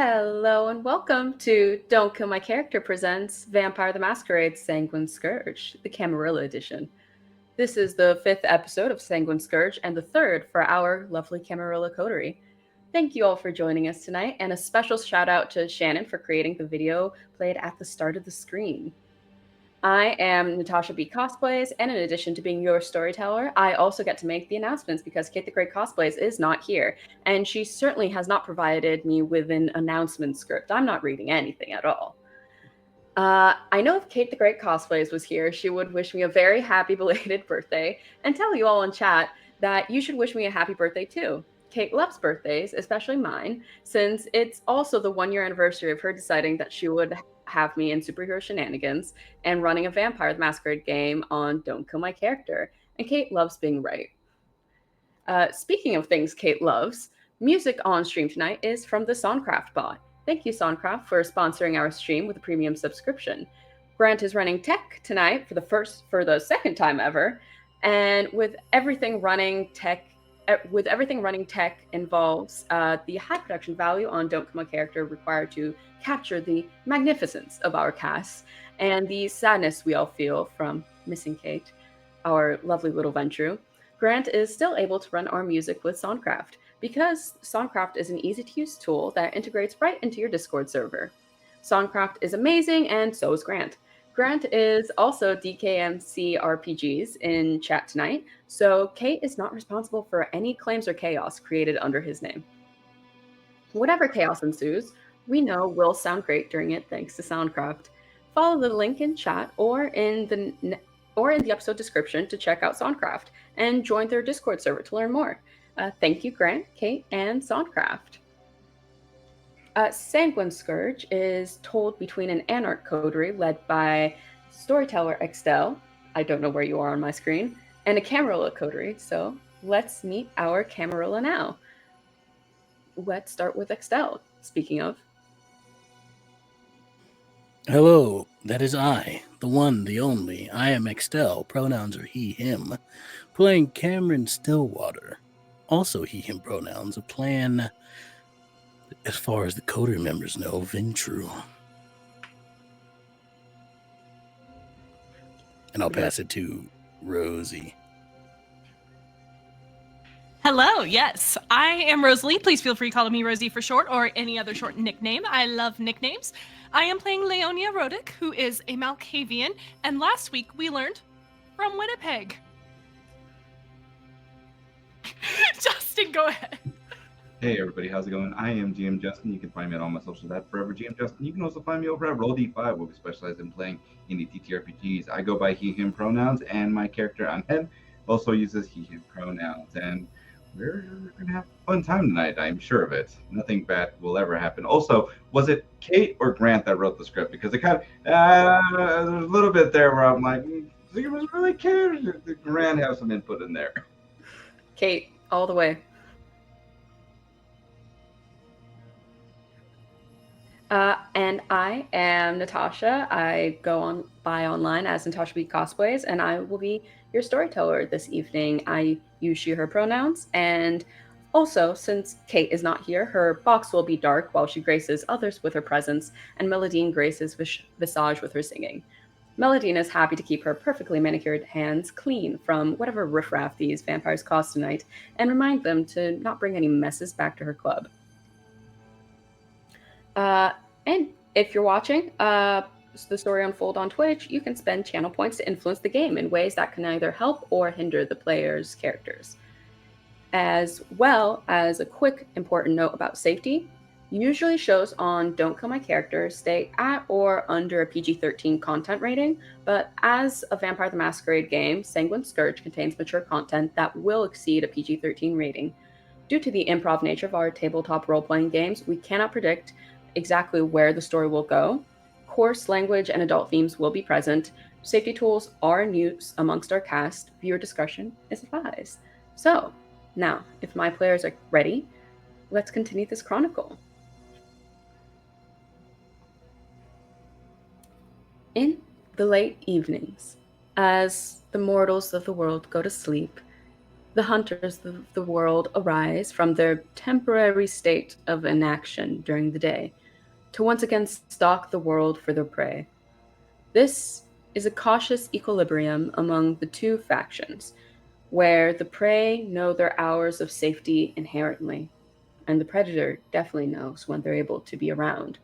Hello and welcome to Don't Kill My Character presents Vampire the Masquerade Sanguine Scourge, the Camarilla edition. This is the fifth episode of Sanguine Scourge and the third for our lovely Camarilla Coterie. Thank you all for joining us tonight, and a special shout out to Shannon for creating the video played at the start of the screen. I am Natasha B. Cosplays, and in addition to being your storyteller, I also get to make the announcements because Kate the Great Cosplays is not here, and she certainly has not provided me with an announcement script. I'm not reading anything at all. I know if Kate the Great Cosplays was here, she would wish me a very happy belated birthday and tell you all in chat that you should wish me a happy birthday too. Kate loves birthdays, especially mine, since it's also the 1 year anniversary of her deciding that she would have me in superhero shenanigans and running a Vampire the Masquerade game on Don't Kill My Character. And Kate loves being right. Speaking of things Kate loves, music on stream tonight is from the Songcraft bot. Thank you, Songcraft, for sponsoring our stream with a premium subscription. Grant is running tech tonight for the second time ever, and with everything running tech involves the high production value on Don't Kill My Character required to capture the magnificence of our cast and the sadness we all feel from missing Kate, our lovely little Ventrue. Grant is still able to run our music with Songcraft because Songcraft is an easy-to-use tool that integrates right into your Discord server. Songcraft is amazing, and so is Grant. Grant is also DKMC RPGs in chat tonight, so Kate is not responsible for any claims or chaos created under his name. Whatever chaos ensues, we know will sound great during it thanks to Soundcraft. Follow the link in chat or in the episode description to check out Soundcraft and join their Discord server to learn more. Thank you, Grant, Kate, and Soundcraft. Sanguine Scourge is told between an Anarch coterie led by Storyteller Extell, I don't know where you are on my screen, and a Camarilla coterie, so let's meet our Camarilla now. Let's start with Extell, speaking of. Hello, that is I, the one, the only. I am Extell, pronouns are he, him, playing Cameron Stillwater. Also he, him pronouns, a plan, as far as the coterie members know, Ventrue. And I'll pass it to Rosie. Hello, yes. I am Rosalie. Please feel free to call me Rosie for short or any other short nickname. I love nicknames. I am playing Leonia Rodich, who is a Malkavian, and last week we learned from Winnipeg. Justin, go ahead. Hey everybody, how's it going? I am GM Justin. You can find me on all my socials at Forever GM Justin. You can also find me over at Roll-D5, where we specialize in playing indie TTRPGs. I go by he, him pronouns, and my character Ángel also uses he, him pronouns. And we're going to have a fun time tonight, I'm sure of it. Nothing bad will ever happen. Also, was it Kate or Grant that wrote the script? Because it kind of, there's a little bit there where I'm like, it was really Kate, or did Grant have some input in there? Kate, all the way. And I am Natasha. I go by online as Natasha B. Cosplays, and I will be your storyteller this evening. I use she, her pronouns, and also, since Kate is not here, her box will be dark while she graces others with her presence, and Mélidine graces Visage with her singing. Mélidine is happy to keep her perfectly manicured hands clean from whatever riffraff these vampires cause tonight, and remind them to not bring any messes back to her club. And if you're watching the story unfold on Twitch, you can spend channel points to influence the game in ways that can either help or hinder the player's characters. As well as a quick important note about safety, usually shows on Don't Kill My Character stay at or under a PG-13 content rating, but as a Vampire the Masquerade game, Sanguine Scourge contains mature content that will exceed a PG-13 rating. Due to the improv nature of our tabletop role-playing games, we cannot predict exactly where the story will go. Coarse language and adult themes will be present. Safety tools are in use amongst our cast. Viewer discretion is advised. So, now, if my players are ready, let's continue this chronicle. In the late evenings, as the mortals of the world go to sleep, The hunters of the world arise from their temporary state of inaction during the day to once again stalk the world for their prey. This is a cautious equilibrium among the two factions, where the prey know their hours of safety inherently, and the predator definitely knows when they're able to be around.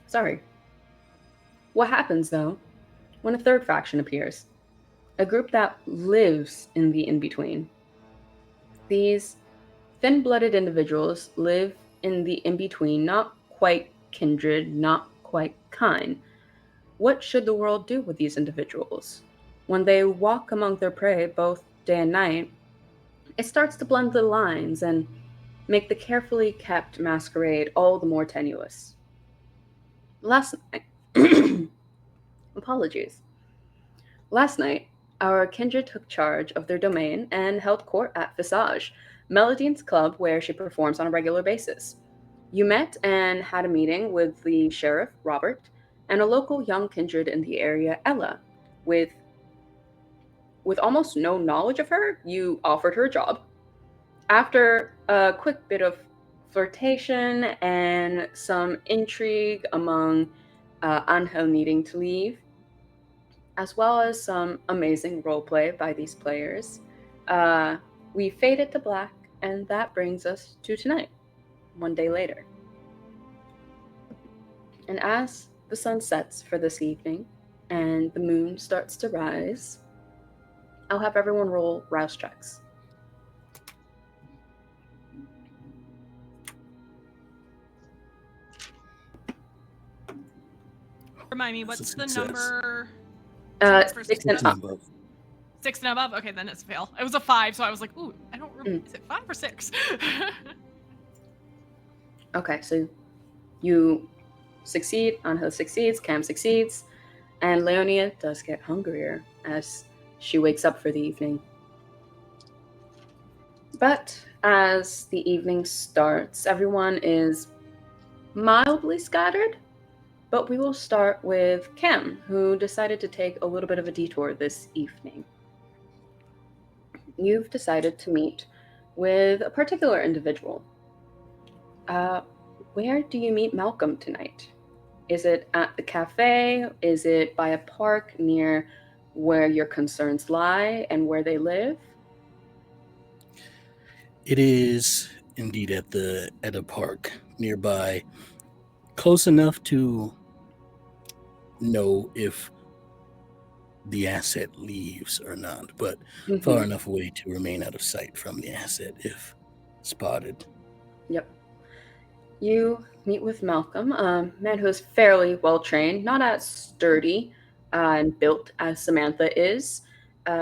Sorry. What happens, though, when a third faction appears? A group that lives in the in between. These thin blooded individuals live in the in between, not quite kindred, not quite kind. What should the world do with these individuals? When they walk among their prey both day and night, it starts to blend the lines and make the carefully kept masquerade all the more tenuous. Last night, apologies. Last night, our kindred took charge of their domain and held court at Visage, Melidine's club where she performs on a regular basis. You met and had a meeting with the sheriff, Robert, and a local young kindred in the area, Ella. With almost no knowledge of her, you offered her a job. After a quick bit of flirtation and some intrigue among Ángel needing to leave, as well as some amazing roleplay by these players, we faded to black, and that brings us to tonight, one day later. And as the sun sets for this evening and the moon starts to rise, I'll have everyone roll rouse checks. Remind me, That's a what's the success. number? Six and Six and up. above. 6 and above? Okay, then it's a fail. It was a 5, so I was like, ooh, I don't remember. Is it 5 or 6? Okay, so you succeed, Ángel succeeds, Cam succeeds, and Leonia does get hungrier as she wakes up for the evening. But as the evening starts, everyone is mildly scattered. But we will start with Cam, who decided to take a little bit of a detour this evening. You've decided to meet with a particular individual. Where do you meet Malcolm tonight? Is it at the cafe? Is it by a park near where your concerns lie and where they live? It is indeed at a park nearby, close enough to know if the asset leaves or not, but far enough away to remain out of sight from the asset if spotted. Yep. You meet with Malcolm, a man who is fairly well trained, not as sturdy and built as Samantha is.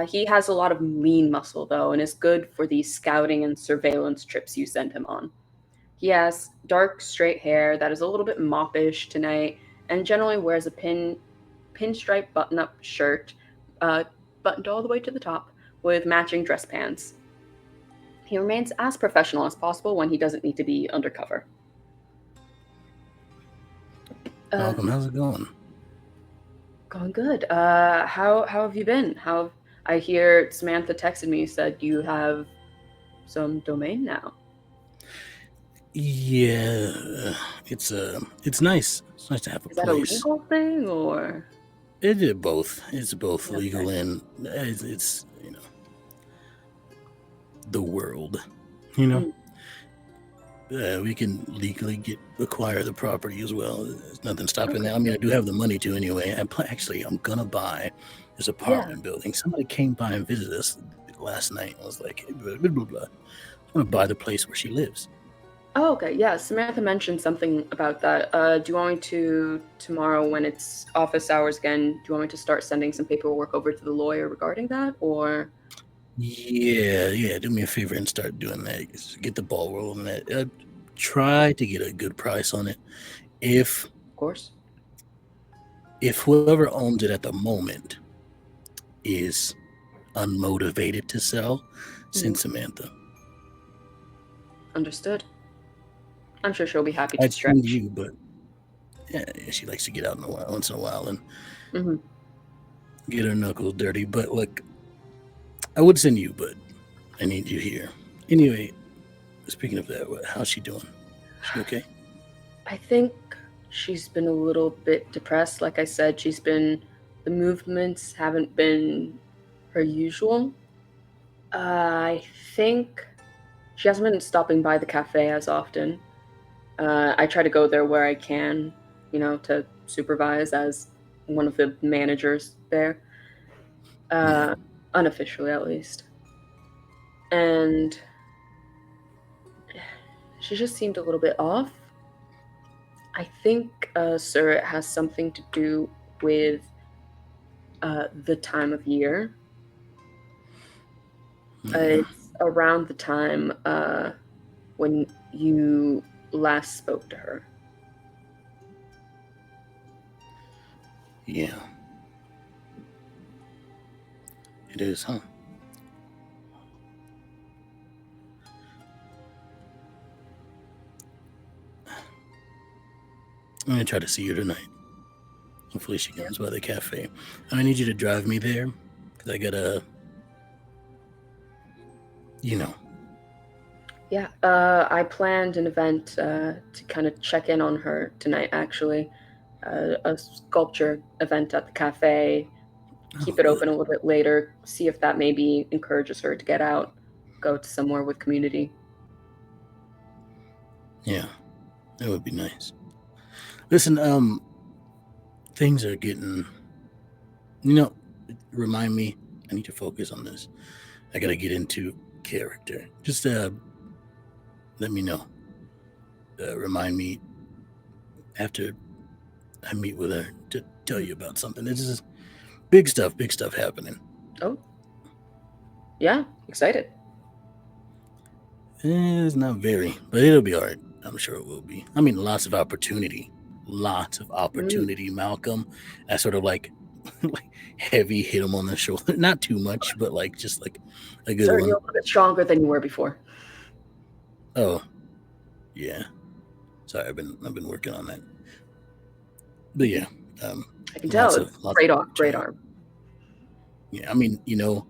He has a lot of lean muscle, though, and is good for the scouting and surveillance trips you send him on. He has dark, straight hair that is a little bit moppish tonight, and generally wears a pinstripe button-up shirt, buttoned all the way to the top, with matching dress pants. He remains as professional as possible when he doesn't need to be undercover. Malcolm, how's it going? Going good. How have you been? I hear Samantha texted me, said you have some domain now. Yeah, it's nice. It's nice to have a Is place. that a legal thing or? It is both. It's both Okay. legal and it's the world. We can legally acquire the property as well. There's nothing stopping that. I mean, I do have the money to anyway. I'm gonna buy this apartment building. Somebody came by and visited us last night and was like, blah, blah, blah, blah. I'm gonna buy the place where she lives. Oh, okay. Yeah, Samantha mentioned something about that. Do you want me to, tomorrow when it's office hours again, do you want me to start sending some paperwork over to the lawyer regarding that, or? Yeah. Do me a favor and start doing that. Just get the ball rolling. That. Try to get a good price on it. Of course. If whoever owns it at the moment is unmotivated to sell, send Samantha. Understood. I'm sure she'll be happy to I'd stretch. send you, but yeah, she likes to get out once in a while, and get her knuckles dirty. But look, I would send you, but I need you here. Anyway, speaking of that, how's she doing? She okay? I think she's been a little bit depressed. Like I said, the movements haven't been her usual. I think she hasn't been stopping by the cafe as often. I try to go there where I can, to supervise as one of the managers there. Unofficially, at least. And she just seemed a little bit off. I think, sir, it has something to do with the time of year. It's around the time when you last spoke to her. Yeah. It is, huh? I'm going to try to see her tonight. Hopefully she comes by the cafe. I need you to drive me there, because I gotta, Yeah, I planned an event to kind of check in on her tonight, actually. A sculpture event at the cafe. Keep it open a little bit later, see if that maybe encourages her to get out, go to somewhere with community. Yeah, that would be nice. Listen, things are getting, remind me, I need to focus on this. I gotta get into character. Just let me know. Remind me after I meet with her to tell you about something. This is big stuff happening. Oh, yeah, excited. It's not very, but it'll be all right. I'm sure it will be. I mean, lots of opportunity, Malcolm. I sort of like heavy hit him on the shoulder. Not too much, but just a good Sir, one. you're a little bit stronger than you were before. Oh, yeah. Sorry, I've been working on that. But yeah, I can tell. It's great arm. Yeah, I mean, I'm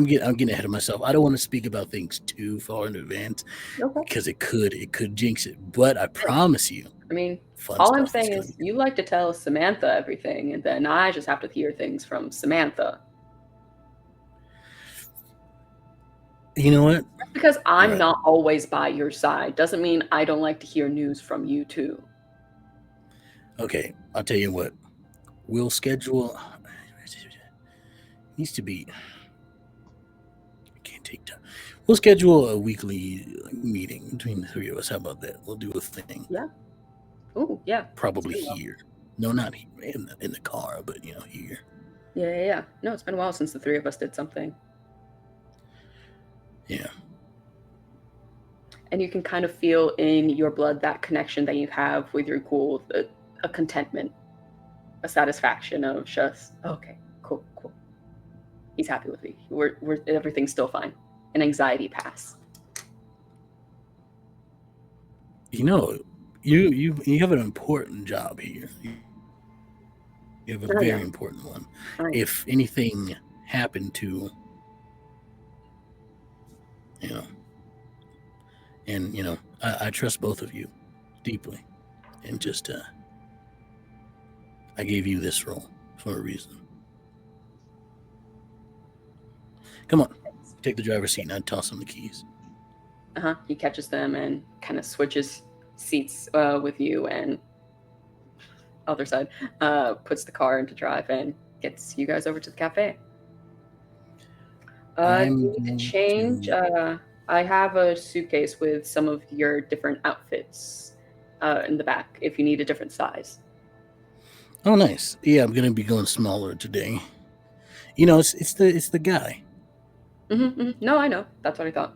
getting ahead of myself. I don't want to speak about things too far in advance because it could jinx it. But I promise you. I mean, all I'm saying is you like to tell Samantha everything, and then I just have to hear things from Samantha. You know what? Just because I'm not always by your side doesn't mean I don't like to hear news from you too. Okay, I'll tell you what. We'll schedule. Needs to be. I can't take time. We'll schedule a weekly meeting between the three of us. How about that? We'll do a thing. Yeah. Oh, yeah. Probably here. No, not here, in the car, but here. Yeah. No, it's been a while since the three of us did something. Yeah. And you can kind of feel in your blood that connection that you have with your ghoul, a contentment, a satisfaction of just, okay, cool. He's happy with me. We're everything's still fine. An anxiety pass. You have an important job here. You have a very important one. Right. If anything happened to, and I trust both of you deeply, and just I gave you this role for a reason. Come on, take the driver's seat and I'd toss him the keys. He catches them and kind of switches seats with you, and other side puts the car into drive and gets you guys over to the cafe. You need to change. I have a suitcase with some of your different outfits in the back if you need a different size. Oh, nice. Yeah, I'm gonna be going smaller today. It's the guy. No, I know. That's what I thought.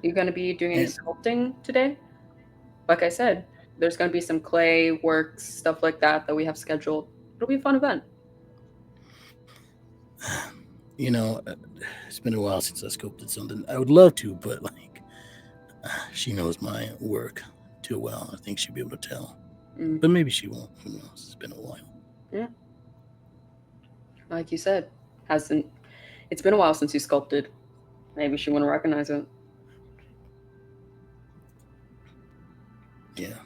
You're going to be doing any sculpting today? Like I said, there's going to be some clay works, stuff like that we have scheduled. It'll be a fun event. It's been a while since I sculpted something. I would love to, but she knows my work too well. I think she'll be able to tell. But maybe she won't. Who knows? It's been a while. Yeah. Like you said, it's been a while since you sculpted. Maybe she wouldn't recognize it. Yeah.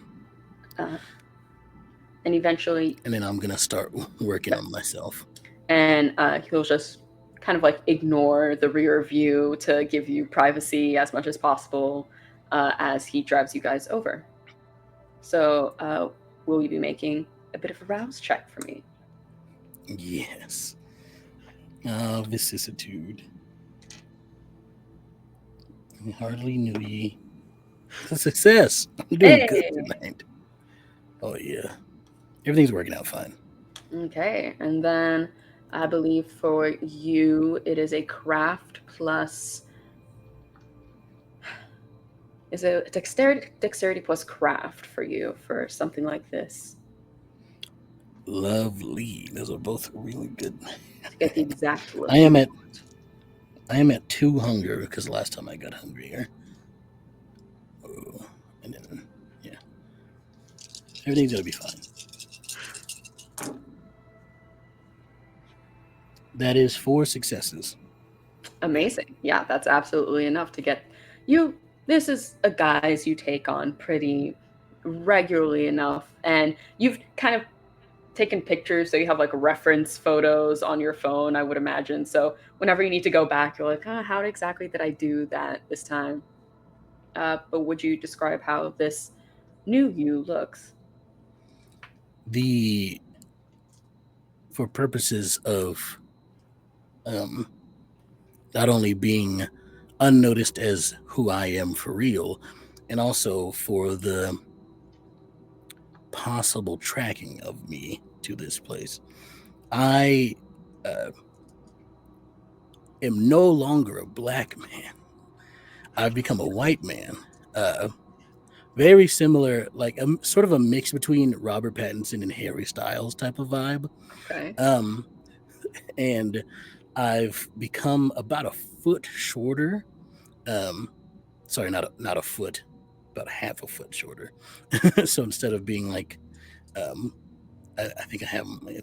And eventually, And then I'm gonna start working on myself. and he'll just kind of like ignore the rear view to give you privacy as much as possible as he drives you guys over. So, will you be making a bit of a rouse check for me? Yes. Vicissitude. I hardly knew ye. It's a success. I'm doing good tonight. Oh yeah. Everything's working out fine. Okay, and then I believe for you it is a craft plus. Is it dexterity plus craft for you for something like this? Lovely. Those are both really good. To get the exact look. I am at 2 hunger because last time I got hungrier. Oh, and then yeah. Everything's gonna be fine. That is 4 successes. Amazing. Yeah, that's absolutely enough to get you. This is a guise you take on pretty regularly enough, and you've kind of taken pictures, so you have like reference photos on your phone, I would imagine. So whenever you need to go back, you're like, how exactly did I do that this time? But would you describe how this new you looks? For purposes of not only being unnoticed as who I am for real, and also for the possible tracking of me to this place, I am no longer a black man. I've become a white man. Very similar, like sort of a mix between Robert Pattinson and Harry Styles type of vibe. Okay. And I've become about a foot shorter. Sorry, not a foot, about half a foot shorter. So instead of being like, I think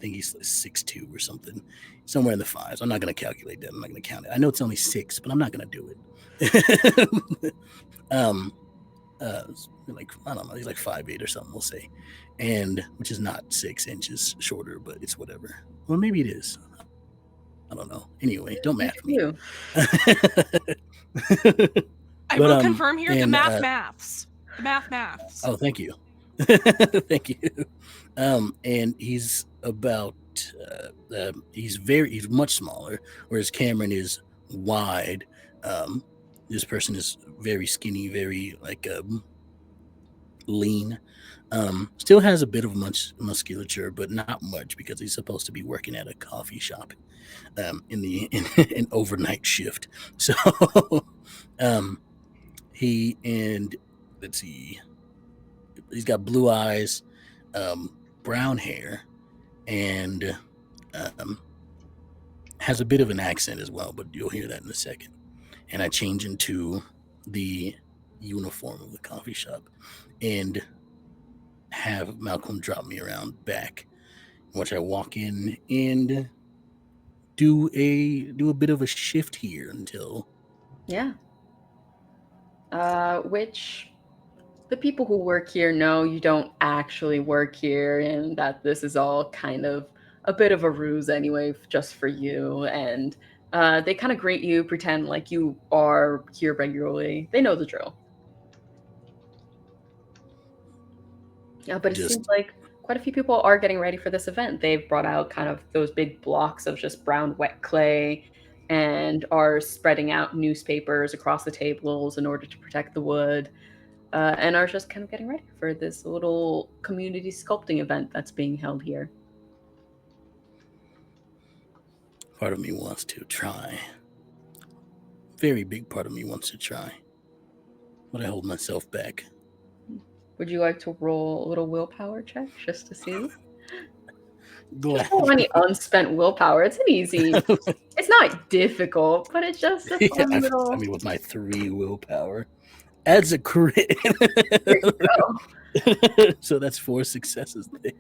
he's like 6'2" or something, somewhere in the 5s. I'm not going to calculate that. I'm not going to count it. I know it's only 6, but I'm not going to do it. Like, I don't know, he's like 5'8" or something, we'll say, and which is not 6 inches shorter, but it's whatever. Well, maybe it is. I don't know. Anyway, don't math me. I will confirm here the maths. The maths. Oh, thank you. Thank you. And he's about he's much smaller, whereas Cameron is wide. This person is very skinny, very like lean. Still has a bit of musculature, but not much because he's supposed to be working at a coffee shop in an overnight shift. So let's see, he's got blue eyes, brown hair, and has a bit of an accent as well, but you'll hear that in a second. And I change into the uniform of the coffee shop and have Malcolm drop me around back, which I walk in and do a bit of a shift here until which the people who work here know you don't actually work here, and that this is all kind of a bit of a ruse anyway, just for you. And they kind of greet you, pretend like you are here regularly. They know the drill. Yeah, but it seems like quite a few people are getting ready for this event. They've brought out kind of those big blocks of just brown wet clay and are spreading out newspapers across the tables in order to protect the wood, and are just kind of getting ready for this little community sculpting event that's being held here. Part of me wants to try. Very big part of me wants to try, but I hold myself back. Would you like to roll a little willpower check just to see? Don't have any unspent willpower. It's an easy. It's not difficult, but it's just a fun little. I mean, with my 3 willpower, adds a crit. There you go. So that's 4 successes there.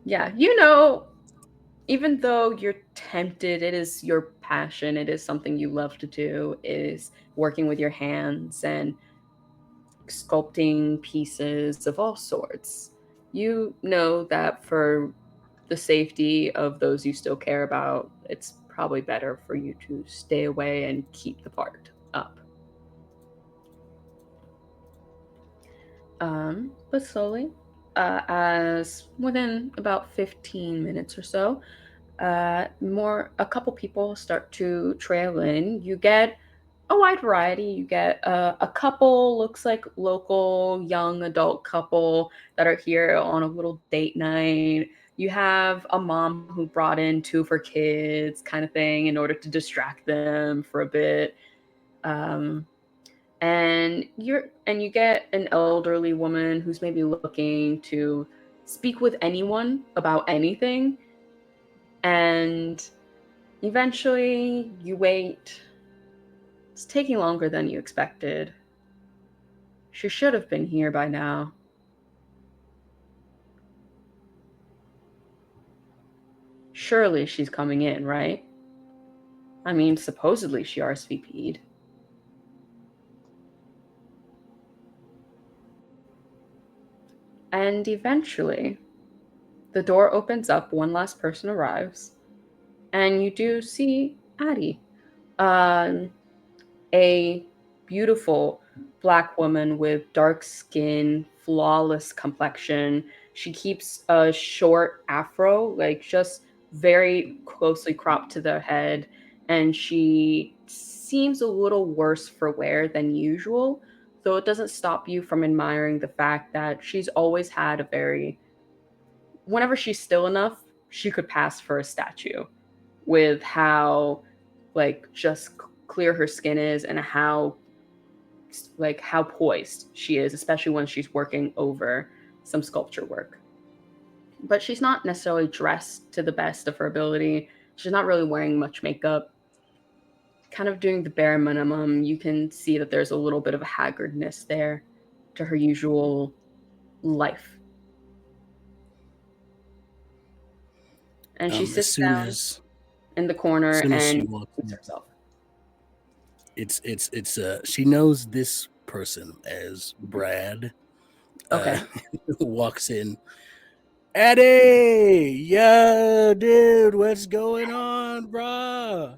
Yeah, you know, even though you're tempted, it is your passion, it is something you love to do, is working with your hands and sculpting pieces of all sorts. You know that for the safety of those you still care about, it's probably better for you to stay away and keep the part up. But slowly, as within about 15 minutes or so, a couple people start to trail in. You get a wide variety. You get a couple, looks like local young adult couple that are here on a little date night. You have a mom who brought in two of her kids, kind of thing, in order to distract them for a bit. Um, and you get an elderly woman who's maybe looking to speak with anyone about anything, and eventually you wait. It's taking longer than you expected. She should have been here by now. Surely she's coming in, right? I mean, supposedly she RSVP'd. And eventually, the door opens up, one last person arrives, and you do see Addie. Um, a beautiful black woman with dark skin, flawless complexion. She keeps a short afro, like just very closely cropped to the head, and she seems a little worse for wear than usual, though it doesn't stop you from admiring the fact that she's always had a very, whenever she's still enough, she could pass for a statue with how like just clear her skin is and how poised she is, especially when she's working over some sculpture work. But she's not necessarily dressed to the best of her ability. She's not really wearing much makeup, kind of doing the bare minimum. You can see that there's a little bit of a haggardness there to her usual life. And she As sits soon down as in the corner she and walks puts in, herself. it's she knows this person as Brad. Okay. Walks in. Eddie, yeah, dude, what's going on, bruh?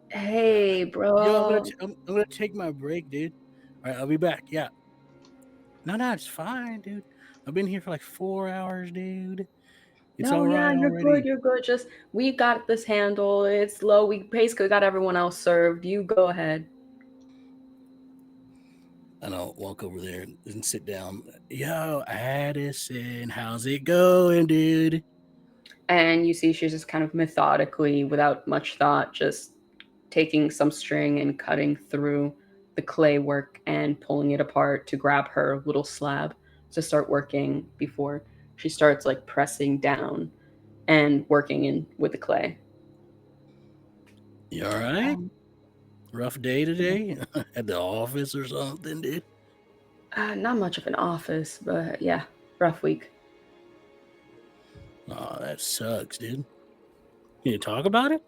Hey, Yo, bro. I'm gonna take my break, dude. All right, I'll be back. Yeah. No, it's fine, dude. I've been here for like 4 hours, dude. It's No, all yeah, right you're good. already. You're good. Just we got this handle. It's low. We basically got everyone else served. You go ahead. And I'll walk over there and sit down. Yo, Addison, how's it going, dude? And you see she's just kind of methodically, without much thought, just taking some string and cutting through the clay work and pulling it apart to grab her little slab to start working before she starts like pressing down and working in with the clay. You all right? Um, Rough day today at the office or something, dude? Not much of an office, but yeah, rough week. Oh, that sucks, dude. Can you talk about it?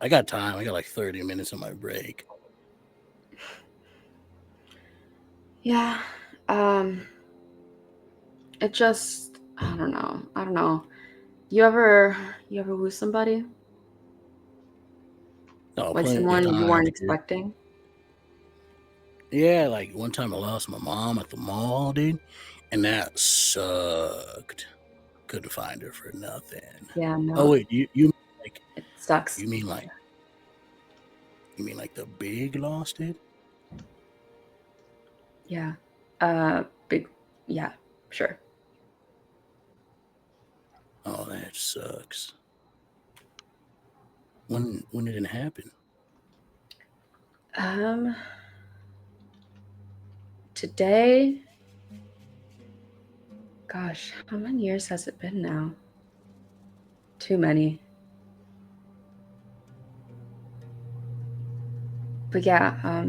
I got time. I got like 30 minutes on my break. Yeah. Um, it just, I don't know. I don't know. You ever lose somebody? Oh, Like plenty of someone you weren't times, dude. expecting? Yeah, like one time I lost my mom at the mall, dude, and that sucked. Couldn't find her for nothing. Yeah, Oh no, wait, you like it sucks. you mean like the big loss, dude? Yeah. Big, yeah, sure. Oh, that sucks. When did it happen? Um, Today, gosh, how many years has it been now? Too many. But yeah,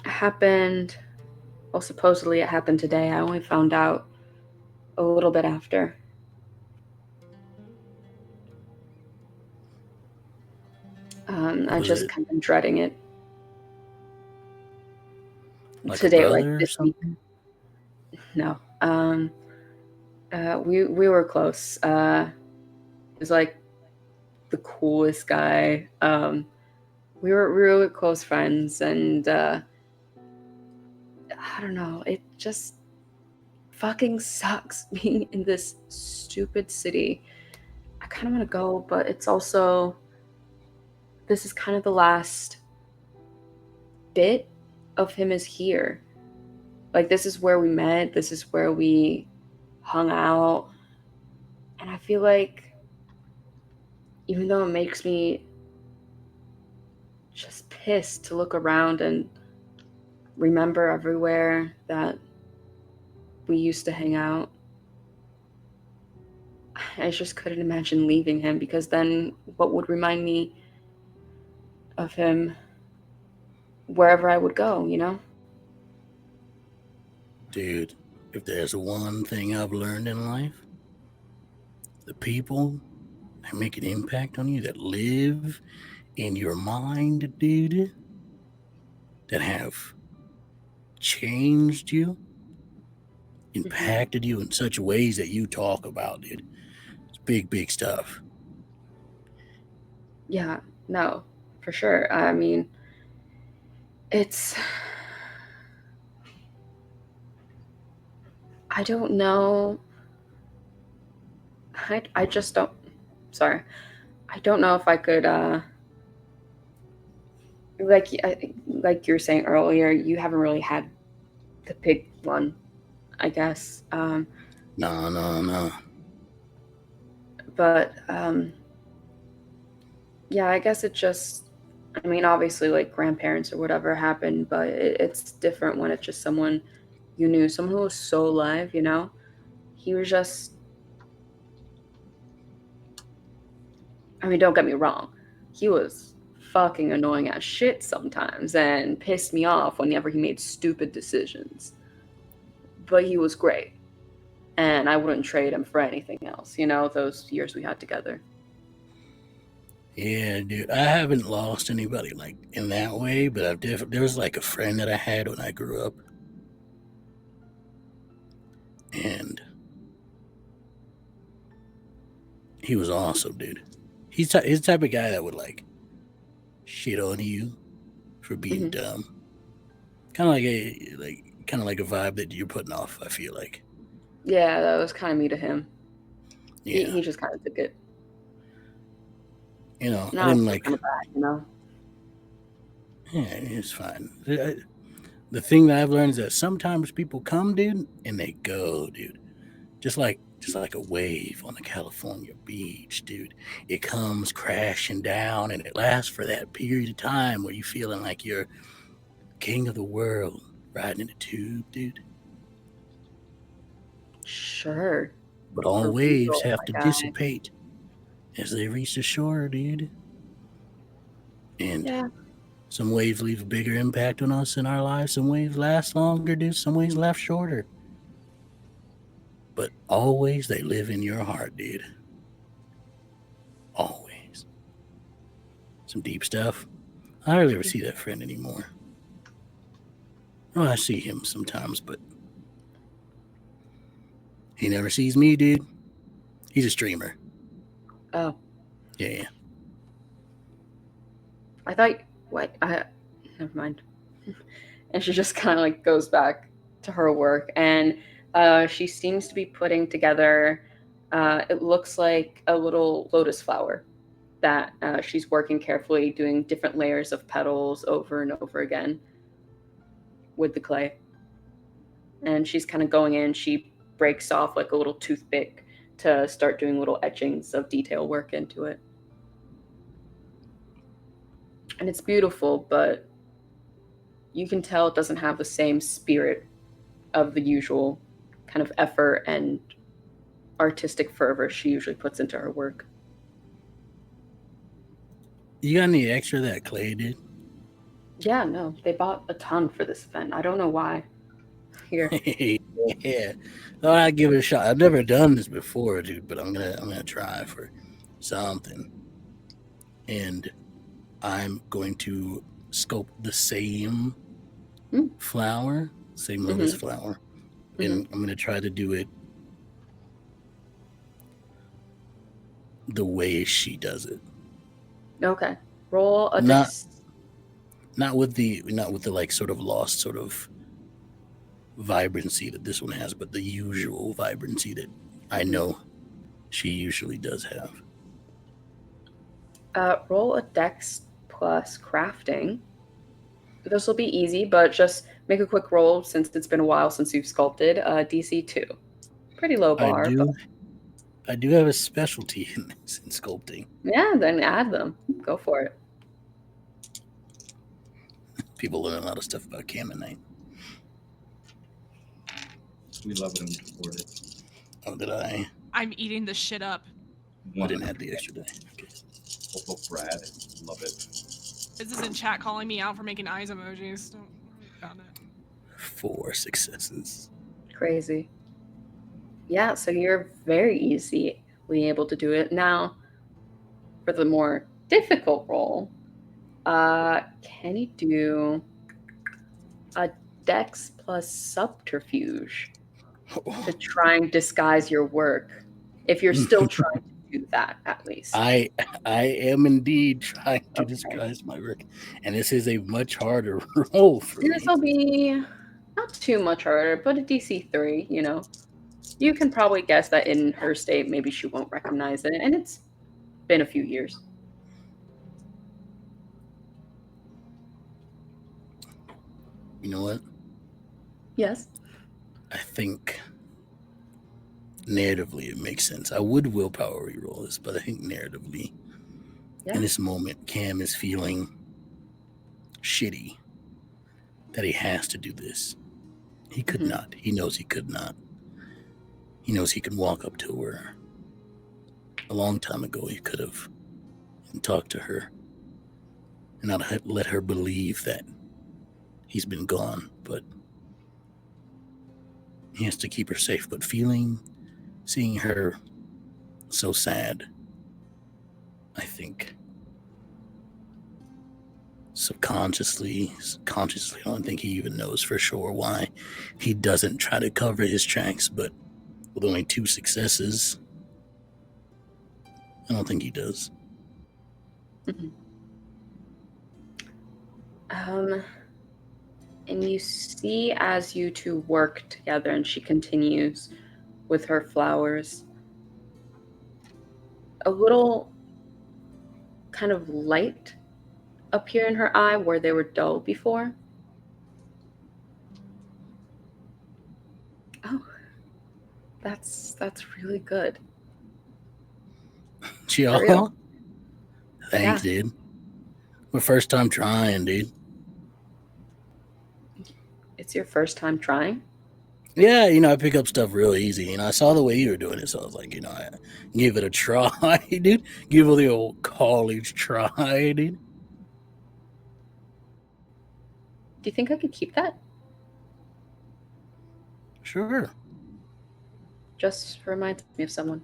it happened, well, supposedly it happened today. I only found out a little bit after. I Was just it kind of been dreading it. like a Today, like brother or this week. something? No. We were close. He was like the coolest guy. We were really close friends, and I don't know. It just fucking sucks being in this stupid city. I kind of want to go, but it's also this is kind of the last bit of him is here. Like this is where we met. This is where we hung out, and I feel like even though it makes me just pissed to look around and remember everywhere that we used to hang out, I just couldn't imagine leaving him, because then what would remind me of him wherever I would go, you know? Dude, if there's one thing I've learned in life, the people that make an impact on you, that live in your mind, dude, that have changed you, impacted you in such ways that you talk about, dude. It's big, big stuff. Yeah, no, for sure. I mean, it's. I don't know. I just don't. Sorry. I don't know if I could. Like you were saying earlier, you haven't really had the big one, I guess. No. But yeah, I guess it just. I mean, obviously, like grandparents or whatever happened, but it's different when it's just someone you knew, someone who was so alive. You know, he was just. I mean, don't get me wrong, he was fucking annoying as shit sometimes and pissed me off whenever he made stupid decisions. But he was great, and I wouldn't trade him for anything else. You know, those years we had together. Yeah, dude. I haven't lost anybody like in that way, but I've there was like a friend that I had when I grew up, and he was awesome, dude. He's the type of guy that would like shit on you for being dumb. Kind of like a vibe that you're putting off, I feel like. Yeah, that was kind of me to him. Yeah. He just kind of took it. You know, No, I didn't it's like. kind of bad, you know. Yeah, it's fine. The thing that I've learned is that sometimes people come, dude, and they go, dude. Just like a wave on the California beach, dude. It comes crashing down, and it lasts for that period of time where you're feeling like you're king of the world riding in a tube, dude. Sure. But all For waves real, have my to guy. dissipate as they reach the shore, dude. And Yeah. some waves leave a bigger impact on us in our lives. Some waves last longer, dude. Some waves last shorter. But always they live in your heart, dude. Always. Some deep stuff. I hardly ever see that friend anymore. Well, I see him sometimes, but he never sees me, dude. He's a streamer. Oh. Yeah. I thought. What? Never mind. And she just kind of like goes back to her work, and she seems to be putting together. It looks like a little lotus flower that she's working carefully, doing different layers of petals over and over again with the clay. And she's kind of going in. She breaks off like a little toothpick to start doing little etchings of detail work into it. And it's beautiful, but you can tell it doesn't have the same spirit of the usual kind of effort and artistic fervor she usually puts into her work. You got any extra of that clay, dude? Yeah, no, they bought a ton for this event. I don't know why. Here. Yeah. Oh, I give it a shot. I've never done this before, dude, but I'm gonna try for something. And I'm going to sculpt the same Mm. flower, same lotus flower, and I'm going to try to do it the way she does it. Okay. Roll a Not with the like sort of lost sort of vibrancy that this one has, but the usual vibrancy that I know she usually does have. Roll a dex plus crafting. This will be easy, but just make a quick roll since it's been a while since you've sculpted. DC 2. Pretty low bar. I do have a specialty in sculpting. Yeah, then add them. Go for it. People learn a lot of stuff about Caminite. We love it and we support it. Oh, did I? I'm eating this shit up. I didn't add the extra die. Okay. Also, Brad, love it. This is in chat calling me out for making eyes emojis. Don't worry about it. 4 successes. Crazy. Yeah, so you're very easily able to do it. Now, for the more difficult role, can you do a dex plus subterfuge to try and disguise your work? If you're still trying to do that, at least. I am indeed trying to disguise my work, and this is a much harder role for me. This will be not too much harder, but a DC 3, you know. You can probably guess that in her state, maybe she won't recognize it, and it's been a few years. You know what? Yes. I think narratively it makes sense. I would willpower reroll this, but I think narratively, in this moment, Cam is feeling shitty that he has to do this. He could not. He knows he could not. He knows he can walk up to her. A long time ago, he could have and talked to her and not let her believe that he's been gone, but he has to keep her safe. But seeing her so sad, I think consciously, I don't think he even knows for sure why he doesn't try to cover his tracks, but with only 2 successes, I don't think he does. And you see as you two work together and she continues with her flowers, a little kind of light appear in her eye where they were dull before. Oh, that's really good. Chill. Thanks, dude. My first time trying, dude. It's your first time trying? Yeah, I pick up stuff real easy. I saw the way you were doing it, so I was like, I give it a try, dude. Give it the old college try, dude. Do you think I could keep that? Sure. Just reminds me of someone.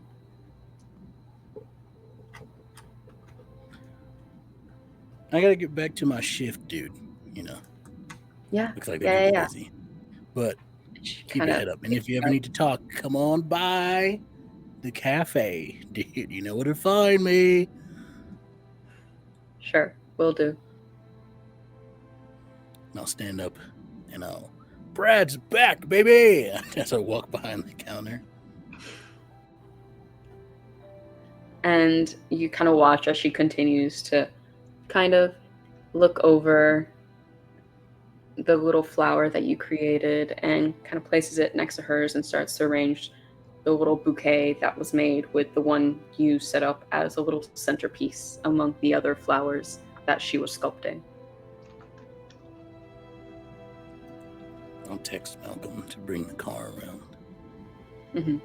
I gotta get back to my shift, dude. Yeah. Looks like they're busy. But keep your head up. And if you ever need to talk, come on by the cafe, dude. You know where to find me. Sure, will do. And I'll stand up and Brad's back, baby! As I walk behind the counter. And you kind of watch as she continues to kind of look over the little flower that you created and kind of places it next to hers and starts to arrange the little bouquet that was made with the one you set up as a little centerpiece among the other flowers that she was sculpting. I'll text Malcolm to bring the car around. Mm-hmm.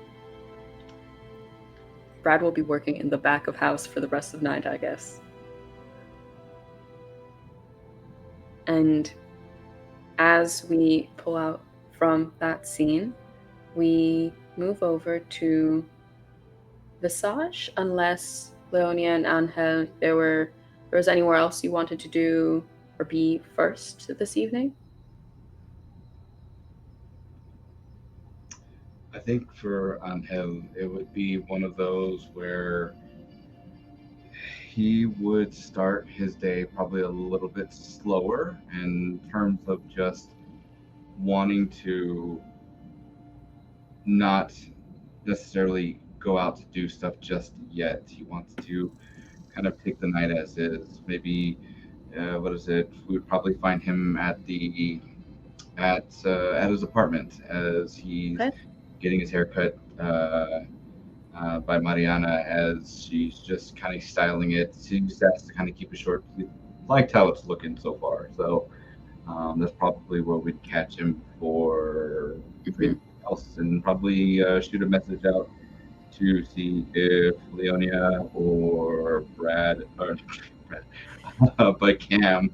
Brad will be working in the back of house for the rest of the night, I guess. And as we pull out from that scene, we move over to Visage, unless Leonia and Ángel, there were Or is anywhere else you wanted to do or be first this evening? I think for Ángel, it would be one of those where he would start his day probably a little bit slower in terms of just wanting to not necessarily go out to do stuff just yet. He wants to kind of take the night as is. Maybe what is it? We would probably find him at his apartment as he's Okay. getting his hair cut by Mariana, as she's just kind of styling it. She just has to kind of keep it short. She liked how it's looking so far, so that's probably where we'd catch him for anything else, and probably shoot a message out to see if Leonia or Brad, but Cam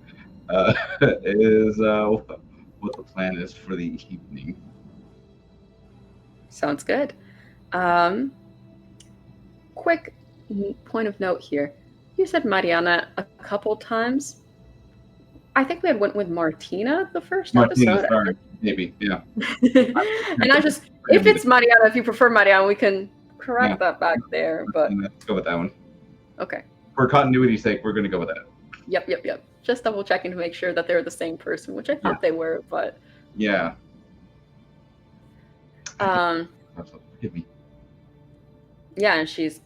is what the plan is for the evening. Sounds good. Quick point of note here. You said Mariana a couple times. I think we had went with Martina the first Martina, episode. sorry, maybe, yeah. And I just, if it's Mariana, if you prefer Mariana, we can correct that back there. But Let's go with that one. Okay. For continuity's sake, we're going to go with that. Yep. Just double checking to make sure that they're the same person, which I thought they were, but yeah. Hit me. Yeah, and she's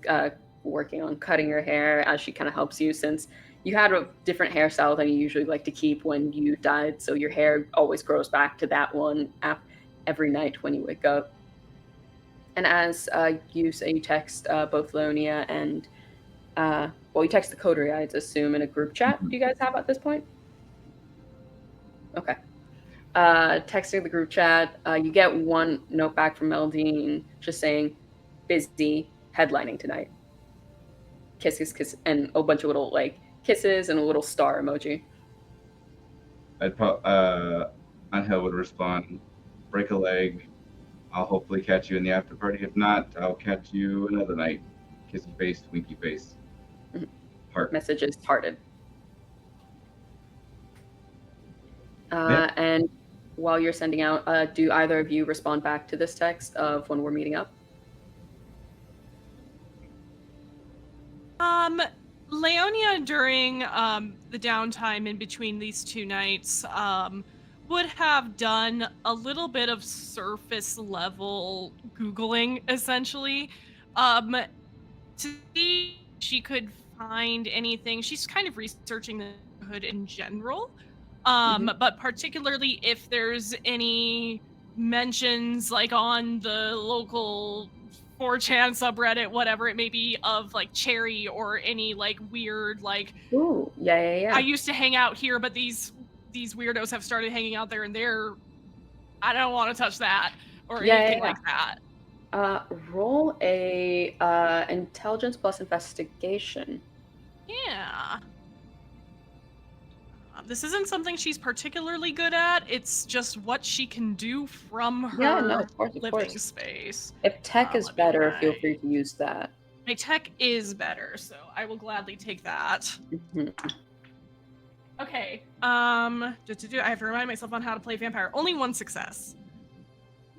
working on cutting your hair as she kind of helps you, since you had a different hairstyle than you usually like to keep when you dyed, so your hair always grows back to that one every night when you wake up. And as you say, you text both Leonia and you text the Coterie, I'd assume, in a group chat. Do you guys have at this point? Okay. Texting the group chat, you get one note back from Mélidine just saying, busy headlining tonight. Kisses, and a bunch of little kisses and a little star emoji. Ángel would respond, break a leg. I'll hopefully catch you in the after party. If not, I'll catch you another night. Kissy face, winky face. Heart. Messages hearted. And while you're sending out, do either of you respond back to this text of when we're meeting up? Leonia, during the downtime in between these two nights, would have done a little bit of surface level Googling, essentially, to see if she could find anything. She's kind of researching the neighborhood in general, but particularly if there's any mentions on the local 4chan subreddit, whatever it may be, of Cherry or any weird Ooh, yeah. I used to hang out here, but these weirdos have started hanging out there, and I don't want to touch that or anything like that. Roll a intelligence plus investigation. Yeah. This isn't something she's particularly good at. It's just what she can do from her living space. If tech is better, feel free to use that. My tech is better, so I will gladly take that. Okay. I have to remind myself on how to play vampire. Only one success.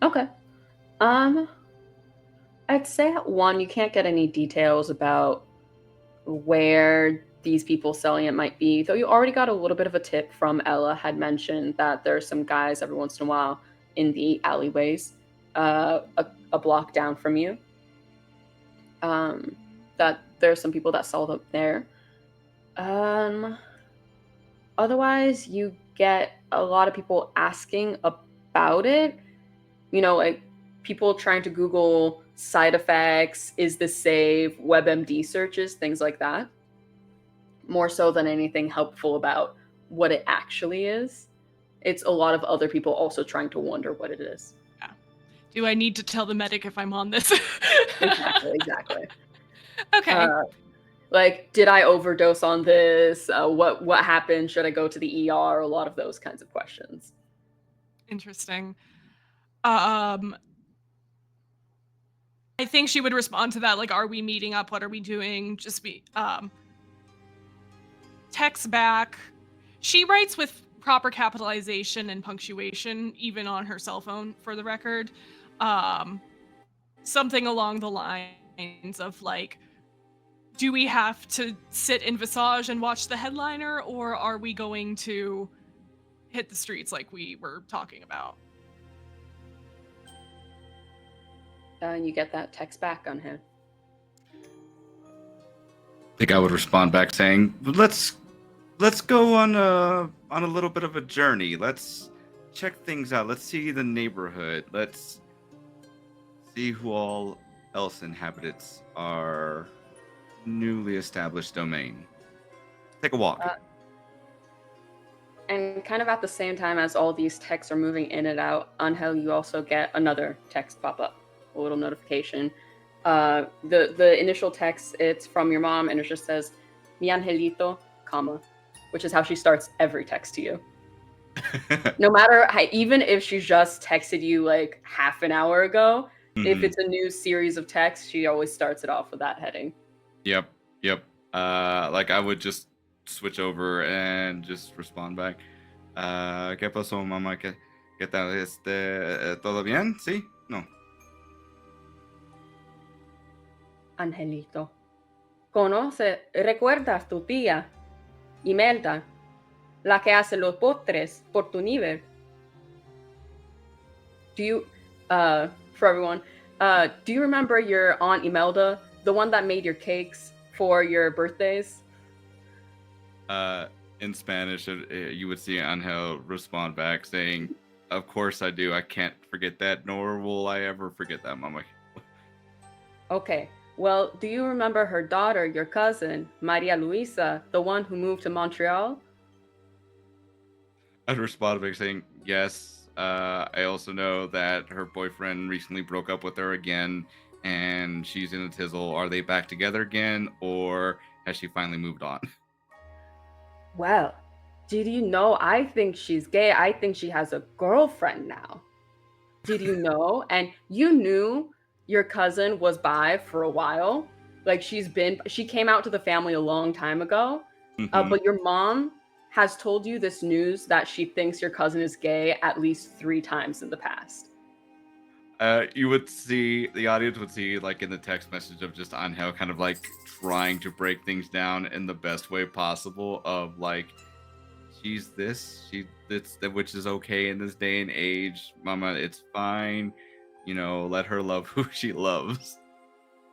Okay. I'd say at one, you can't get any details about where these people selling it might be, though you already got a little bit of a tip from Ella, had mentioned that there's some guys every once in a while in the alleyways, a block down from you, that there's some people that sell them there. Otherwise, you get a lot of people asking about it, people trying to Google side effects, is this safe, WebMD searches, things like that. More so than anything helpful about what it actually is. It's a lot of other people also trying to wonder what it is. Yeah. Do I need to tell the medic if I'm on this? Exactly. Okay. Did I overdose on this? What happened? Should I go to the ER? A lot of those kinds of questions. Interesting. I think she would respond to that, are we meeting up? What are we doing? Just be, texts back. She writes with proper capitalization and punctuation, even on her cell phone, for the record. Something along the lines of like, do we have to sit in Visage and watch the headliner, or are we going to hit the streets like we were talking about? And you get that text back on him. I think I would respond back saying, let's go on a little bit of a journey. Let's check things out. Let's see the neighborhood. Let's see who all else inhabits our newly established domain. Take a walk. And kind of at the same time as all these texts are moving in and out, Ángel, you also get another text pop up, a little notification. The initial text, it's from your mom, and it just says, "Mi angelito, comma," which is how she starts every text to you. No matter how, even if she just texted you like half an hour ago, if it's a new series of texts, she always starts it off with that heading. Yep. Like I would just switch over and just respond back. ¿Qué pasó, mamá? ¿Qué tal? ¿Todo bien? ¿Sí? No. Angelito, ¿recuerdas tu tía, Imelda, la que hace los postres por tu nivel? Do you, for everyone, do you remember your Aunt Imelda, the one that made your cakes for your birthdays? In Spanish, you would see Ángel respond back saying, "Of course I do. I can't forget that, nor will I ever forget that, mama." Okay. Well, do you remember her daughter, your cousin, Maria Luisa, the one who moved to Montreal? I'd respond back saying, "Yes. I also know that her boyfriend recently broke up with her again, and she's in a tizzle. Are they back together again, or has she finally moved on?" Well, did you know? I think she's gay. I think she has a girlfriend now. Did you know? And you knew your cousin was bi for a while. Like she came out to the family a long time ago. But your mom has told you this news that she thinks your cousin is gay at least 3 times in the past. You would see, the audience would see, like in the text message of just Ángel kind of like trying to break things down in the best way possible of like, she's this, which is okay in this day and age. Mama, it's fine. You know, let her love who she loves.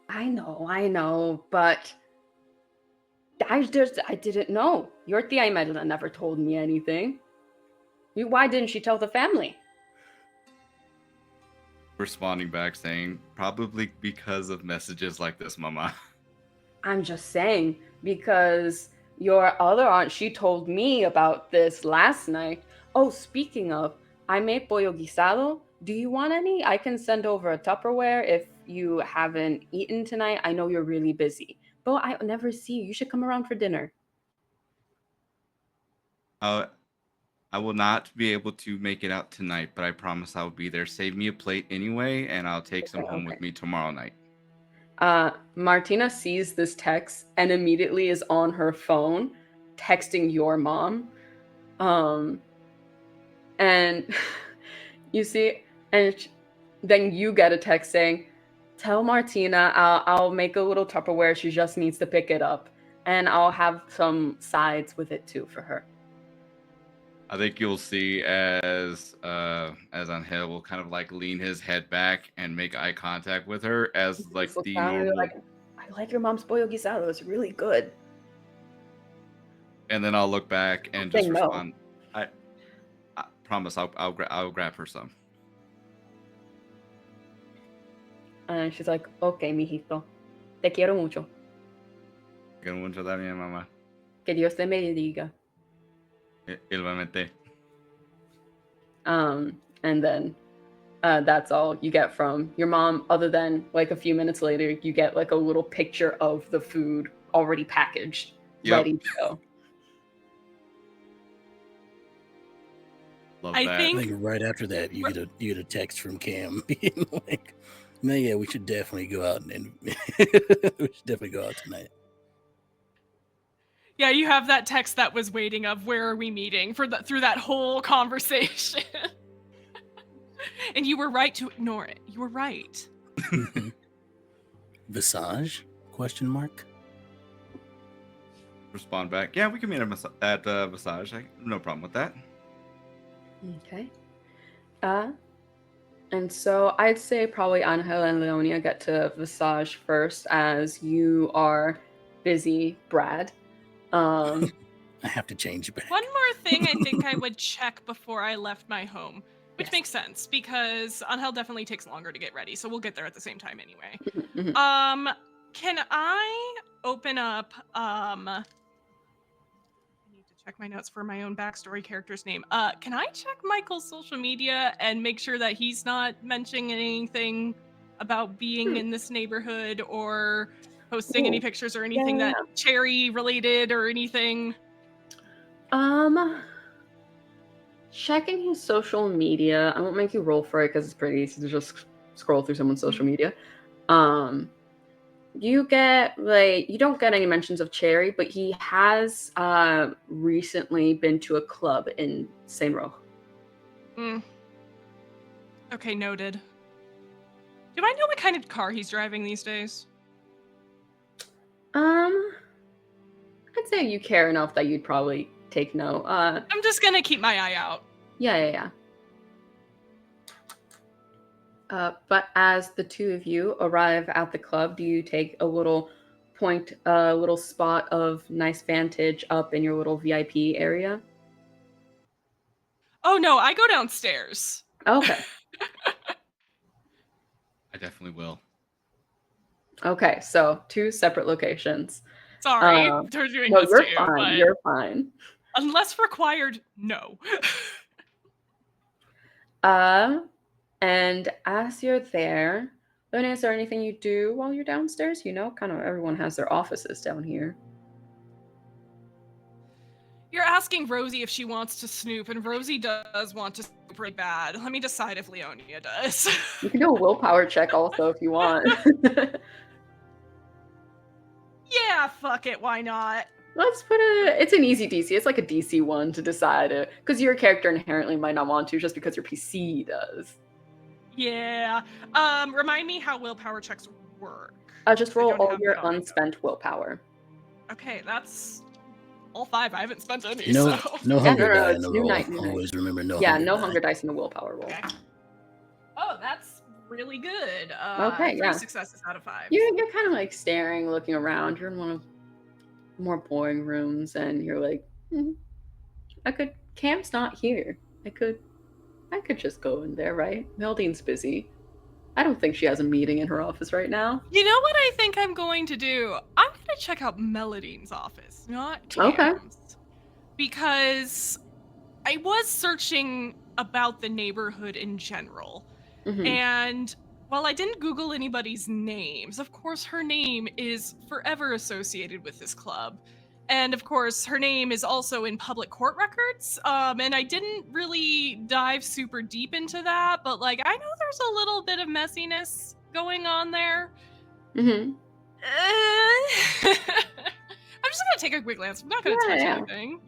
I know, but I didn't know. Your tia Imelda never told me anything. Why didn't she tell the family? Responding back saying, probably because of messages like this, Mama. I'm just saying, because your other aunt, she told me about this last night. Oh, speaking of, I made pollo guisado. Do you want any? I can send over a Tupperware if you haven't eaten tonight. I know you're really busy, but I never see you. You should come around for dinner. I will not be able to make it out tonight, but I promise I will be there. Save me a plate anyway, and I'll take some home with me tomorrow night. Martina sees this text and immediately is on her phone texting your mom. And you see, and then you get a text saying, "Tell Martina I'll make a little Tupperware. She just needs to pick it up. And I'll have some sides with it too for her." I think you'll see as Ángel will kind of like lean his head back and make eye contact with her as like the normal. Like, I like your mom's pollo guisado. It's really good. And then I'll look back and just no. respond. I promise I'll grab her some. And she's like, "Okay, mijito. Te quiero mucho. Quiero mucho también, mamá. Que Dios te bendiga." Igualmente. And then that's all you get from your mom, other than like a few minutes later, you get like a little picture of the food already packaged, ready to go. Love I that. think- I think right after that, you get a text from Cam being like, "Man, yeah, we should definitely go out and we should definitely go out tonight." Yeah, you have that text that was waiting of where are we meeting through that whole conversation. And you were right to ignore it. You were right. Visage? Question mark. Respond back. Yeah, we can meet at Visage. No problem with that. Okay. And so I'd say probably Ángel and Leonia get to Visage first, as you are busy, Brad. I have to change back. One more thing I think I would check before I left my home, which Yes. makes sense because Ángel definitely takes longer to get ready, so we'll get there at the same time anyway. Mhm. Can I open up I need to check my notes for my own backstory character's name. Can I check Michael's social media and make sure that he's not mentioning anything about being in this neighborhood or posting any Ooh. pictures or anything Yeah. that cherry related or anything? Checking his social media. I won't make you roll for it because it's pretty easy to just scroll through someone's social media. You get you don't get any mentions of Cherry, but he has recently been to a club in Saint Roch. Okay, noted. Do I know what kind of car he's driving these days? I'd say you care enough that you'd probably take note. I'm just gonna keep my eye out. Yeah. But as the two of you arrive at the club, do you take a little spot of nice vantage up in your little VIP area? Oh no, I go downstairs. Okay. I definitely will. Okay, so 2 separate locations. Sorry for doing No, this you're to you, fine. but You're fine. unless required, no. And as you're there, Leonia, is there anything you do while you're downstairs? You know, kind of everyone has their offices down here. You're asking Rosie if she wants to snoop, and Rosie does want to snoop pretty bad. Let me decide if Leonia does. You can do a willpower check also if you want. Yeah, fuck it, why not? Let's put it's an easy DC. It's like a DC 1 to decide because your character inherently might not want to just because your PC does. Yeah. Remind me how willpower checks work. Just roll all your unspent willpower. Okay, that's all 5. I haven't spent any. No hunger die in it's the new roll. night, new night. Always remember no Yeah, hunger no die. hunger dice in the willpower roll. Okay. Oh, that's really good. Okay, 3 yeah. successes out of 5. You're kind of like staring, looking around. You're in one of more boring rooms, and you're like, Cam's not here. I could just go in there, right? Meldine's busy. I don't think she has a meeting in her office right now. You know what I think I'm going to do? I'm going to check out Mélidine's office, not Cam's. Okay. Because I was searching about the neighborhood in general. Mhm. And while I didn't Google anybody's names, of course her name is forever associated with this club. And of course, her name is also in public court records. And I didn't really dive super deep into that, but like I know there's a little bit of messiness going on there. Mhm. I'm just gonna take a quick glance. I'm not gonna touch anything.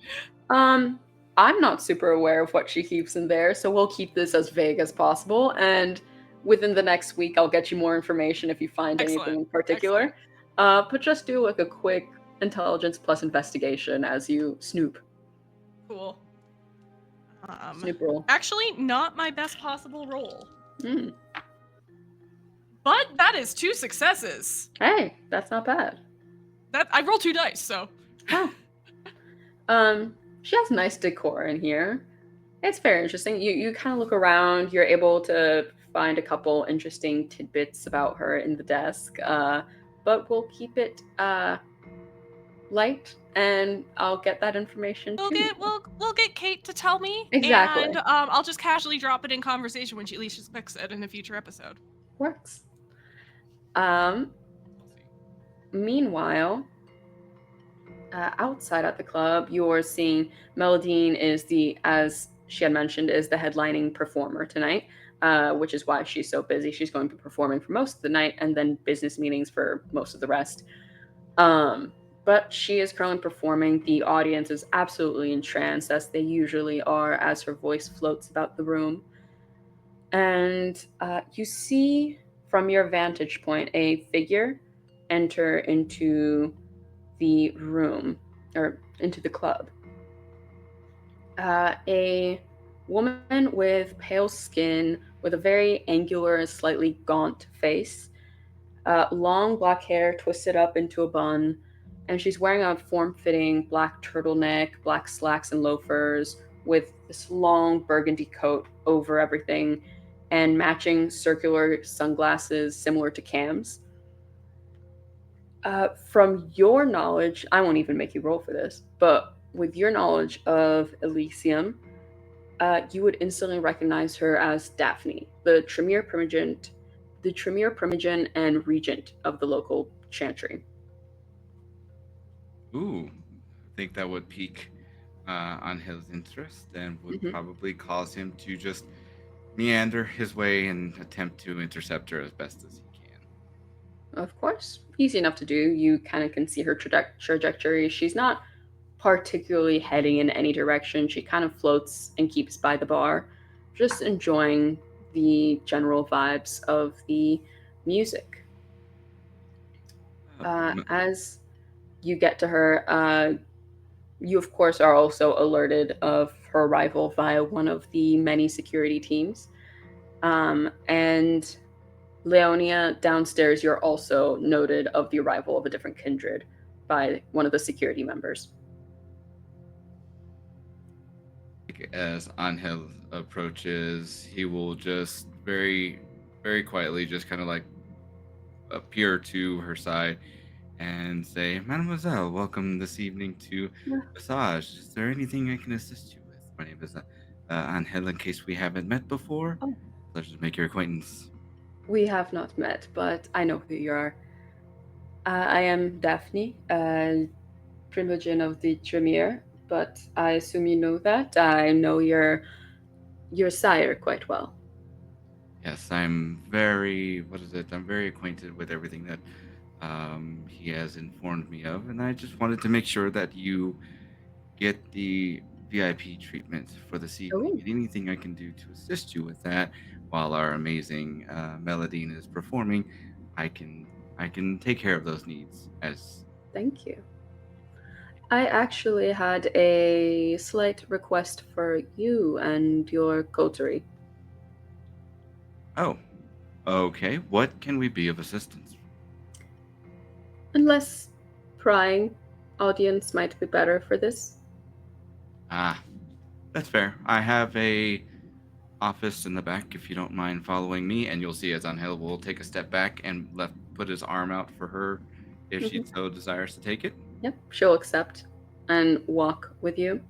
I'm not super aware of what she keeps in there, so we'll keep this as vague as possible. And within the next week, I'll get you more information if you find anything in particular. But just do like a quick intelligence plus investigation as you snoop. Cool. Snoop roll. Actually, not my best possible roll. But that is 2 successes. Hey, that's not bad. That I rolled 2 dice, so. She has nice decor in here. It's very interesting. You kind of look around. You're able to find a couple interesting tidbits about her in the desk. But we'll keep it light, and I'll get that information. We'll get Kate to tell me. Exactly. And I'll just casually drop it in conversation when she at least just picks it in a future episode. Works. Meanwhile, outside at the club, you're seeing Mélidine is as she had mentioned, is the headlining performer tonight, which is why she's so busy. She's going to be performing for most of the night and then business meetings for most of the rest. but she is currently performing. The audience is absolutely entranced, as they usually are, as her voice floats about the room. And you see from your vantage point a figure enter into the room, or into the club. A woman with pale skin, with a very angular, slightly gaunt face, long black hair twisted up into a bun, and she's wearing a form-fitting black turtleneck, black slacks and loafers, with this long burgundy coat over everything, and matching circular sunglasses similar to Cam's. From your knowledge, I won't even make you roll for this, but with your knowledge of Elysium, you would instantly recognize her as Daphne, the Tremere Primogen and regent of the local chantry. Ooh, I think that would pique Angel's interest and would Mhm. probably cause him to just meander his way and attempt to intercept her as best as he can. Of course, easy enough to do. You kind of can see her trajectory. She's not particularly heading in any direction. She kind of floats and keeps by the bar, just enjoying the general vibes of the music. Um, As you get to her, you of course are also alerted of her arrival via one of the many security teams. And Leonia, downstairs, you're also noted of the arrival of a different kindred by one of the security members. as Angel approaches, he will just very, very quietly just kind of like appear to her side and say, Mademoiselle, welcome this evening to Yeah. Massage. Is there anything I can assist you with? My name is Angel, in case we haven't met before. Oh. Pleasure to make your acquaintance. We have not met, but I know who you are. I am Daphne, Primogen of the Tremere, but I assume you know that. I know your sire quite well. Yes, I'm very, what is it? I'm very acquainted with everything that he has informed me of, and I just wanted to make sure that you get the VIP treatment for this evening. Oh, And anything I can do to assist you with that while our amazing Mélidine is performing, I can I can take care of those needs. As thank you. I actually had a slight request for you and your coterie. oh, okay, what can we be of assistance? Unless prying audience might be better for this. Ah, that's fair. I have a office in the back if you don't mind following me, and you'll see as Angel will take a step back and put his arm out for her if she Mhm. so desires to take it. Yep, she'll accept and walk with you.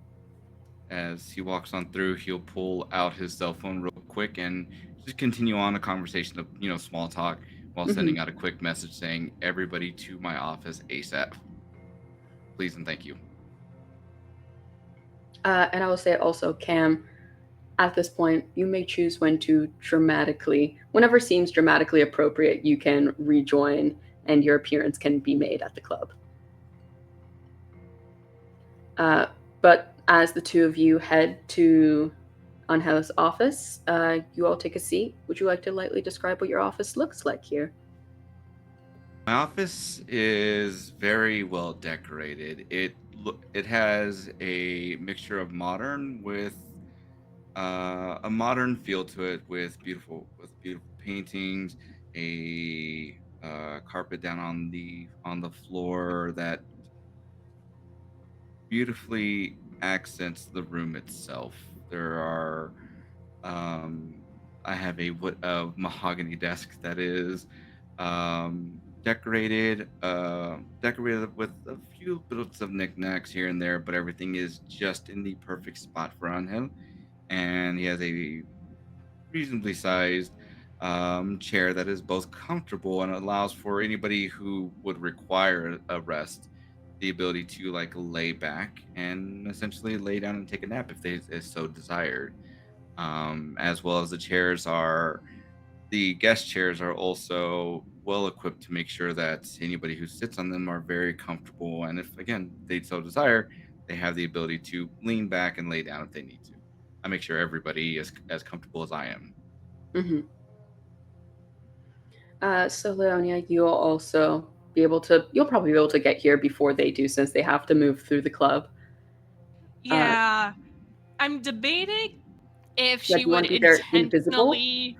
As he walks on through, he'll pull out his cell phone real quick and just continue on a conversation of, small talk while Mhm. sending out a quick message saying, everybody to my office ASAP. Please and thank you. And I will say also, Cam, at this point, you may choose when to whenever seems dramatically appropriate, you can rejoin and your appearance can be made at the club. But as the two of you head to Angel's office, you all take a seat. Would you like to lightly describe what your office looks like here? My office is very well decorated. It has a mixture of modern with a modern feel to it with beautiful paintings, a carpet down on the floor that beautifully accents the room itself. There are um, I have a mahogany desk that is decorated with a few bits of knickknacks here and there, but everything is just in the perfect spot for Angel. And he has a reasonably sized chair that is both comfortable and allows for anybody who would require a rest the ability to like lay back and essentially lay down and take a nap if they is so desired. As well as the chairs are The guest chairs are also well equipped to make sure that anybody who sits on them are very comfortable. And if, again, they so desire, they have the ability to lean back and lay down if they need to. I make sure everybody is as comfortable as I am. Mm-hmm. So Leonia, you'll also be able to. You'll probably be able to get here before they do, since they have to move through the club. Yeah. I'm debating if Like, she you want would to be there invisible? intentionally.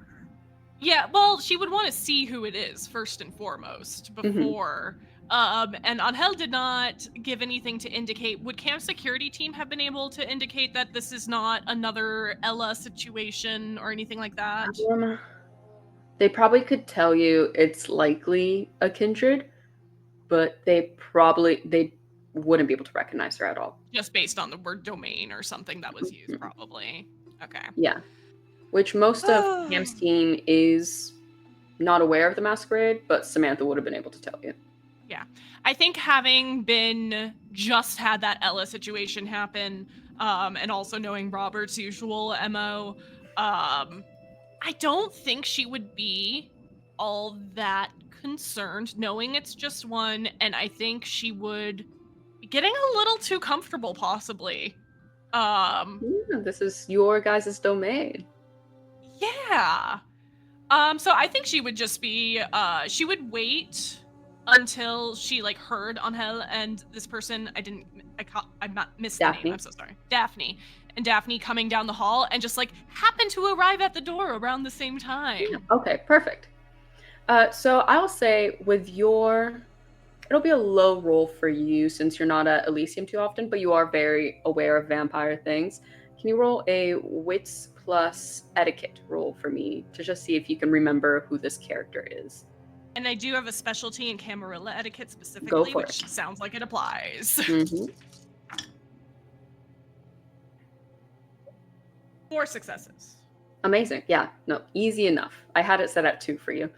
Yeah, well, she would want to see who it is first and foremost before. And Angel did not give anything to indicate. Would camp security team have been able to indicate that this is not another Ella situation or anything like that? They probably could tell you it's likely a kindred, but they wouldn't be able to recognize her at all. Just based on the word domain or something that was used, probably. Okay. Yeah. Which most of Cam's team is not aware of the Masquerade, but Samantha would have been able to tell you. Yeah. I think having just had that Ella situation happen, and also knowing Robert's usual MO, I don't think she would be all that concerned knowing it's just one, and I think she would be getting a little too comfortable, possibly. Yeah, this is your guys' domain. Yeah. So I think she would just be, she would wait until she heard Angel and this person. I missed the name. I'm so sorry. Daphne. And Daphne coming down the hall and just happen to arrive at the door around the same time. Yeah, okay, perfect. So I'll say it'll be a low roll for you since you're not at Elysium too often, but you are very aware of vampire things. Can you roll a wits plus etiquette roll for me to just see if you can remember who this character is? And I do have a specialty in Camarilla etiquette specifically, Go for which sounds like it applies. Mm-hmm. 4 successes. Amazing. Yeah, no, easy enough. I had it set at 2 for you.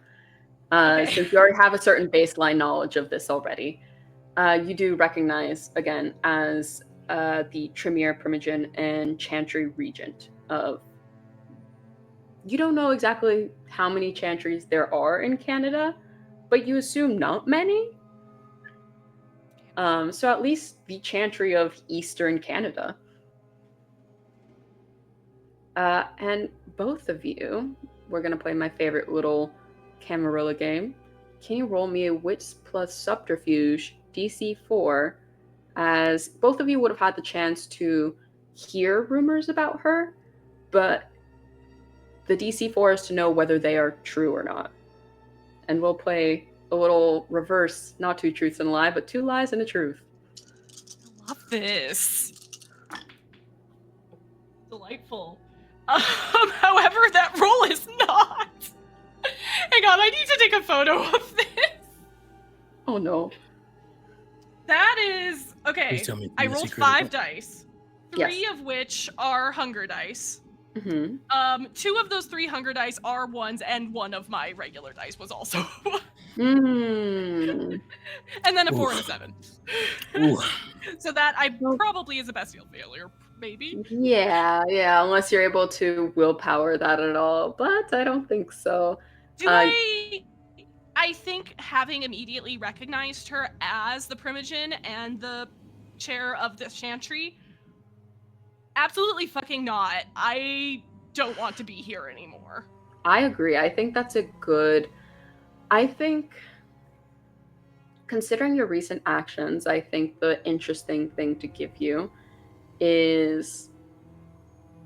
Okay. Since you already have a certain baseline knowledge of this already, you do recognize, again, as the Tremere Primogen and Chantry Regent of... You don't know exactly how many Chantries there are in Canada, but you assume not many. So at least the Chantry of Eastern Canada. And both of you, we're going to play my favorite little Camarilla game. Can you roll me a Wits plus Subterfuge DC 4, as both of you would have had the chance to hear rumors about her, but the DC 4 is to know whether they are true or not. And we'll play a little reverse, not 2 truths and a lie, but 2 lies and a truth. I love this. Delightful. However, that roll is not. Hang on, I need to take a photo of this. Oh no. That is okay. Please tell me I it's rolled critical. 5 dice, 3 of which are hunger dice. Mm-hmm. 2 of those 3 hunger dice are ones, and 1 of my regular dice was also. Mm. And then a 4 and a 7. So that probably is a bestial failure, maybe. Yeah, unless you're able to willpower that at all, but I don't think so. I think having immediately recognized her as the Primogen and the chair of the Chantry, absolutely fucking not. I don't want to be here anymore. I agree. I think that's a good... I think, considering your recent actions, I think the interesting thing to give you is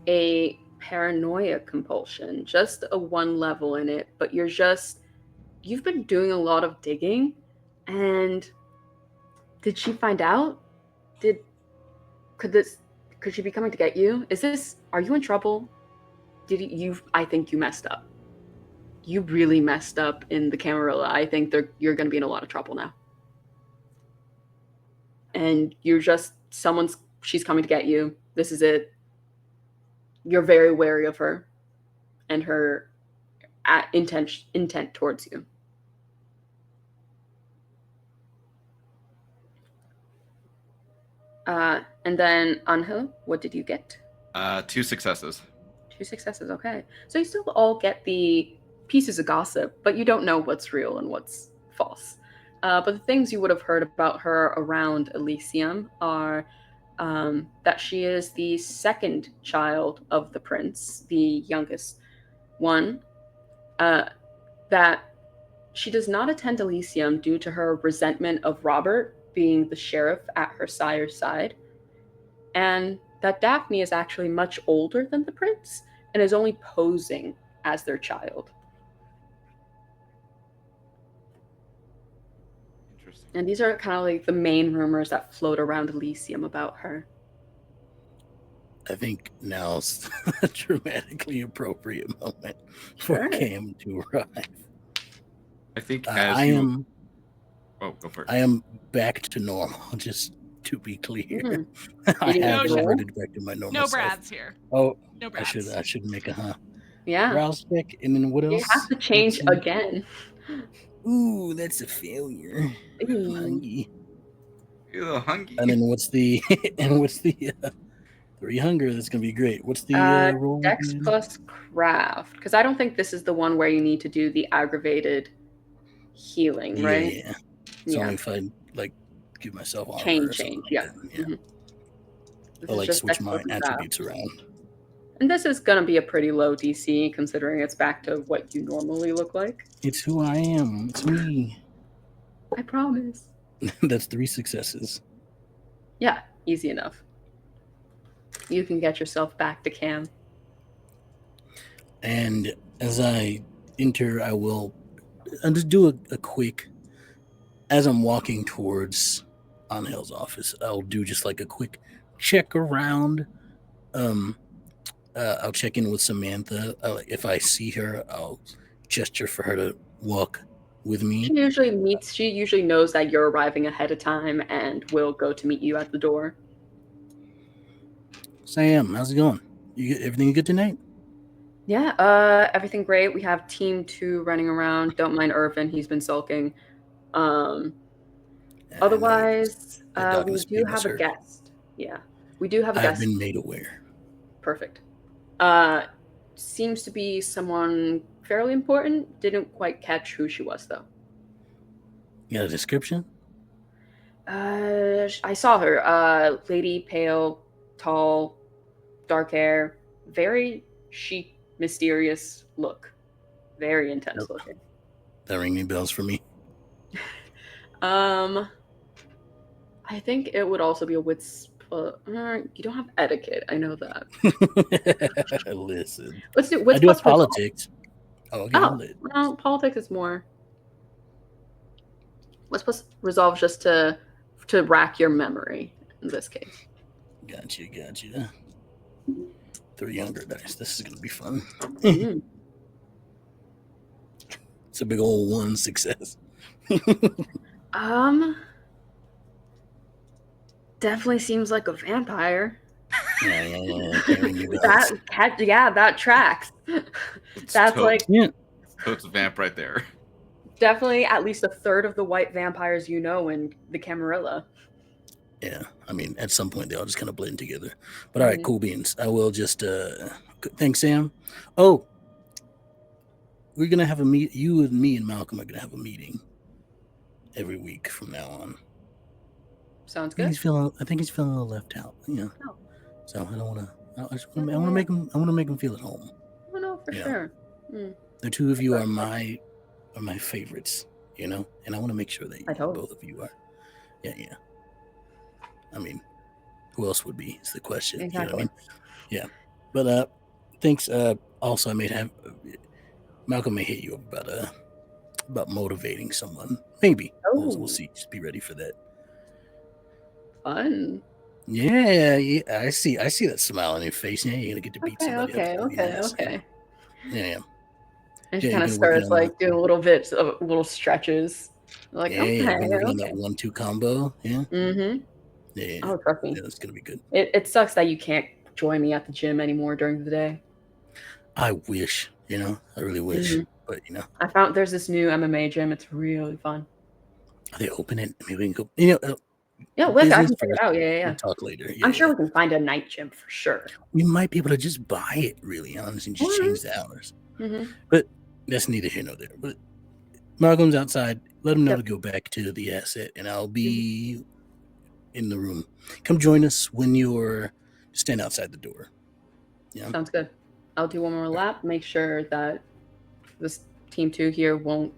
a paranoia compulsion, just a 1 level in it, but you've been doing a lot of digging, and did she find out? Could she be coming to get you? Are you in trouble? I think you messed up. You really messed up in the Camarilla. I think you're going to be in a lot of trouble now. And she's coming to get you. This is it. You're very wary of her and her intent towards you. And then, Ángel, what did you get? 2 successes. 2 successes, okay. So you still all get the pieces of gossip, but you don't know what's real and what's false. But the things you would have heard about her around Elysium are that she is the second child of the prince, the youngest one, that she does not attend Elysium due to her resentment of Robert being the sheriff at her sire's side, and that Daphne is actually much older than the prince and is only posing as their child. Interesting. And these are kind of like the main rumors that float around Elysium about her. I think now's a dramatically appropriate moment for Sure. Cam to arrive. I think I am. Oh, go for it. I am back to normal. Just to be clear, Mhm. I Eating have a roll? reverted back to my normal No self. Brads here. Oh, No I Brads. should make a Yeah. browse check, and then what else? You have to change Let's see. again. Ooh, that's a failure. I'm Ooh. hungry. You're a little hungry. And then what's the 3 hunger? That's gonna be great. What's the roll? Dex again? plus craft. Because I don't think this is the one where you need to do the aggravated healing, right? Yeah. It's only if I like give myself armor or Change. something Yeah. like that. Yeah. Mhm. This Or is like just switch Dex my plus craft. attributes around. And this is going to be a pretty low DC considering it's back to what you normally look like. It's who I am. It's me. I promise. That's 3 successes. Yeah, easy enough. You can get yourself back to Cam. And as I enter, I'll just do a quick, as I'm walking towards Angel's office, I'll do just like a quick check around. I'll check in with Samantha. If I see her, I'll gesture for her to walk with me. She usually knows that you're arriving ahead of time and will go to meet you at the door. Sam, how's it going? Everything good tonight? Yeah, everything great. We have Team 2 running around. Don't mind Irvin, he's been sulking. Otherwise, we do have a guest. Yeah, we do have a guest. I've been made aware. Perfect. Seems to be someone fairly important. Didn't quite catch who she was, though. You got a description? I saw her. Lady, pale, tall, dark hair, very chic, mysterious look. Very intense looking. That ring any bells for me? I think it would also be a wits. You don't have etiquette. I know that. Listen. Let's do wits I do plus have politics. Oh, okay. Well, politics is more. Wits plus resolve just to rack your memory in this case. Gotcha. 3 younger dice. This is gonna be fun. Mm. It's a big old 1 success. Definitely seems like a vampire. Yeah. That tracks. That's tote. like Tote's a vamp right there. definitely at least a third of the white vampires you know in the Camarilla. Yeah, I mean, at some point they all just kind of blend together. But all right, cool beans. I will just thanks, Sam. Oh, we're gonna have a meet. You and me and Malcolm are gonna have a meeting every week from now on. Sounds I good. think he's feeling a little left out. You know, Oh. so I don't want to. I want to make him. I want to make him feel at home. Oh no, for sure. Mm. The 2 of you are my favorites. You know, and I want to make sure that both of you are. Yeah. I mean, who else would be? Is the question. Exactly. You know what I mean? Yeah. But thanks. Also, I may have Malcolm may hit you up about motivating someone. Maybe. We'll see. Just be ready for that. Fun. Yeah. I see that smile on your face. Yeah, you're gonna get to beat somebody up. Okay. Yeah. And she kind of starts like doing little stretches. Like, working on that 1-2 combo. Yeah. Mm-hmm. Yeah. Oh, trust me. Yeah, it's gonna be good. It sucks that you can't join me at the gym anymore during the day. I wish, I really wish. Mm-hmm. But I found there's this new MMA gym. It's really fun. Are they open it? Maybe we can go. Yeah, I can figure it out. Yeah. We'll talk later. Yeah, I'm sure we can find a night gym for sure. We might be able to just buy it, really honestly, and just change the hours. Mm-hmm. But That's neither here nor there. But Malcolm's outside. Let him know Yep. to go back to the asset, and I'll be in the room. Come join us when you're stand outside the door. Yeah. Sounds good. I'll do one more lap, make sure that this team 2 here won't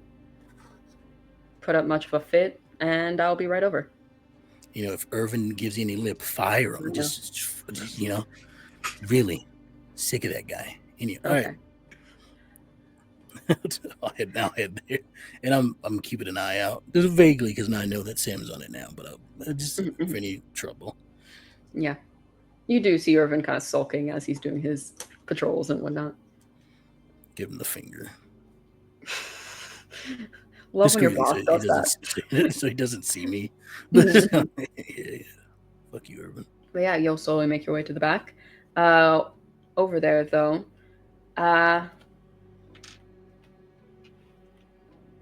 put up much of a fit, and I'll be right over. You know, if Irvin gives you any lip, fire him. Yeah. Just you know, really sick of that guy. Anyway, Okay. all right. I'll head there, and I'm keeping an eye out, just vaguely, because I know that Sam's on it now. But I'll just for any trouble. Yeah, you do see Irvin kind of sulking as he's doing his patrols and whatnot. Give him the finger. Love when your Discreetly, boss does that. so he doesn't see me. Yeah. Fuck you, Irvin. But yeah, you'll slowly make your way to the back. Over there, though.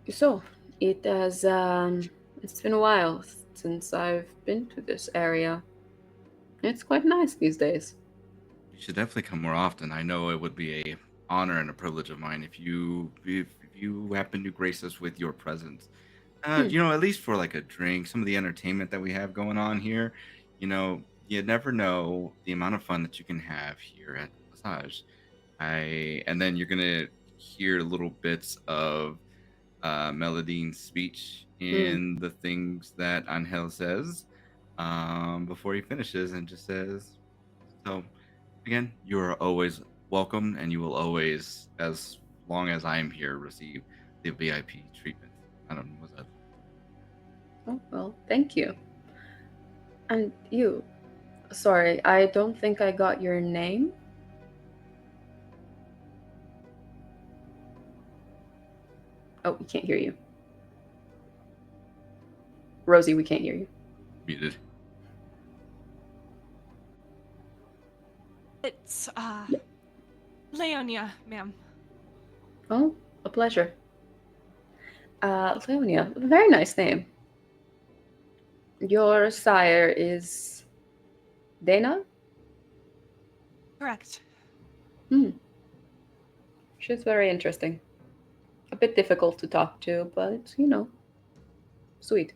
So it has it's been a while since I've been to this area. It's quite nice these days. You should definitely come more often. I know it would be a honor and a privilege of mine if you happen to grace us with your presence. You know, at least for like a drink, some of the entertainment that we have going on here. You know, you never know the amount of fun that you can have here at the massage. And then you're gonna hear little bits of Mélidine's speech in the things that Ángel says before he finishes, and just says, so again, you are always welcome, and you will always, as long as I am here, receive the VIP treatment. I don't know, what's that? Oh, well, thank you. And you, sorry, I don't think I got your name. Oh, we can't hear you. Rosie, we can't hear you. Muted. It's Leonia, ma'am. Oh, a pleasure. Leonia, very nice name. Your sire is Dana? Correct. She's very interesting. A bit difficult to talk to, but, you know, sweet.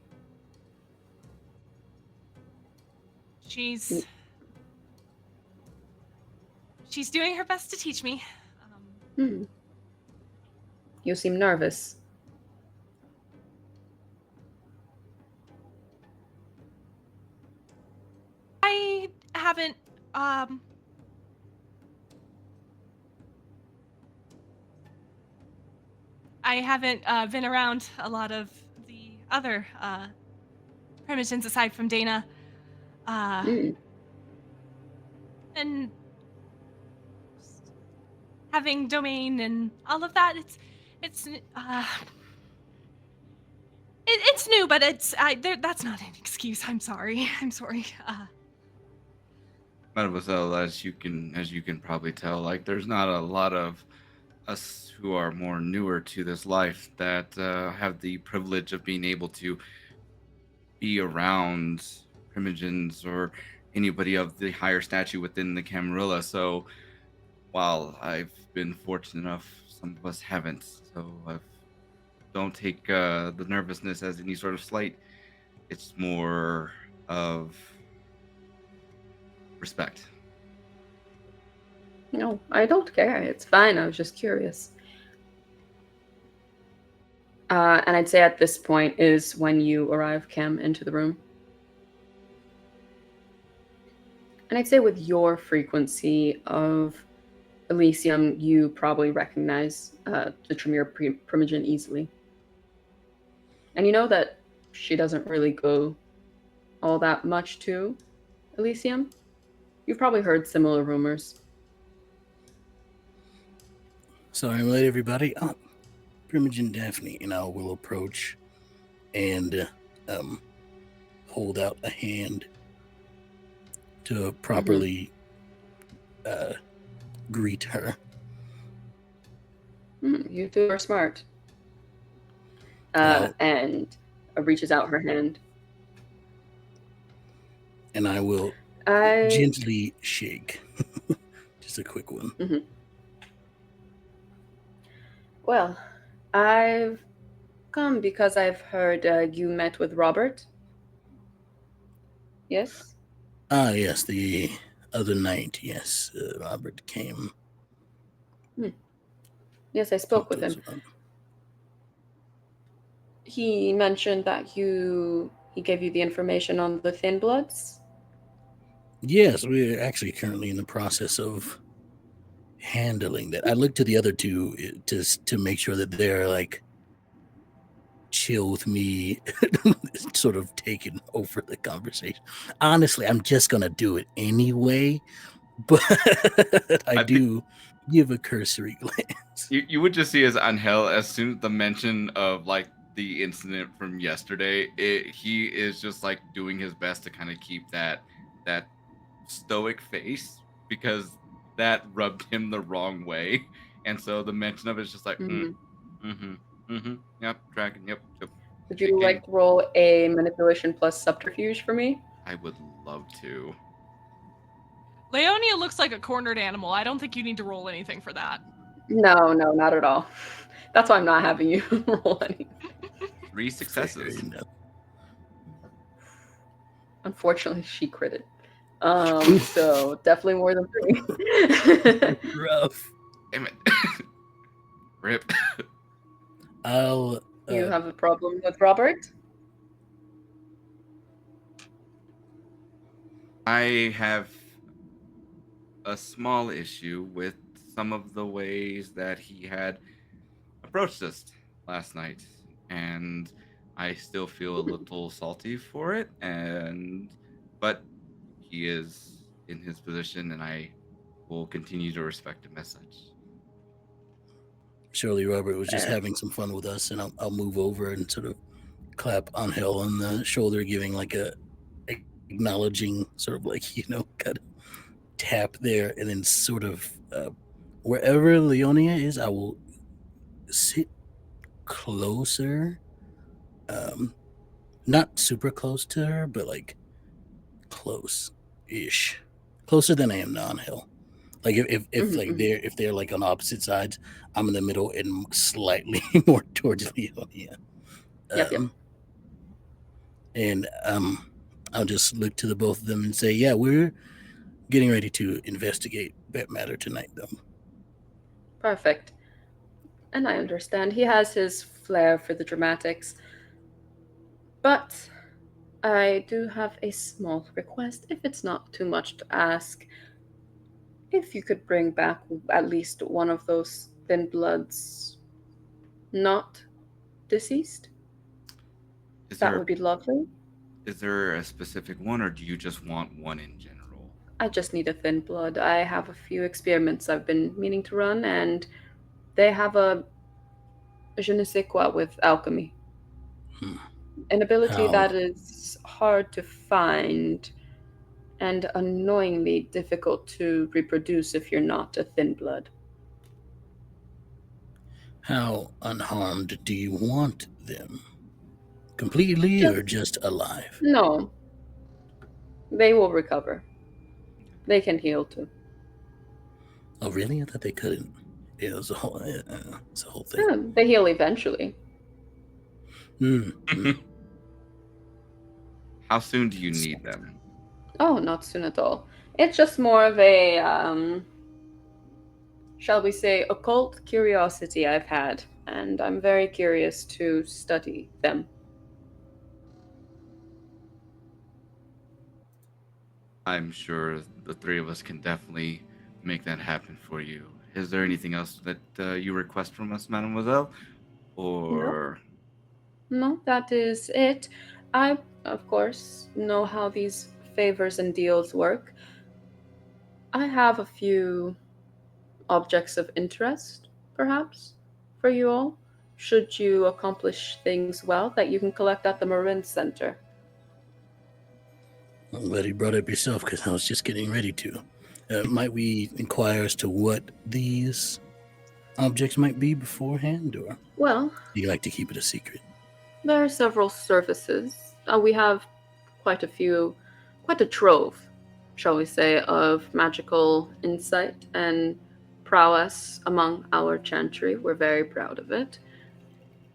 She's doing her best to teach me. You seem nervous. I haven't been around a lot of the other primogens aside from Dana. And having domain and all of that, it's new, but that's not an excuse. I'm sorry. Mademoiselle, as you can probably tell, like there's not a lot of us who are more newer to this life that have the privilege of being able to be around primogens or anybody of the higher stature within the Camarilla. So while I've been fortunate enough, some of us haven't. So don't take the nervousness as any sort of slight. It's more of respect. No, I don't care. It's fine. I was just curious. And I'd say at this point is when you arrive, Cam, into the room. And I'd say with your frequency of Elysium, you probably recognize the Tremere Primogen easily. And you know that she doesn't really go all that much to Elysium. You've probably heard similar rumors. Sorry I'm late, everybody. Primogen Daphne and I will approach and hold out a hand to properly greet her. You two are smart. And reaches out her hand. And I will gently shake. Just a quick one. Well, I've come because I've heard you met with Robert. Yes? Ah, yes, the other night, yes, Robert came, Yes, I spoke talked with to us him. about. He mentioned that he gave you the information on the Thin Bloods. Yes, we're actually currently in the process of handling that. I looked to the other two to make sure that they're like chill with me, sort of taking over the conversation. Honestly, I'm just gonna do it anyway, but I I think do give a cursory glance. you would just see as Angel, as soon as the mention of like the incident from yesterday, he is just like doing his best to kind of keep that stoic face because that rubbed him the wrong way, and so the mention of it is just like, Mm-hmm. mm-hmm, mm-hmm, yep, dragon, yep, yep. Would It you came. like to roll a manipulation plus subterfuge for me? I would love to. Leonia looks like a cornered animal. I don't think you need to roll anything for that. No, not at all. That's why I'm not having you roll any. 3 Fair successes. enough. Unfortunately, she critted. So definitely more than 3. Rough. Damn it. Rip. I'll. You have a problem with Robert? I have a small issue with some of the ways that he had approached us last night, and I still feel a little salty for it. But he is in his position, and I will continue to respect him as such. Surely Robert was just Fair. having some fun with us, and I'll move over and sort of clap Angel on the shoulder, giving like a acknowledging sort of like, kind of tap there, and then sort of wherever Leonia is, I will sit closer, not super close to her, but like close-ish, closer than I am to Angel. Like if like Mm-hmm. they're like on opposite sides, I'm in the middle and slightly more towards Leonia. Yep. And I'll just look to the both of them and say, yeah, we're getting ready to investigate that matter tonight, though. Perfect. And I understand he has his flair for the dramatics. But I do have a small request, if it's not too much to ask. If you could bring back at least one of those Thin Bloods not deceased, Is that there would be lovely. is there a specific one, or do you just want one in general? I just need a Thin Blood. I have a few experiments I've been meaning to run, and they have a je ne sais quoi with alchemy. An ability How that is hard to find and annoyingly difficult to reproduce if you're not a Thin Blood. how unharmed do you want them? Completely or just alive? No, they will recover. They can heal too. Oh, really? I thought they couldn't. Yeah, it's a whole thing. Yeah, they heal eventually. How soon do you need them? Oh, not soon at all. It's just more of a, shall we say, occult curiosity I've had, and I'm very curious to study them. I'm sure the three of us can definitely make that happen for you. Is there anything else that you request from us, Mademoiselle? No, Or no, that is it. I, of course, know how these favors and deals work. I have a few objects of interest, perhaps, for you all, should you accomplish things well that you can collect at the Marin Center. I'm glad you brought it up yourself, because I was just getting ready to. Might we inquire as to what these objects might be beforehand, or Well, do you like to keep it a secret? there are several services. We have quite a trove, shall we say, of magical insight and prowess among our chantry. We're very proud of it.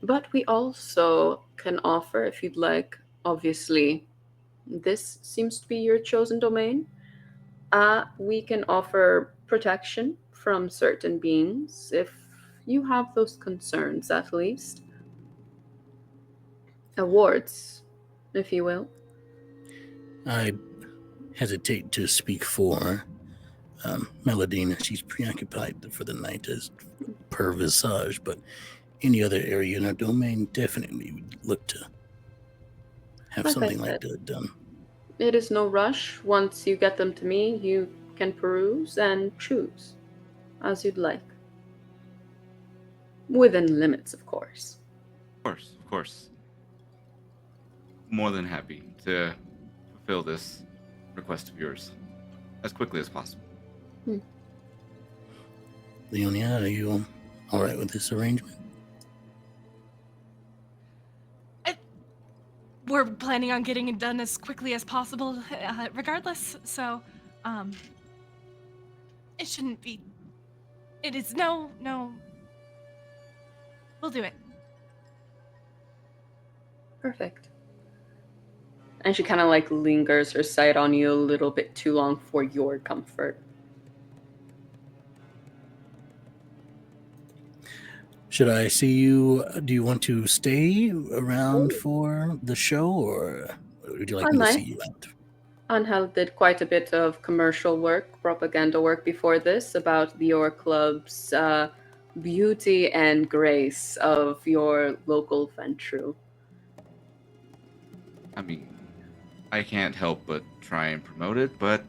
But we also can offer, if you'd like, obviously, this seems to be your chosen domain. We can offer protection from certain beings if you have those concerns, at least. Awards, if you will. I hesitate to speak for Mélidine. She's preoccupied for the night as per Visage, but any other area in our domain definitely would look to have Like I something like said. that done. It is no rush. Once you get them to me, you can peruse and choose as you'd like. Within limits, of course. Of course. More than happy to fulfill this request of yours as quickly as possible. Leonia, are you all right with this arrangement? We're planning on getting it done as quickly as possible, regardless. So, it shouldn't be. It is no. We'll do it. Perfect. And she kind of like lingers her sight on you a little bit too long for your comfort. Should I see you? Do you want to stay around for the show, or would you like I me to might. see you out? Angel did quite a bit of commercial work, propaganda work before this about your club's beauty and grace of your local Ventrue. I mean, I can't help but try and promote it, but,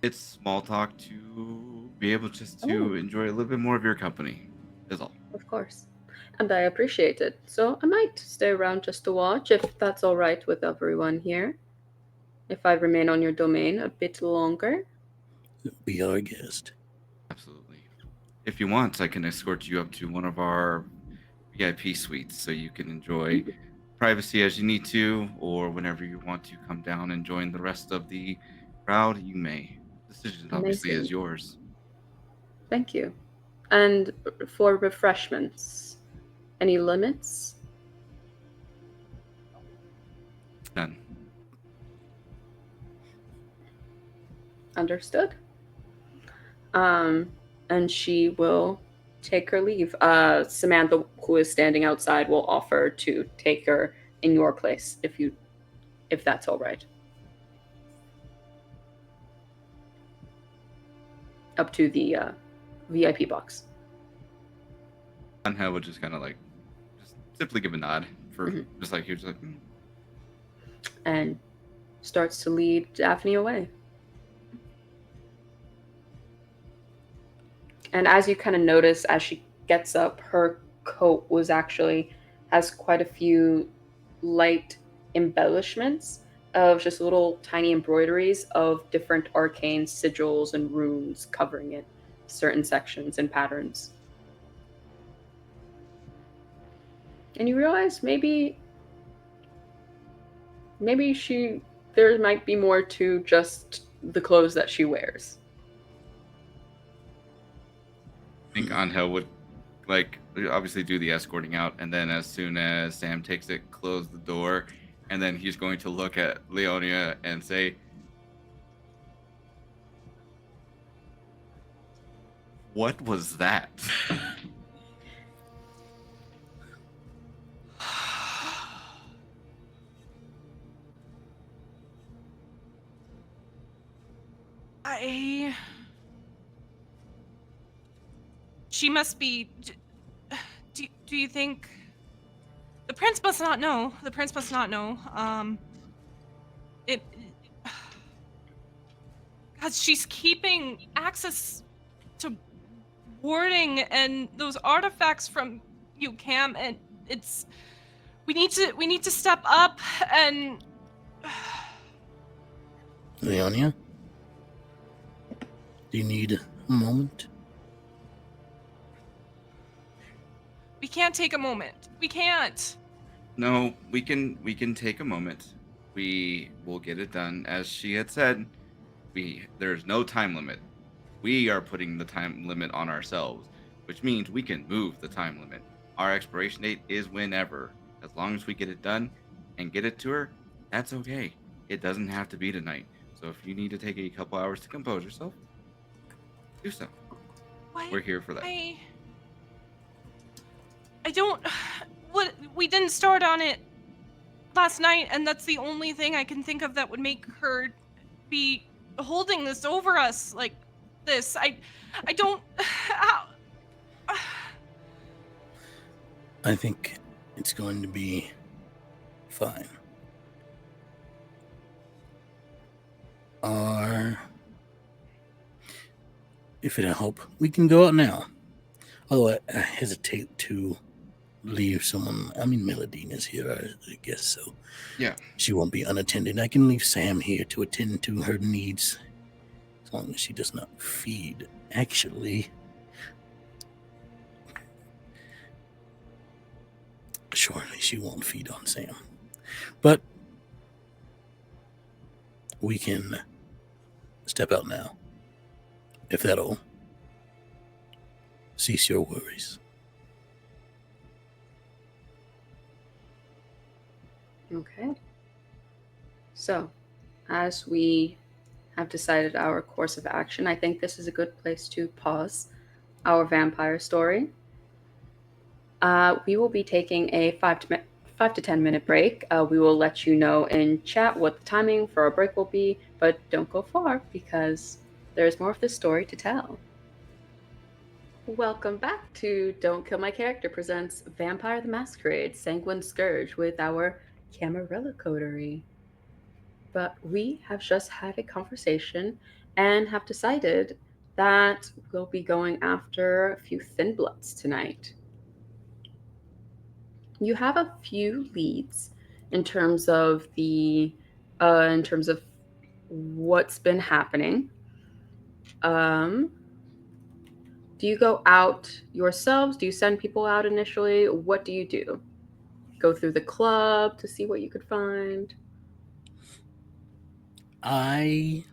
it's small talk to be able just to enjoy a little bit more of your company, is all. Of course. And I appreciate it. So I might stay around just to watch, if that's all right with everyone here. If I remain on your domain a bit longer. Be our guest. Absolutely. If you want, I can escort you up to one of our VIP suites so you can enjoy privacy as you need to, or whenever you want to come down and join the rest of the crowd, you may. The decision obviously is yours. Thank you. And for refreshments, any limits? None. Understood. And she will take her leave. Samantha, who is standing outside, will offer to take her in your place if that's all right. Up to the VIP box. Ángel would just kind of like, just simply give a nod for just like, he was like, And starts to lead Daphne away. And as you kind of notice, as she gets up, her coat has quite a few light embellishments of just little tiny embroideries of different arcane sigils and runes covering it, certain sections and patterns. And you realize maybe there might be more to just the clothes that she wears. I think Ángel would, like, obviously do the escorting out, and then as soon as Sam takes it, close the door, and then he's going to look at Leonia and say, "What was that?" She must be. Do you think the prince must not know? The prince must not know. Because she's keeping access to warding and those artifacts from you, Cam, and we need to step up and. Leonia, do you need a moment? We can't take a moment. We can't. No, we can take a moment. We will get it done. As she had said, there's no time limit. We are putting the time limit on ourselves, which means we can move the time limit. Our expiration date is whenever. As long as we get it done and get it to her, that's okay. It doesn't have to be tonight. So if you need to take a couple hours to compose yourself, do so. We're here for that. I don't. What, we didn't start on it last night, and that's the only thing I can think of that would make her be holding this over us like this. I don't. I think it's going to be fine. If it'll help, we can go out now. Although I hesitate to leave someone. I mean, Mélidine is here, I guess, so Yeah. she won't be unattended. I can leave Sam here to attend to her needs, as long as she does not feed. Actually, surely she won't feed on Sam. But we can step out now, if that'll cease your worries. Okay. So, as we have decided our course of action, I think this is a good place to pause our vampire story. We will be taking a 5 to 10 minute break. We will let you know in chat what the timing for our break will be, but don't go far because there's more of this story to tell. Welcome back to Don't Kill My Character presents Vampire the Masquerade, Sanguine Scourge with our Camarilla Coterie. But we have just had a conversation and have decided that we'll be going after a few thin bloods tonight. You have a few leads in terms of what's been happening. Do you go out yourselves? Do you send people out initially? What do you do? Go through the club to see what you could find? I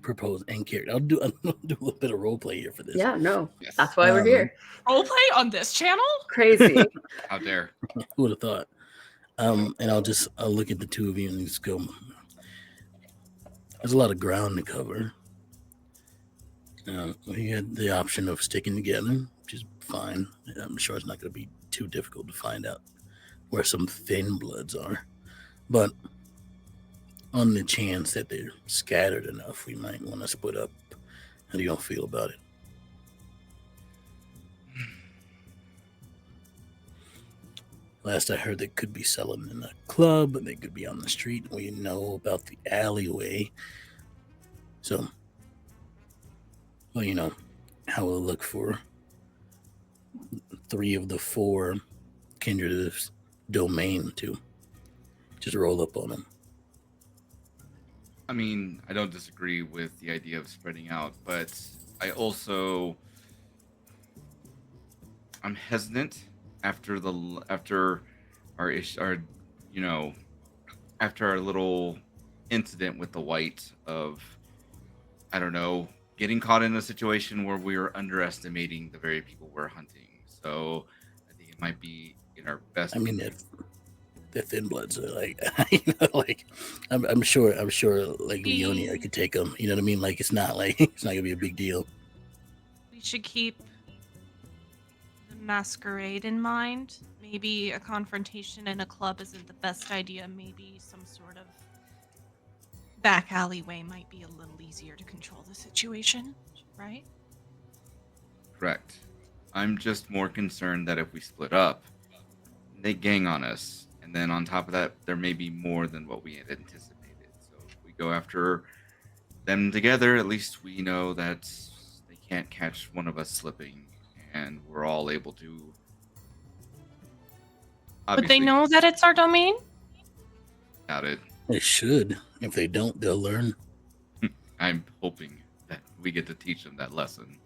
propose in character. I'll do a little bit of role play here for this. Yeah, no. Yes. That's why we're here. Roleplay on this channel? Crazy. How dare. Who would have thought? And I'll look at the two of you and just go. There's a lot of ground to cover. We had the option of sticking together, which is fine. I'm sure it's not going to be too difficult to find out where some thin bloods are. But on the chance that they're scattered enough, we might want to split up. How do y'all feel about it? Last I heard, they could be selling in a club, and they could be on the street. We know about the alleyway. So, well, you know how we'll look for 3 of the 4 kindred's domain to just roll up on them. I mean, I don't disagree with the idea of spreading out, but I'm hesitant after our little incident with the white of, I don't know, getting caught in a situation where we were underestimating the very people we're hunting. So I think it might be in our best. I mean, the thin bloods are like, I'm sure, like Leonia could take them. You know what I mean? Like, it's not gonna be a big deal. We should keep the masquerade in mind. Maybe a confrontation in a club isn't the best idea. Maybe some sort of back alleyway might be a little easier to control the situation, right? Correct. I'm just more concerned that if we split up, they gang on us. And then on top of that, there may be more than what we had anticipated. So if we go after them together, at least we know that they can't catch one of us slipping. And we're all able to... But they know that it's our domain? Doubt it. They should. If they don't, they'll learn. I'm hoping that we get to teach them that lesson.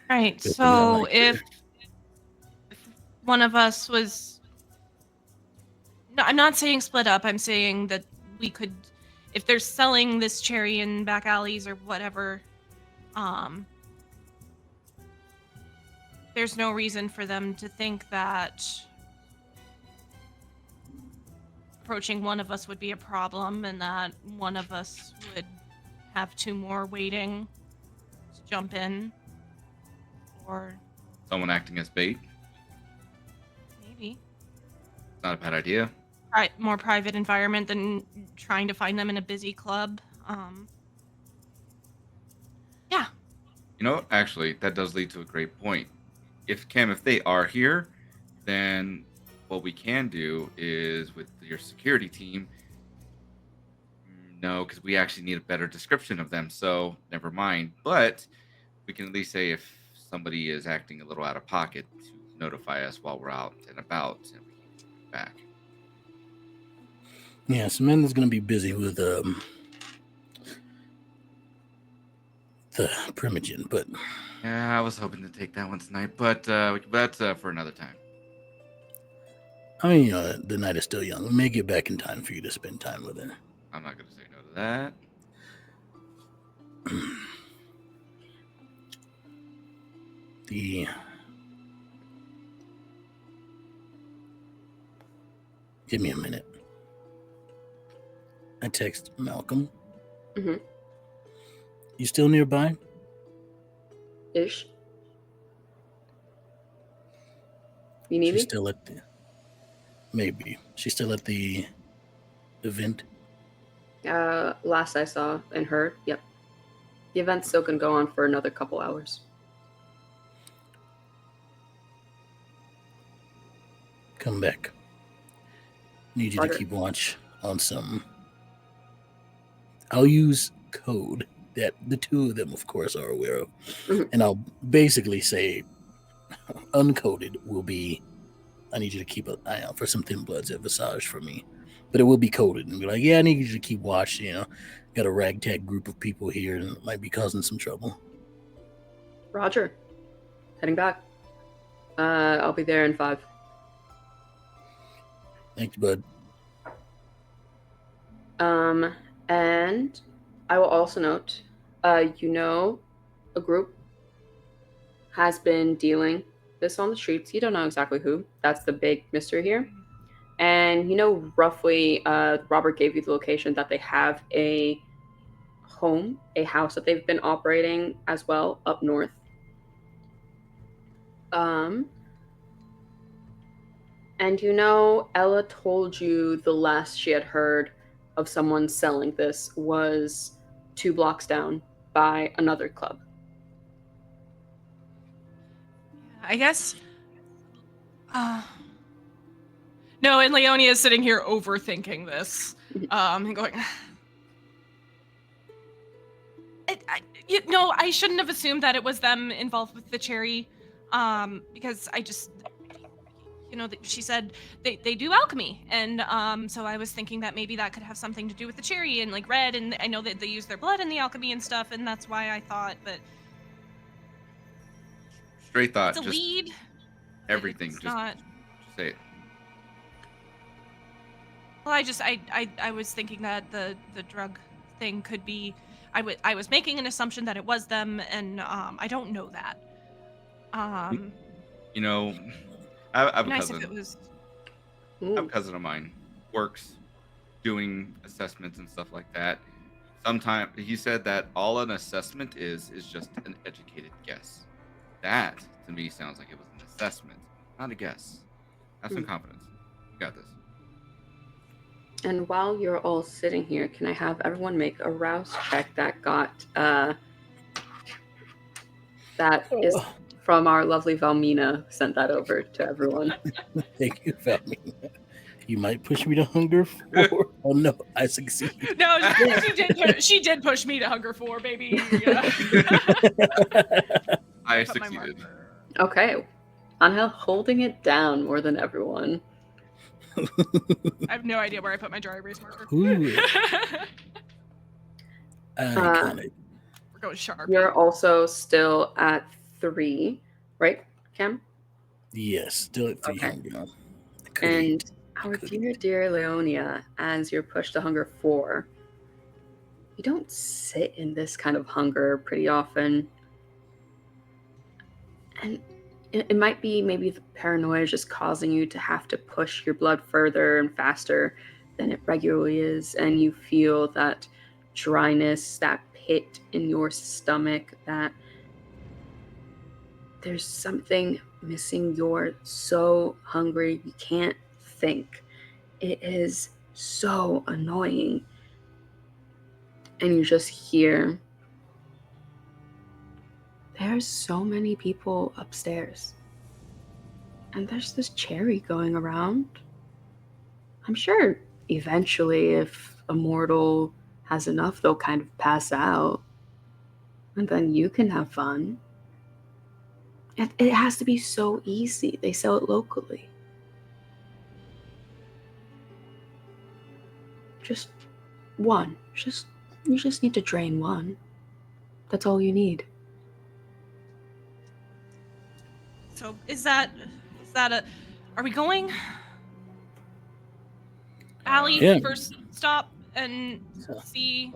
Right, so if one of us was... No, I'm not saying split up. I'm saying that we could, if they're selling this cherry in back alleys or whatever, there's no reason for them to think that approaching one of us would be a problem and that one of us would have two more waiting to jump in. Or Someone acting as bait. maybe. Not a bad idea. More private environment than trying to find them in a busy club. Yeah. You know what? Actually, that does lead to a great point. If they are here, then what we can do is with your security team. No, because we actually need a better description of them. So never mind. But we can at least say if somebody is acting a little out of pocket to notify us while we're out and about, and we can get back. Yeah, Samanda's going to be busy with the Primogen, but Yeah, I was hoping to take that one tonight, but that's for another time. I mean, the night is still young. We may get back in time for you to spend time with her. I'm not going to say no to that. Give me a minute. I text Malcolm. Mm-hmm. You still nearby? Ish. You need She's me? still at the... Maybe. She's still at the event? Last I saw and heard, yep. The event's still gonna go on for another couple hours. Come back. Need you Roger. to keep watch on some... I'll use code that the two of them, of course, are aware of. Mhm. And I'll basically say uncoded will be, I need you to keep an eye out for some Thin Bloods at Visage for me. But it will be coded and be like, yeah, I need you to keep watch, got a ragtag group of people here and it might be causing some trouble. Roger. Heading back. I'll be there in 5. Thanks, bud. And I will also note, a group has been dealing this on the streets. You don't know exactly who. That's the big mystery here. And roughly, Robert gave you the location that they have a house that they've been operating as well up north. And Ella told you the last she had heard of someone selling this was 2 blocks down by another club. I guess. No, and Leonia is sitting here overthinking this, and going. I shouldn't have assumed that it was them involved with the cherry, because I just, she said they do alchemy, and so I was thinking that maybe that could have something to do with the cherry and like red, and I know that they use their blood in the alchemy and stuff, and that's why I thought, but Straight thought. it's a Just lead. everything. It's Just not. say it. Well, I was thinking that the drug thing could be. I was making an assumption that it was them, and I don't know that. I have a Nice if cousin. it was. I have a cousin of mine works doing assessments and stuff like that. Sometimes he said that all an assessment is just an educated guess. That to me sounds like it was an assessment, not a guess. Have some confidence. You got this. And while you're all sitting here, can I have everyone make a rouse check that got that is from our lovely Valmina, sent that over to everyone. Thank you, Valmina. You might push me to hunger 4. Oh no, I succeed. No, she did push me to hunger 4, baby. I Put my succeeded. marker. Okay. Ángel holding it down more than everyone. I have no idea where I put my dry erase marker. Ooh. Iconic. We're going sharp. You're also still at 3, right, Cam? Yes, still at 3 Okay. hunger. And Our dear Leonia, as you're pushed to hunger 4, you don't sit in this kind of hunger pretty often. And it might be maybe the paranoia is just causing you to have to push your blood further and faster than it regularly is, and you feel that dryness, that pit in your stomach, that there's something missing. You're so hungry, you can't think. It is so annoying. And you just hear, there's so many people upstairs. And there's this cherry going around. I'm sure eventually, if a mortal has enough, they'll kind of pass out. And then you can have fun. It has to be so easy. They sell it locally. Just one. You just need to drain one. That's all you need. So is that a? Are we going? Allie, Yeah. first stop and see.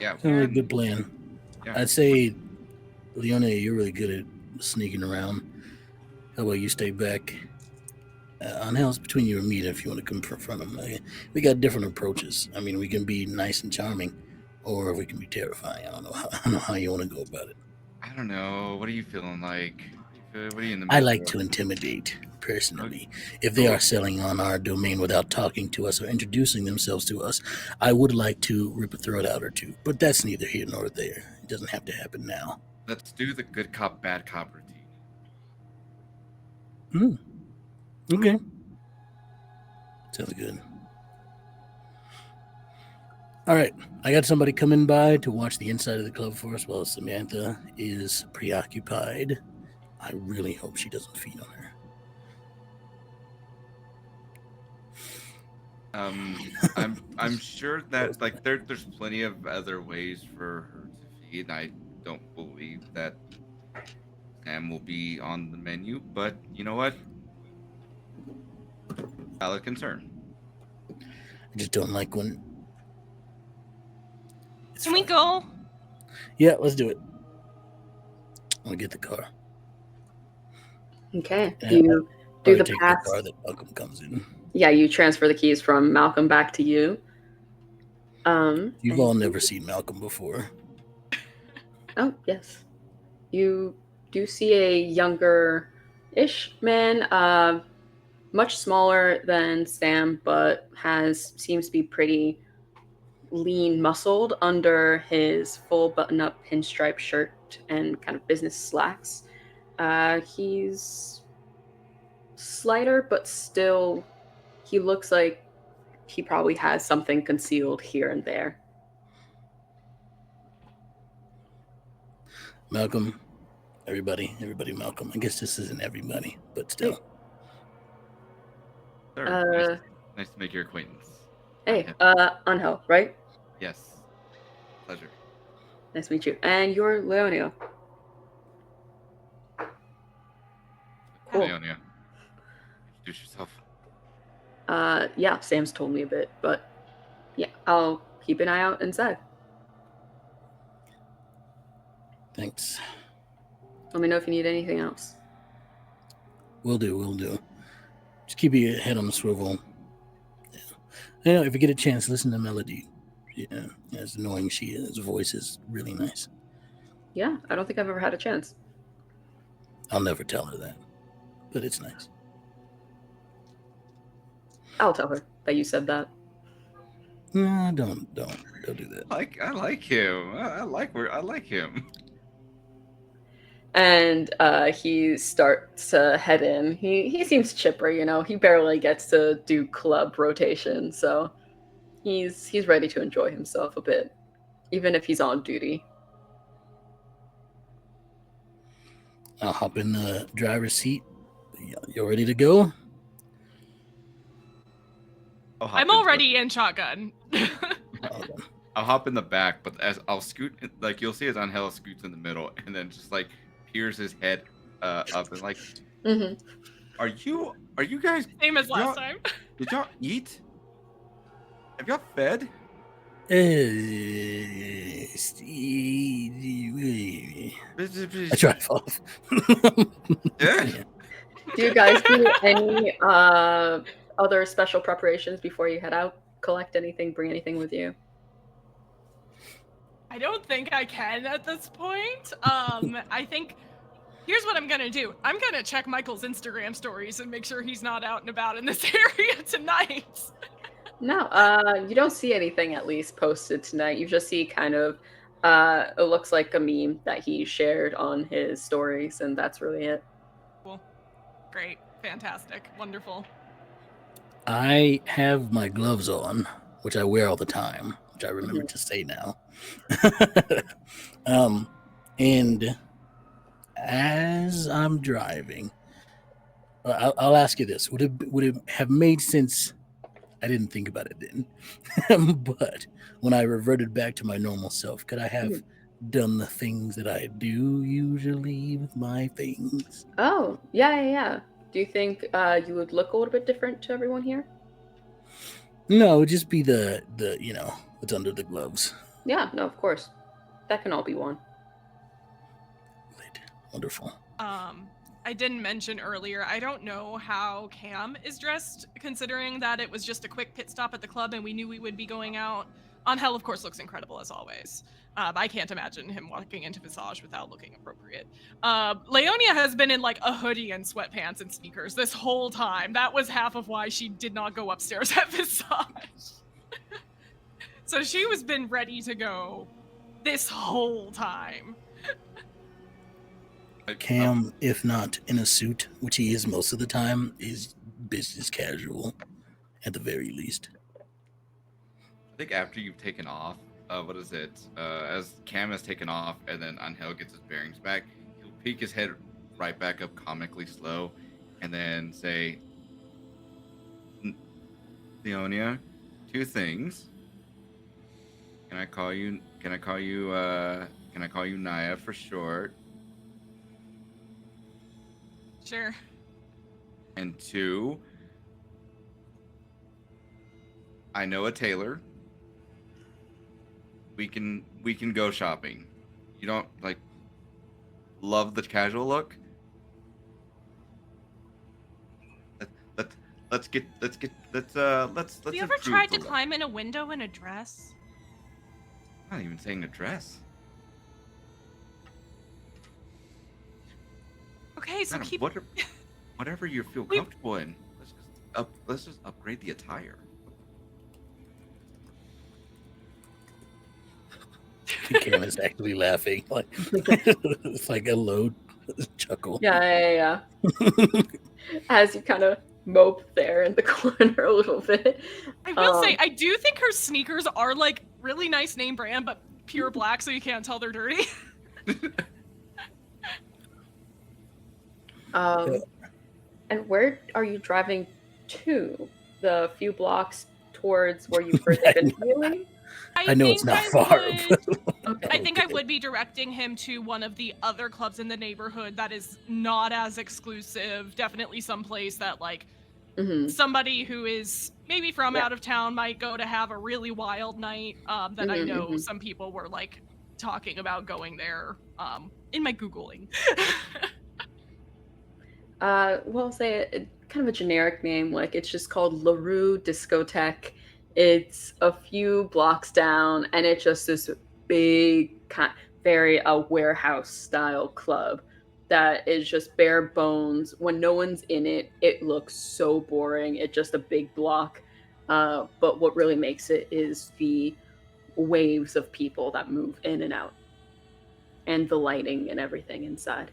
Yeah. Sounds like a good plan. Yeah. I'd say, Leonia, you're really good at sneaking around. How about you stay back? Ángel, it's between you and me if you want to confront him. We got different approaches. I mean, we can be nice and charming, or we can be terrifying. I don't know how you want to go about it. I don't know. What are you feeling like? What are you in the I mood like for? to intimidate, personally. If they are selling on our domain without talking to us or introducing themselves to us, I would like to rip a throat out or two. But that's neither here nor there. It doesn't have to happen now. Let's do the good cop, bad cop routine. Okay. Sounds good. All right. I got somebody coming by to watch the inside of the club for us while Samantha is preoccupied. I really hope she doesn't feed on her. I'm sure that like there's plenty of other ways for her to feed. I don't believe that Sam will be on the menu, but you know what? Valid concern. I just don't like when... Can we go? Yeah, let's do it. I'll get the car. Okay. And You do the take pass. the car that Malcolm comes in. Yeah, you transfer the keys from Malcolm back to you. You've all never seen Malcolm before. Oh, yes. You do see a younger-ish man, much smaller than Sam, but seems to be pretty lean muscled under his full button-up pinstripe shirt and kind of business slacks. He's slighter, but still, he looks like he probably has something concealed here and there. Malcolm, everybody, Malcolm. I guess this isn't everybody, but still. Sir, nice to make your acquaintance. Hey, Ángel, right? Yes. Pleasure. Nice to meet you. And you're Leonia. Cool. Leonia, introduce yourself. Yeah, Sam's told me a bit, but yeah, I'll keep an eye out inside. Thanks. Let me know if you need anything else. Will do. Just keep your head on the swivel. Yeah. You know, if you get a chance, listen to Mélidine. Yeah, as annoying she is, her voice is really nice. Yeah, I don't think I've ever had a chance. I'll never tell her that, but it's nice. I'll tell her that you said that. No, don't do that. I like him. I like him. And he starts to head in. He seems chipper, you know. He barely gets to do club rotation, so he's ready to enjoy himself a bit, even if he's on duty. I'll hop in the driver's seat. You ready to go? I'm already in shotgun. I'll hop in the back, but as I'll scoot, like you'll see as Ángel scoots in the middle, and then just like peers his head up and like, Are you guys? Same as y'all- last time. Did y'all eat? Have y'all fed? I I try to fall off. Yeah. Do you guys do any other special preparations before you head out? Collect anything, bring anything with you? I don't think I can at this point. I think here's what I'm gonna do. I'm gonna check Michael's Instagram stories and make sure he's not out and about in this area tonight. No, you don't see anything at least posted tonight. You just see kind of, it looks like a meme that he shared on his stories, and that's really it. Cool. Great. Fantastic. Wonderful. I have my gloves on, which I wear all the time, which I remember to say now. And as I'm driving, I'll ask you this: would it have made sense? I didn't think about it then, but when I reverted back to my normal self, could I have done the things that I do usually with my things? Oh, yeah. Do you think you would look a little bit different to everyone here? No, it would just be the what's under the gloves. Yeah, no, of course. That can all be one. Wonderful. I didn't mention earlier, I don't know how Cam is dressed, considering that it was just a quick pit stop at the club and we knew we would be going out. Ángel, of course, looks incredible as always. I can't imagine him walking into Visage without looking appropriate. Leonia has been in like a hoodie and sweatpants and sneakers this whole time. That was half of why she did not go upstairs at Visage. So she was been ready to go this whole time. Cam, if not in a suit, which he is most of the time, is business casual at the very least. I think after you've taken off, as Cam has taken off and then Ángel gets his bearings back, he'll peek his head right back up comically slow and then say, Leonia, two things. Can I call you Naya for short? Sure. And two, I know a tailor. We can go shopping. You don't love the casual look? Let's Have you ever improve tried the to look. climb in a window in a dress? I'm not even saying a dress. Okay, so Madam, keep whatever you feel comfortable in. Let's just upgrade the attire. Cam is actually laughing. It's like a low chuckle. Yeah. As you kind of mope there in the corner a little bit. I will say, I do think her sneakers are like really nice name brand, but pure black, so you can't tell they're dirty. And where are you driving to? The few blocks towards where you've first been feeling? I know it's not far. I think I would be directing him to one of the other clubs in the neighborhood that is not as exclusive. Definitely someplace that somebody who is maybe from out of town might go to have a really wild night. That I know some people were talking about going there in my Googling. Well, say it kind of a generic name, it's just called La Rue Discotheque. It's a few blocks down, and it's just this big, very warehouse style club that is just bare bones. When no one's in it, it looks so boring. It's just a big block. But what really makes it is the waves of people that move in and out, and the lighting and everything inside.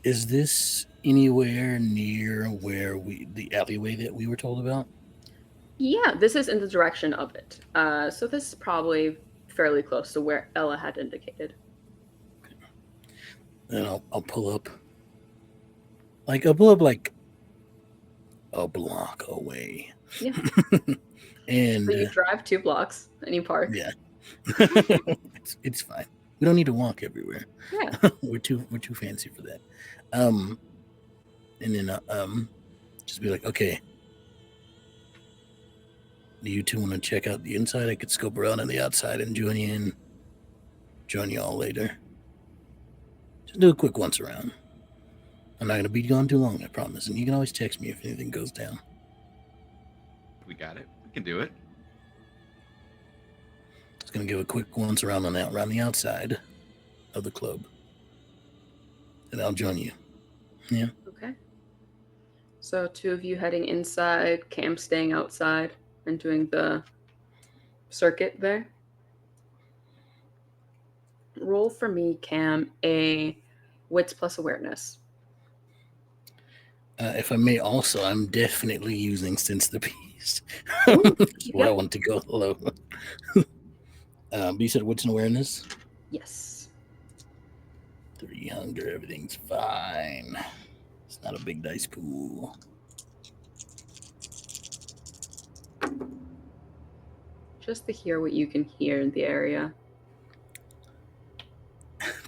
Is this anywhere near where the alleyway that we were told about? Yeah, this is in the direction of it. So this is probably fairly close to where Ella had indicated. Then I'll pull up. I'll pull up a block away. Yeah. And So you drive 2 blocks and you park. yeah. It's fine. We don't need to walk everywhere. Yeah. We're too fancy for that. and then just be like, okay, do you two want to check out the inside? I could scope around on the outside and join you all later. Just do a quick once around. I'm not going to be gone too long, I promise. And you can always text me if anything goes down. We got it. We can do it. Just going to give a quick once around around the outside of the club. And I'll join you. Yeah. Okay. So 2 of you heading inside, Cam staying outside and doing the circuit there. Roll for me, Cam, a wits plus awareness. If I may also, I'm definitely using Sense the Beast. Ooh, That's where I yep. want to go low. But you said wits and awareness? Yes. 3 hunger, everything's fine. It's not a big dice pool. Just to hear what you can hear in the area.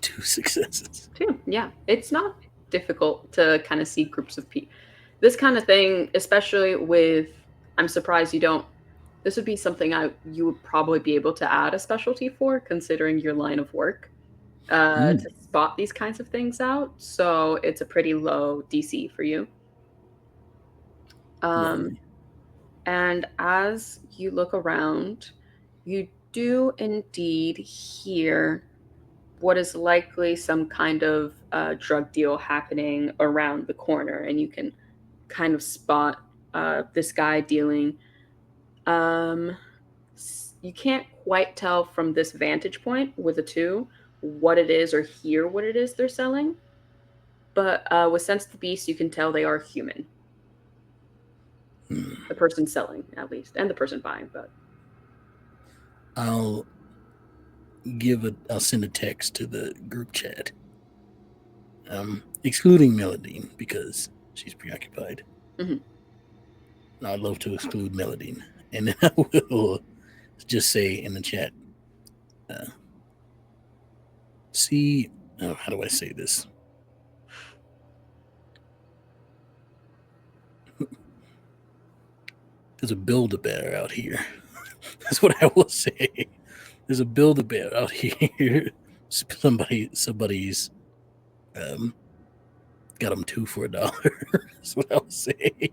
2 successes. 2, yeah. It's not difficult to kind of see groups of people. This kind of thing, especially with, I'm surprised you don't, this would be something you would probably be able to add a specialty for, considering your line of work, to spot these kinds of things out. So it's a pretty low DC for you. And as you look around, you do indeed hear what is likely some kind of drug deal happening around the corner, and you can kind of spot this guy dealing. You can't quite tell from this vantage point with a 2 what it is or hear what it is they're selling, but with Sense the Beast, you can tell they are human. The person selling, at least, and the person buying, but I'll send a text to the group chat, excluding Mélidine because she's preoccupied. Mm-hmm. I'd love to exclude Mélidine, and then I will just say in the chat, how do I say this? There's a Build-A-Bear out here. That's what I will say. There's a Build-A-Bear out here. Somebody's got them 2 for $1. That's what I'll say.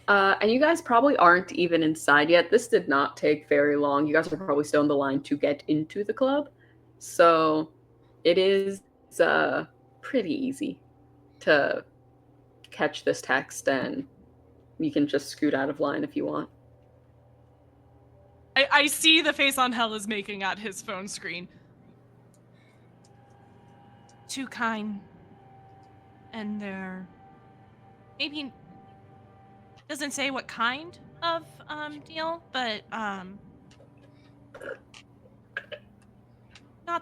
And you guys probably aren't even inside yet. This did not take very long. You guys are probably still in the line to get into the club. So it is pretty easy to catch this text, and you can just scoot out of line if you want. I see the face Ángel is making at his phone screen. Too kind. And they're maybe doesn't say what kind of deal, but not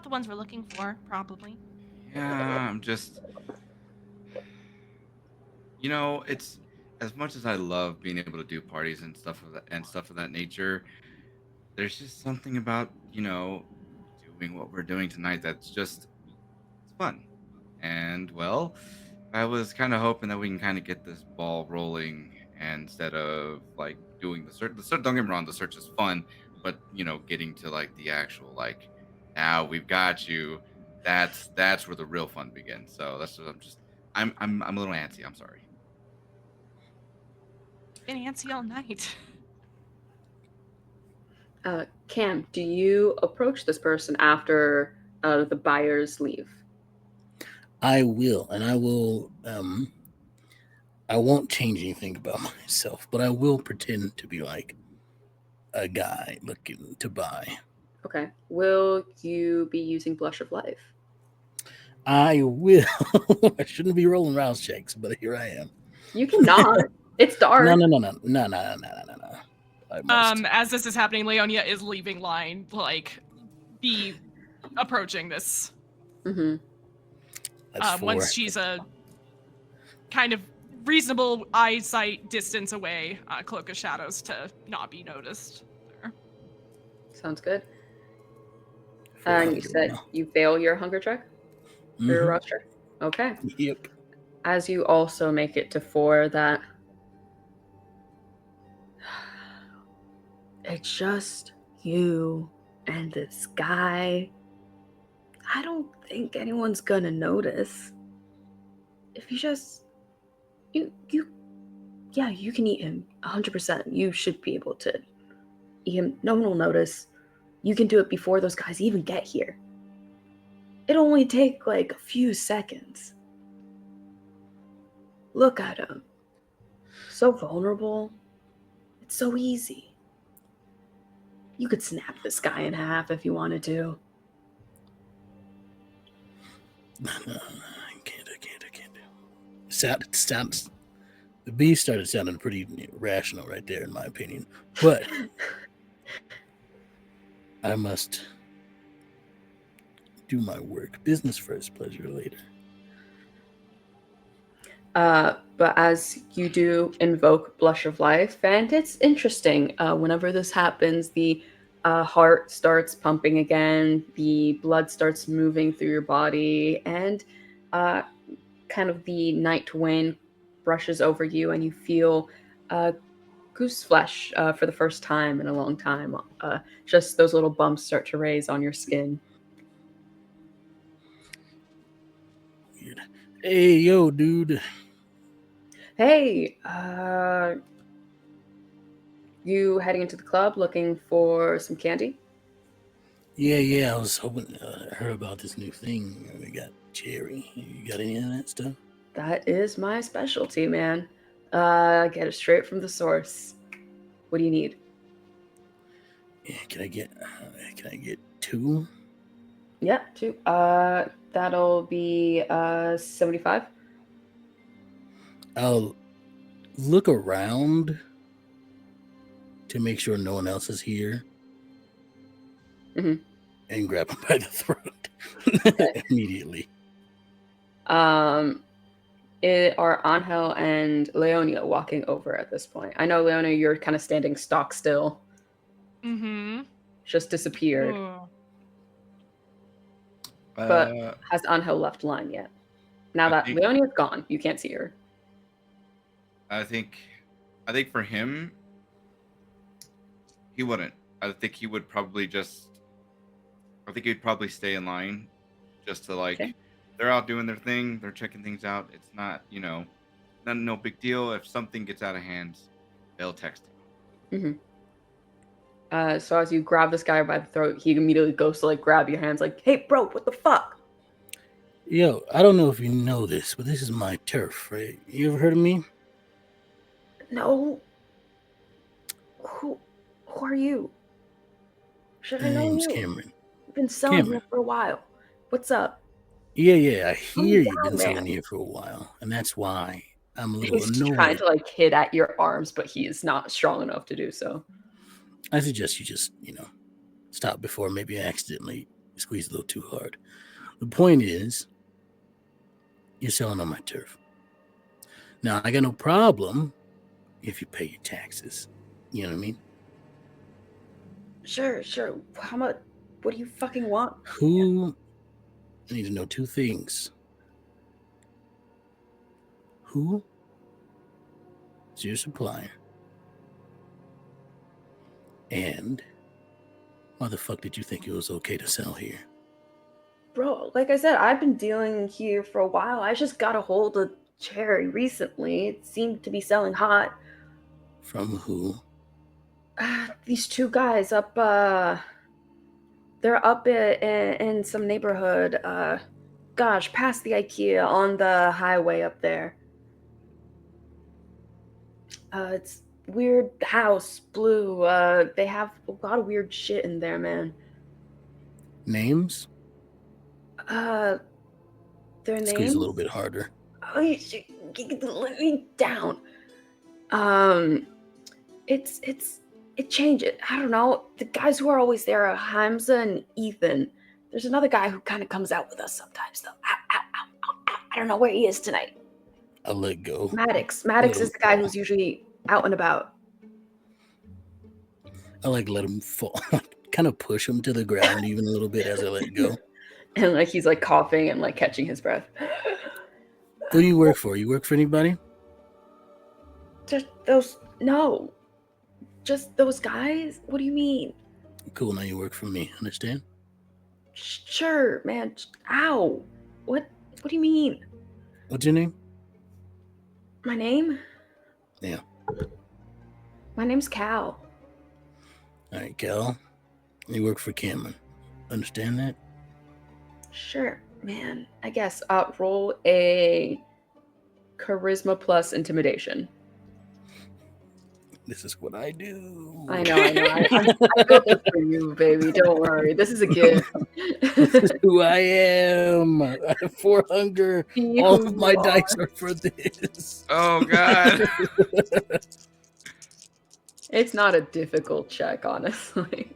the ones we're looking for, probably. Yeah, I'm just, it's as much as I love being able to do parties and stuff of that nature. There's just something about doing what we're doing tonight that's just it's fun. And well, I was kind of hoping that we can kind of get this ball rolling instead of like doing the search. Don't get me wrong, the search is fun, but getting to like the actual like now we've got you. That's where the real fun begins. So that's what I'm a little antsy. I'm sorry. Been antsy all night. Cam, do you approach this person after the buyers leave? I will, and I will. I won't change anything about myself, but I will pretend to be like a guy looking to buy. Okay. Will you be using Blush of Life? I will. I shouldn't be rolling rouse checks, but here I am. You cannot. It's dark. No. As this is happening, Leonia is leaving line, like, be approaching this. Mm-hmm. Once she's a kind of reasonable eyesight distance away, Cloak of Shadows to not be noticed there. Sounds good. And you said you fail your hunger check? Or your roster? Okay. Yep. as you also make it to 4, that it's just you and this guy. I don't think anyone's gonna notice. If you just, you can eat him 100%. You should be able to eat him. No one will notice. You can do it before those guys even get here. It'll only take like a few seconds. Look at him. So vulnerable. It's so easy. You could snap this guy in half if you wanted to. No, I can't. Sounds. The B started sounding pretty rational right there, in my opinion. But I must do my work. Business first, pleasure later. But as you do invoke Blush of Life, and it's interesting, whenever this happens, the heart starts pumping again, the blood starts moving through your body, and kind of the night wind brushes over you, and you feel goose flesh for the first time in a long time. Just those little bumps start to raise on your skin. Weird. Hey, yo, dude. Hey, you heading into the club looking for some candy? Yeah, I was hoping, I heard about this new thing. We got cherry. You got any of that stuff? That is my specialty, man. I get it straight from the source. What do you need? Yeah, can I get 2? Yeah, 2. That'll be 75. I'll look around to make sure no one else is here. Mm-hmm. And grab him by the throat immediately. It are Ángel and Leonia walking over at this point. I know, Leonia, you're kind of standing stock still. Mm-hmm. Just disappeared. Ooh. But has Ángel left line yet? Now that Leonia's gone, you can't see her. I think for him, he wouldn't. I think he would probably he'd probably stay in line just to Okay. They're out doing their thing. They're checking things out. It's not, no big deal. If something gets out of hand, they'll text him. Mm-hmm. So as you grab this guy by the throat, he immediately goes to grab your hands hey, bro, what the fuck? Yo, I don't know if you know this, but this is my turf, right? You ever heard of me? No. Who are you? Should I My know name's you? Cameron. You've been selling Cameron. here for a while. What's up? Yeah, I hear you've been man. selling here for a while, and that's why I'm a little He's annoyed. trying to hit at your arms, but he is not strong enough to do so. I suggest you just, stop before maybe I accidentally squeeze a little too hard. The point is, you're selling on my turf. Now, I got no problem if you pay your taxes. You know what I mean? Sure. How much? What do you fucking want? I need to know 2 things. Who is your supplier? And why the fuck did you think it was okay to sell here? Bro, like I said, I've been dealing here for a while. I just got a hold of cherry recently. It seemed to be selling hot. From who? These 2 guys up, they're up in some neighborhood, past the IKEA on the highway up there. It's weird house, blue. They have a lot of weird shit in there, man. Names? Their names? Squeeze a little bit harder. Oh, let me down. It changes. I don't know. The guys who are always there are Hamza and Ethan. There's another guy who kind of comes out with us sometimes, though. I don't know where he is tonight. I'll let go. Maddox is the guy who's usually out and about. I let him fall, kind of push him to the ground even a little bit as I let go. And he's coughing and catching his breath. Who do you work for? You work for anybody? Just those. No. Just those guys? What do you mean? Cool, now you work for me. Understand? Sure, man. Ow. What do you mean? What's your name? My name? Yeah. My name's Cal. All right, Cal. You work for Cameron. Understand that? Sure, man. I guess. Roll a charisma plus intimidation. This is what I do. I know. I built this for you, baby. Don't worry. This is a gift. This is who I am. I have 4 hunger. Be All who of you my are. dice are for this. Oh God. It's not a difficult check, honestly.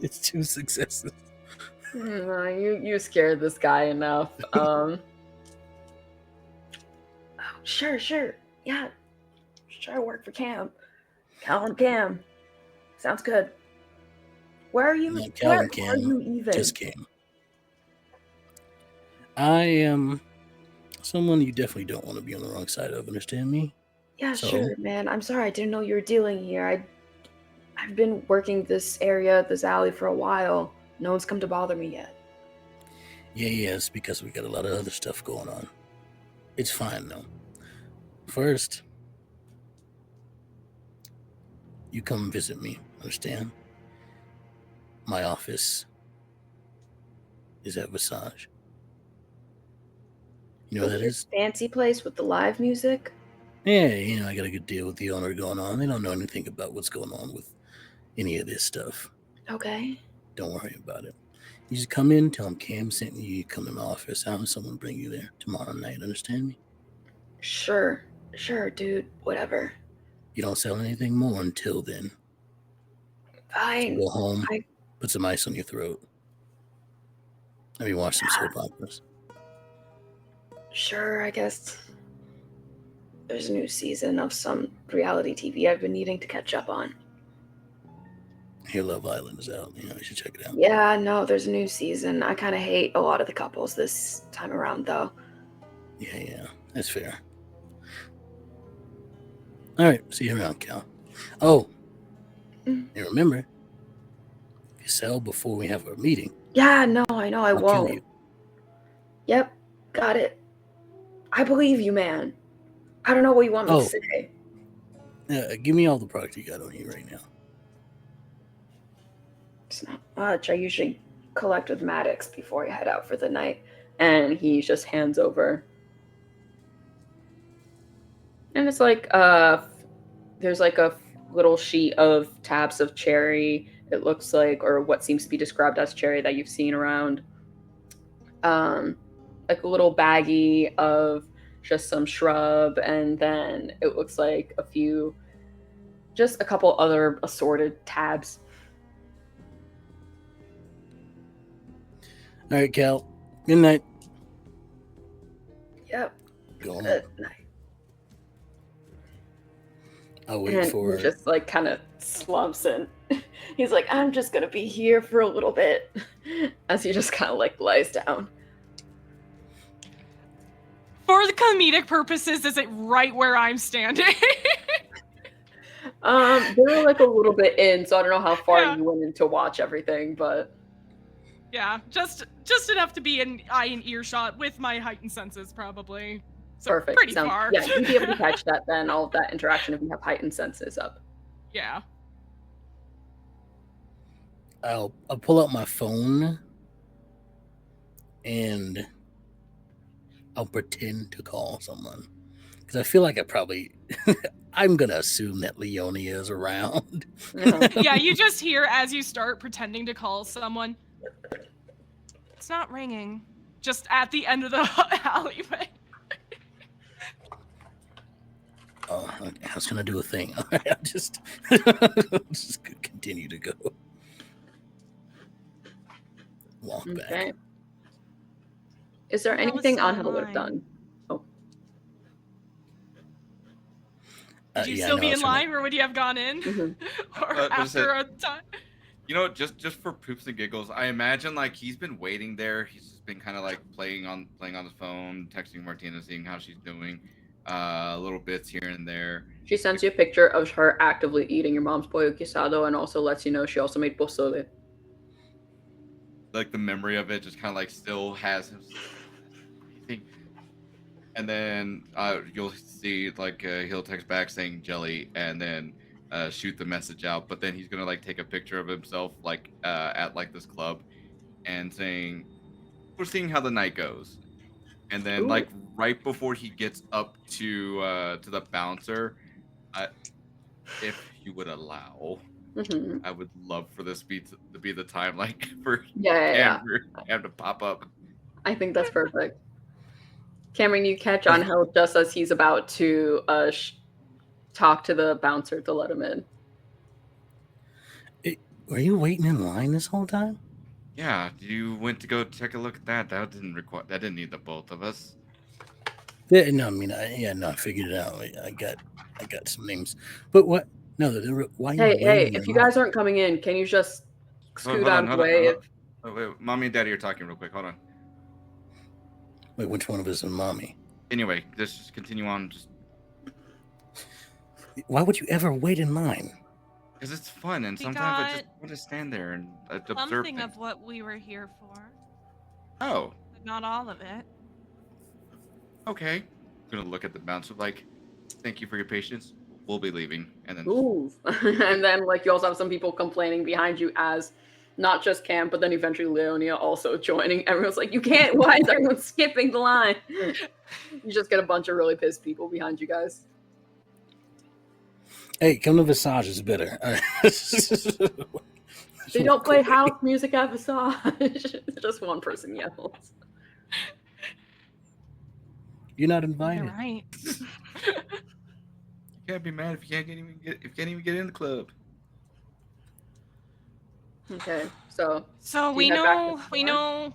It's 2 successes. You scared this guy enough. Sure. Yeah. Sure, I work for Cam. Cal and Cam. Sounds good. Where are you? Not Cal Where and Cam, are you even? just Cam. I am someone you definitely don't want to be on the wrong side of. Understand me? Yeah, So- sure, man. I'm sorry. I didn't know you were dealing here. I've been working this area, this alley for a while. No one's come to bother me yet. Yeah, it's because we got a lot of other stuff going on. It's fine, though. First, you come visit me, understand? My office is at Visage. You know what that is? Fancy place with the live music? Yeah, I got a good deal with the owner going on. They don't know anything about what's going on with any of this stuff. Okay. Don't worry about it. You just come in, tell them Cam sent you, you come to my office, I'll have someone bring you there tomorrow night, understand me? Sure, dude. Whatever. You don't sell anything more until then. Fine. Go home, I- put some ice on your throat. Maybe watch some soap operas. Sure, I guess. There's a new season of some reality TV I've been needing to catch up on. Here, Love Island is out. You should check it out. Yeah, no, there's a new season. I kind of hate a lot of the couples this time around, though. Yeah, that's fair. All right, see you around, Cal. Oh, and remember, if you sell before we have our meeting, Yeah, no, I know I I'll kill won't. you. Yep, got it. I believe you, man. I don't know what you want me Oh. to say. Give me all the product you got on you right now. It's not much. I usually collect with Maddox before I head out for the night. And he just hands over. And it's like, there's like a little sheet of tabs of cherry. It looks like, or what seems to be described as cherry that you've seen around. Like a little baggie of just some shrub. And then it looks like just a couple other assorted tabs. All right, Cal. Good night. Yep, Go home. good night. I'll wait And for. he just like kind of slumps in. He's like, I'm just gonna be here for a little bit, as he just kind of like lies down. For the comedic purposes, is it right where I'm standing? They're like a little bit in, so I don't know how far Yeah. you went in to watch everything, but Yeah, just enough to be in eye and earshot with my heightened senses, probably. So perfect. pretty far. Yeah, you'd be able to catch that then, all of that interaction if you have heightened senses up. Yeah. I'll pull out my phone and I'll pretend to call someone because I feel like I'm gonna assume that Leonia is around. Yeah, you just hear as you start pretending to call someone. It's not ringing. Just at the end of the alleyway. Oh, okay, I was gonna do a thing. All right, I'll just continue to go. Walk back. Okay. Is there That was anything so Ángel would have annoying. done? Would you Yeah, still no, be I in was gonna- line, or would you have gone in? Mhm. Or But after a time? You know, just for poops and giggles, I imagine like he's been waiting there. He's just been kind of like playing on his phone, texting Martina, seeing how she's doing, little bits here and there. She sends you a picture of her actively eating your mom's pollo guisado, and also lets you know she also made pozole. Like the memory of it just kind of like still has him. Just like, oh, that's amazing. And then you'll see like he'll text back saying jelly, and then shoot the message out. But then he's gonna like take a picture of himself like at like this club and saying, "We're seeing how the night goes." And then Ooh. like right before he gets up to the bouncer, if you would allow, Mm-hmm. I would love for this to be the time like for Yeah. Cam to pop up. I think that's perfect. Cameron, you catch Ángel just as he's about to talk to the bouncer to let him in. Were you waiting in line this whole time? Yeah, you went to go take a look at that. That didn't need the both of us. Yeah, no, I mean, I figured it out. I got some names, but what? No, why are you Hey, waiting? if you guys aren't coming in, can you just scoot out of the way? Oh, wait, mommy and daddy are talking real quick. Hold on. Wait, which one of us is mommy? Anyway, just continue on. Just why would you ever wait in line? Because it's fun, and sometimes I just want to stand there and observe something things. of what we were here for. Oh. But not all of it. Okay. I'm gonna look at the bouncer like, thank you for your patience. We'll be leaving. And then Ooh. And then like you also have some people complaining behind you as not just Cam, but then eventually Leonia also joining. Everyone's like, you can't, why is everyone skipping the line? You just get a bunch of really pissed people behind you guys. Hey, come to Visage is better. They don't play house music at Visage. Just one person yells. You're not invited. You're right. You can't be mad if you can't even get in the club. Okay, so we know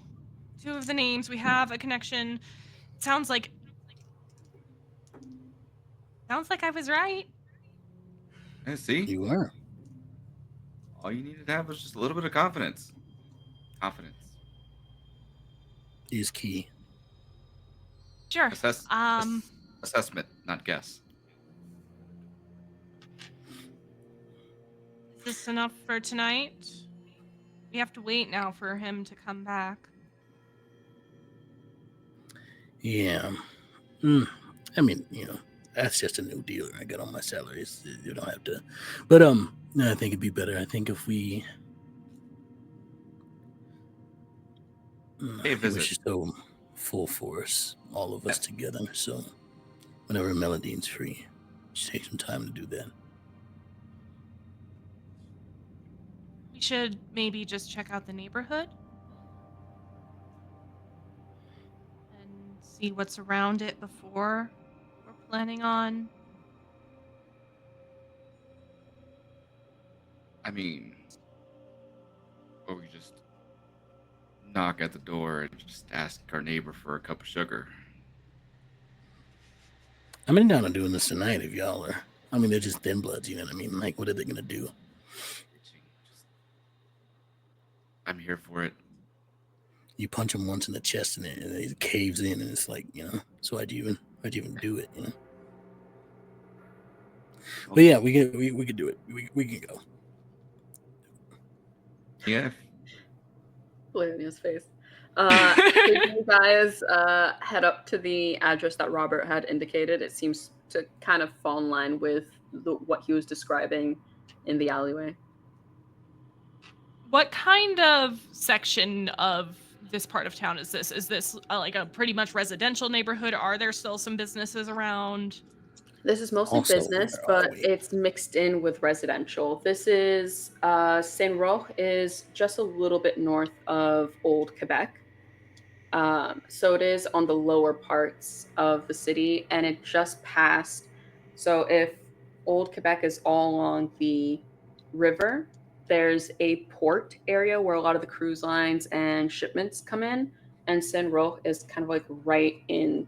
two of the names. We have a connection. Sounds like I was right. I see. You were. All you needed to have was just a little bit of confidence. Confidence is key. Sure. Assessment, not guess. Is this enough for tonight? We have to wait now for him to come back. Yeah. I mean, that's just a new dealer. I got on my salaries. You don't have to. But no, I think it'd be better. I think if we Hey, visit. we should go full force, all of us together. So whenever Mélidine's free, just take some time to do that. We should maybe just check out the neighborhood and see what's around it before we're planning on. I mean, or we just knock at the door and just ask our neighbor for a cup of sugar. I'm in down on doing this tonight if y'all are. I mean, they're just thin bloods, you know what I mean? Like, what are they going to do? I'm here for it. You punch him once in the chest and it caves in, and it's like, so why'd you even do it, But yeah, we could do it. We can go. Yeah. Leonia's face. You guys head up to the address that Robert had indicated. It seems to kind of fall in line with what he was describing in the alleyway. What kind of section of this part of town is this? Is this like a pretty much residential neighborhood? Are there still some businesses around? This is mostly business, but it's mixed in with residential. This is Saint-Roch is just a little bit north of Old Quebec. So it is on the lower parts of the city, and it just passed. So if Old Quebec is all along the river, there's a port area where a lot of the cruise lines and shipments come in, and Saint-Roch is kind of like right in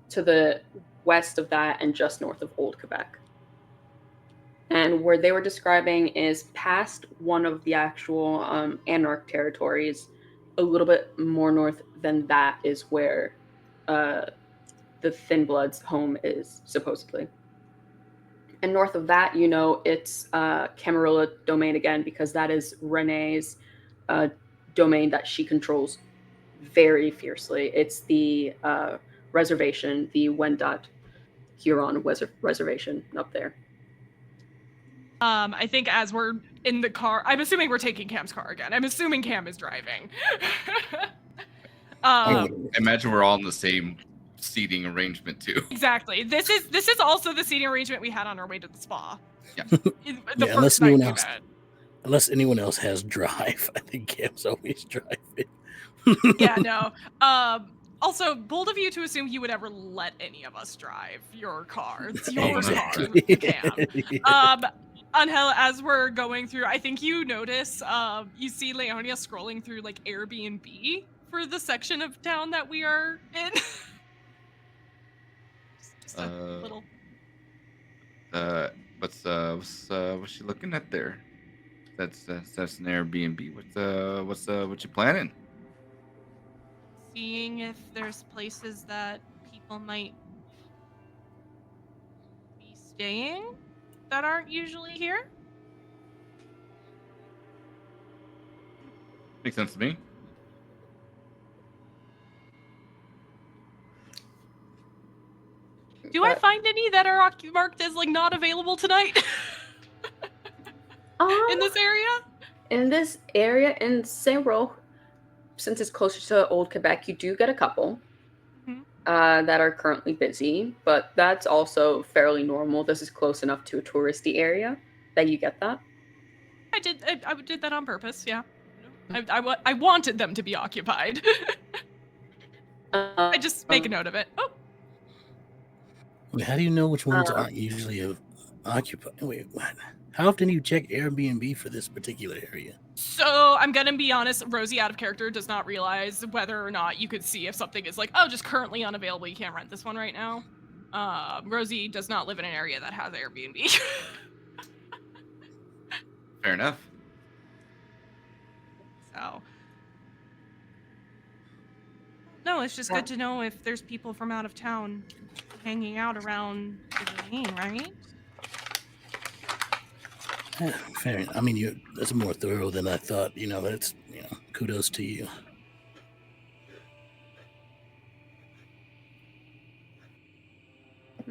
to the west of that and just north of Old Quebec. And where they were describing is past one of the actual Anarch territories, a little bit more north than that is where the Thin Blood's home is, supposedly. And north of that, it's Camarilla domain again, because that is Renee's domain that she controls very fiercely. It's the reservation, the Wendat Huron reservation up there. I think as we're in the car, I'm assuming we're taking Cam's car again. I'm assuming Cam is driving. I imagine we're all in the same seating arrangement too. Exactly. This is also the seating arrangement we had on our way to the spa. Yeah. Unless anyone else has drive, I think Cam's always driving. Yeah, no. Also, bold of you to assume you would ever let any of us drive your car. It's your car, Cam. Ángel, as we're going through, I think you notice, you see Leonia scrolling through like Airbnb for the section of town that we are in. just a little. What's she looking at there? That's an Airbnb. What you planning? Seeing if there's places that people might be staying that aren't usually here. Makes sense to me. Do I find any that are marked as like not available tonight? In this area? In this area in Saint-Roch, since it's closer to Old Quebec, you do get a couple that are currently busy, but that's also fairly normal. This is close enough to a touristy area that you get that. I did that on purpose, yeah. I wanted them to be occupied. I just make a note of it. Oh. Wait, how do you know which ones aren't usually occupied? Wait, what? How often do you check Airbnb for this particular area? So I'm gonna be honest, Rosie out of character does not realize whether or not you could see if something is like, oh, just currently unavailable, you can't rent this one right now. Rosie does not live in an area that has Airbnb. Fair enough. So. No, it's just good to know if there's people from out of town hanging out around the domain, right? Yeah, fair. I mean, that's more thorough than I thought. That's kudos to you.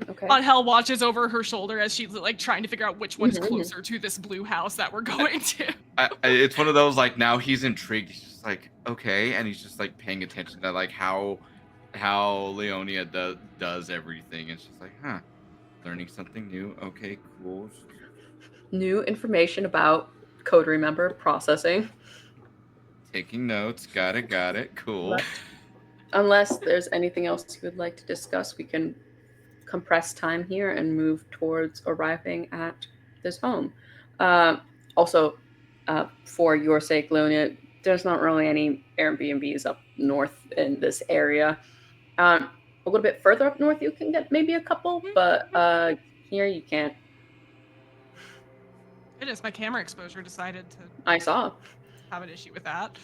Okay. Ángel watches over her shoulder as she's like trying to figure out which one's closer to this blue house that we're going to. It's one of those like now he's intrigued. He's just like okay, and he's just like paying attention to like how Leonia does everything. And she's like, learning something new. Okay, cool. New information about Coterie member processing. Taking notes. Got it. Cool. Right. Unless there's anything else you would like to discuss, we can compress time here and move towards arriving at this home. Also, for your sake, Leonia, there's not really any Airbnbs up north in this area. A little bit further up north, you can get maybe a couple, but here you can't. It is. My camera exposure decided to. I saw. Have an issue with that.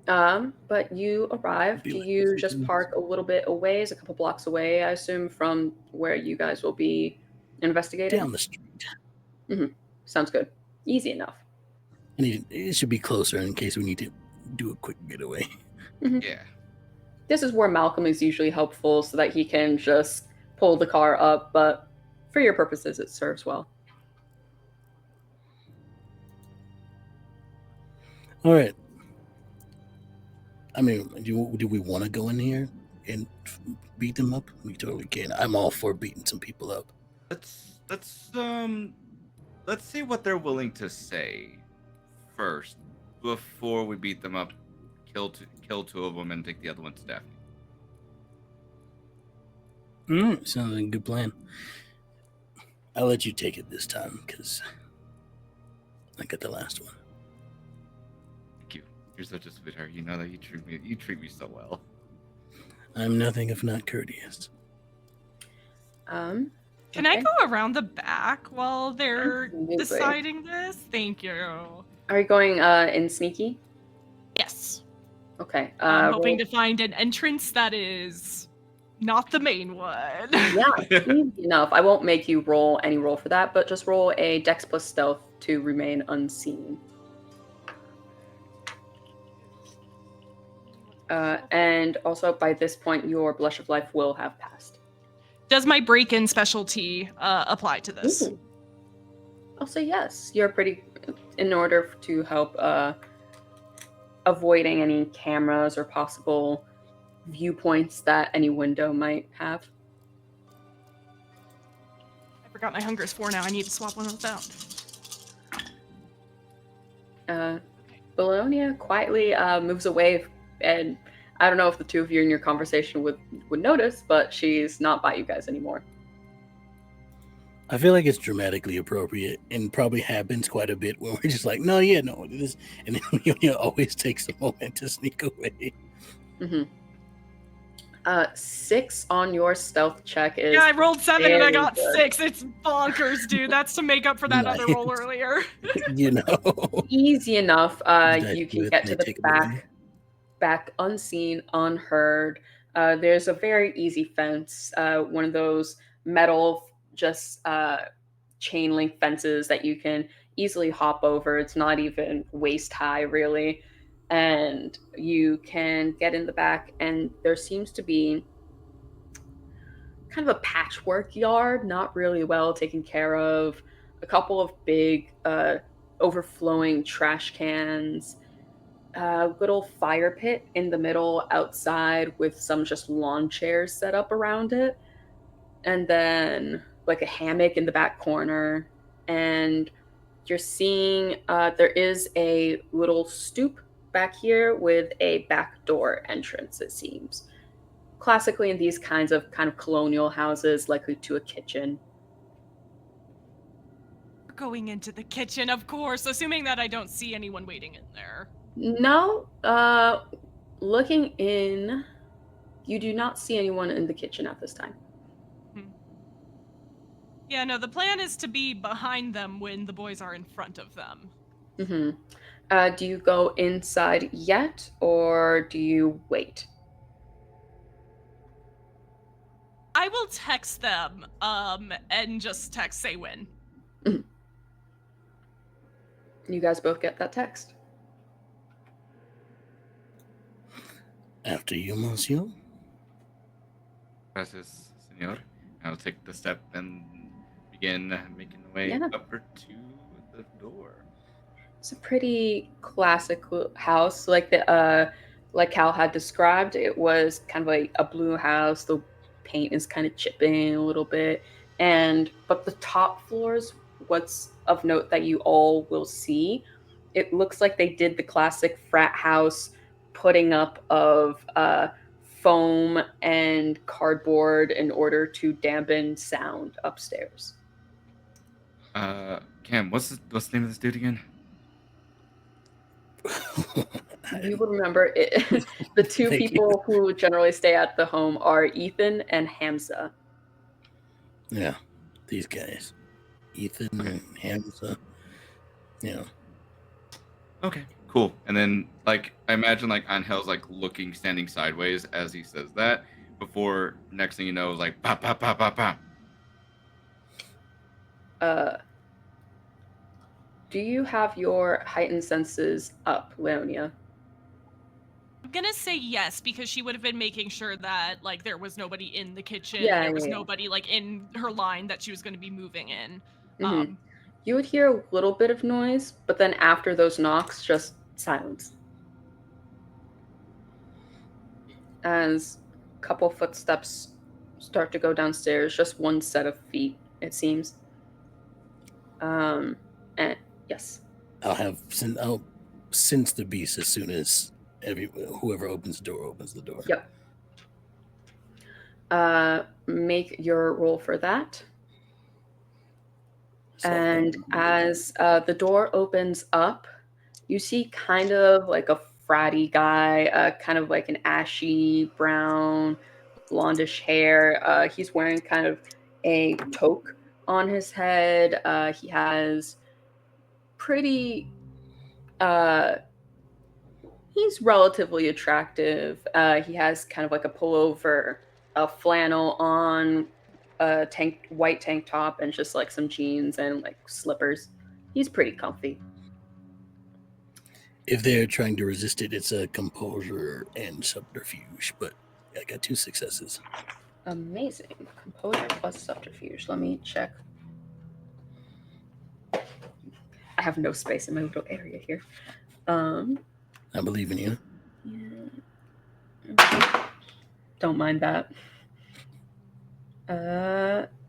But you arrive. Do you just park a little bit away, a couple blocks away, I assume, from where you guys will be investigating? Down the street. Mm-hmm. Sounds good. Easy enough. It should be closer in case we need to do a quick getaway. Mm-hmm. Yeah. This is where Malcolm is usually helpful so that he can just pull the car up, but for your purposes, it serves well. All right. I mean, do we want to go in here and beat them up? We totally can. I'm all for beating some people up. Let's see what they're willing to say first before we beat them up. Kill two of them and take the other one to Daphne. All right, sounds like a good plan. I'll let you take it this time because I got the last one. Thank you. You're such a sweetheart. You know that you treat me so well. I'm nothing if not courteous. Can I go around the back while they're Absolutely. deciding this? Thank you. Are you going in sneaky? Yes. Okay. I'm hoping roll- to find an entrance that is not the main one. Yeah, easy enough. I won't make you roll any roll for that, but just roll a Dex plus Stealth to remain unseen. And also, by this point, your Blush of Life will have passed. Does my break-in specialty apply to this? Ooh. I'll say yes. You're pretty, in order to help avoiding any cameras or possible viewpoints that any window might have. I forgot my hunger is 4 now. I need to swap one of those out. Leonia quietly moves away, and I don't know if the two of you in your conversation would notice, but she's not by you guys anymore. I feel like it's dramatically appropriate and probably happens quite a bit when we're just like, no, this, and then Leonia always takes a moment to sneak away. Mm-hmm. 6 on your stealth check is... Yeah, I rolled 7 and I got good. 6. It's bonkers, dude. That's to make up for that other roll earlier. Easy enough. You can get to the back unseen, unheard. There's a very easy fence, one of those metal just chain link fences that you can easily hop over. It's not even waist high, really. And you can get in the back, and there seems to be kind of a patchwork yard, not really well taken care of. A couple of big overflowing trash cans, a good old fire pit in the middle outside with some just lawn chairs set up around it, and then like a hammock in the back corner. And you're seeing there is a little stoop back here with a back door entrance, it seems. Classically in these kinds of kind of colonial houses, likely to a kitchen. Going into the kitchen, of course, assuming that I don't see anyone waiting in there. No, looking in, you do not see anyone in the kitchen at this time. Yeah, no, the plan is to be behind them when the boys are in front of them. Mm-hmm. Do you go inside yet, or do you wait? I will text them, and just text say when. Mm-hmm. You guys both get that text. After you, monsieur. Gracias, senor. I'll take the step and begin making the way upward to the door. It's a pretty classic house, like the like Cal had described. It was kind of like a blue house. The paint is kind of chipping a little bit, but the top floors, what's of note that you all will see, it looks like they did the classic frat house putting up of foam and cardboard in order to dampen sound upstairs. Cam, what's the name of this dude again? You would remember it. The two people who generally stay at the home are Ethan and Hamza. Yeah, these guys. Ethan and Hamza. Yeah. Okay, cool. And then, like, I imagine, like, Angel's, like, standing sideways as he says that, before, next thing you know, like, pop, pop, pop, pop, pop. Do you have your heightened senses up, Leonia? I'm gonna say yes, because she would have been making sure that, like, there was nobody in the kitchen. Yeah, there was nobody, like, in her line that she was going to be moving in. Mm-hmm. You would hear a little bit of noise, but then after those knocks, just silence. As a couple footsteps start to go downstairs, just one set of feet, it seems. And yes. I'll sense the beast as soon as whoever opens the door. Yep. Make your roll for that. And as the door opens up, you see kind of like a fratty guy, kind of like an ashy brown, blondish hair. He's wearing kind of a toque on his head. He has pretty... he's relatively attractive. He has kind of like a pullover, a flannel on, a white tank top, and just like some jeans and like slippers. He's pretty comfy. If they're trying to resist it, it's a composure and subterfuge, but I got 2 successes. Amazing. Composure plus subterfuge. Let me check. I have no space in my little area here. I believe in you. Yeah. Don't mind that.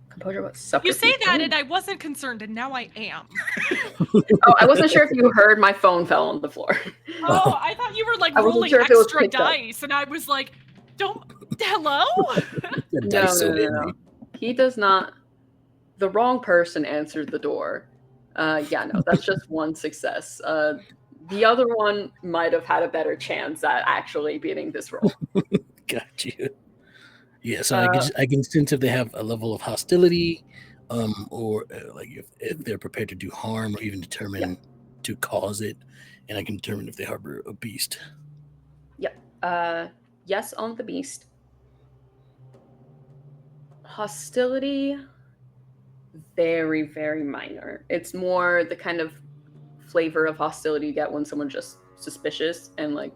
Composure what? You say Subterfuge. that, and I wasn't concerned, and now I am. Oh, I wasn't sure if you heard my phone fell on the floor. Oh, I thought you were like I wasn't rolling sure if it was extra picked up. dice, and I was like, "Don't, hello." That dice so heavy. He does not. The wrong person answered the door. Yeah, no, that's just one success. The other one might have had a better chance at actually beating this roll. Got you. Yeah, so I can sense if they have a level of hostility, or like if they're prepared to do harm, or even determine to cause it, and I can determine if they harbor a beast. Yep. Yes, on the beast. Hostility, very, very minor. It's more the kind of flavor of hostility you get when someone's just suspicious and like,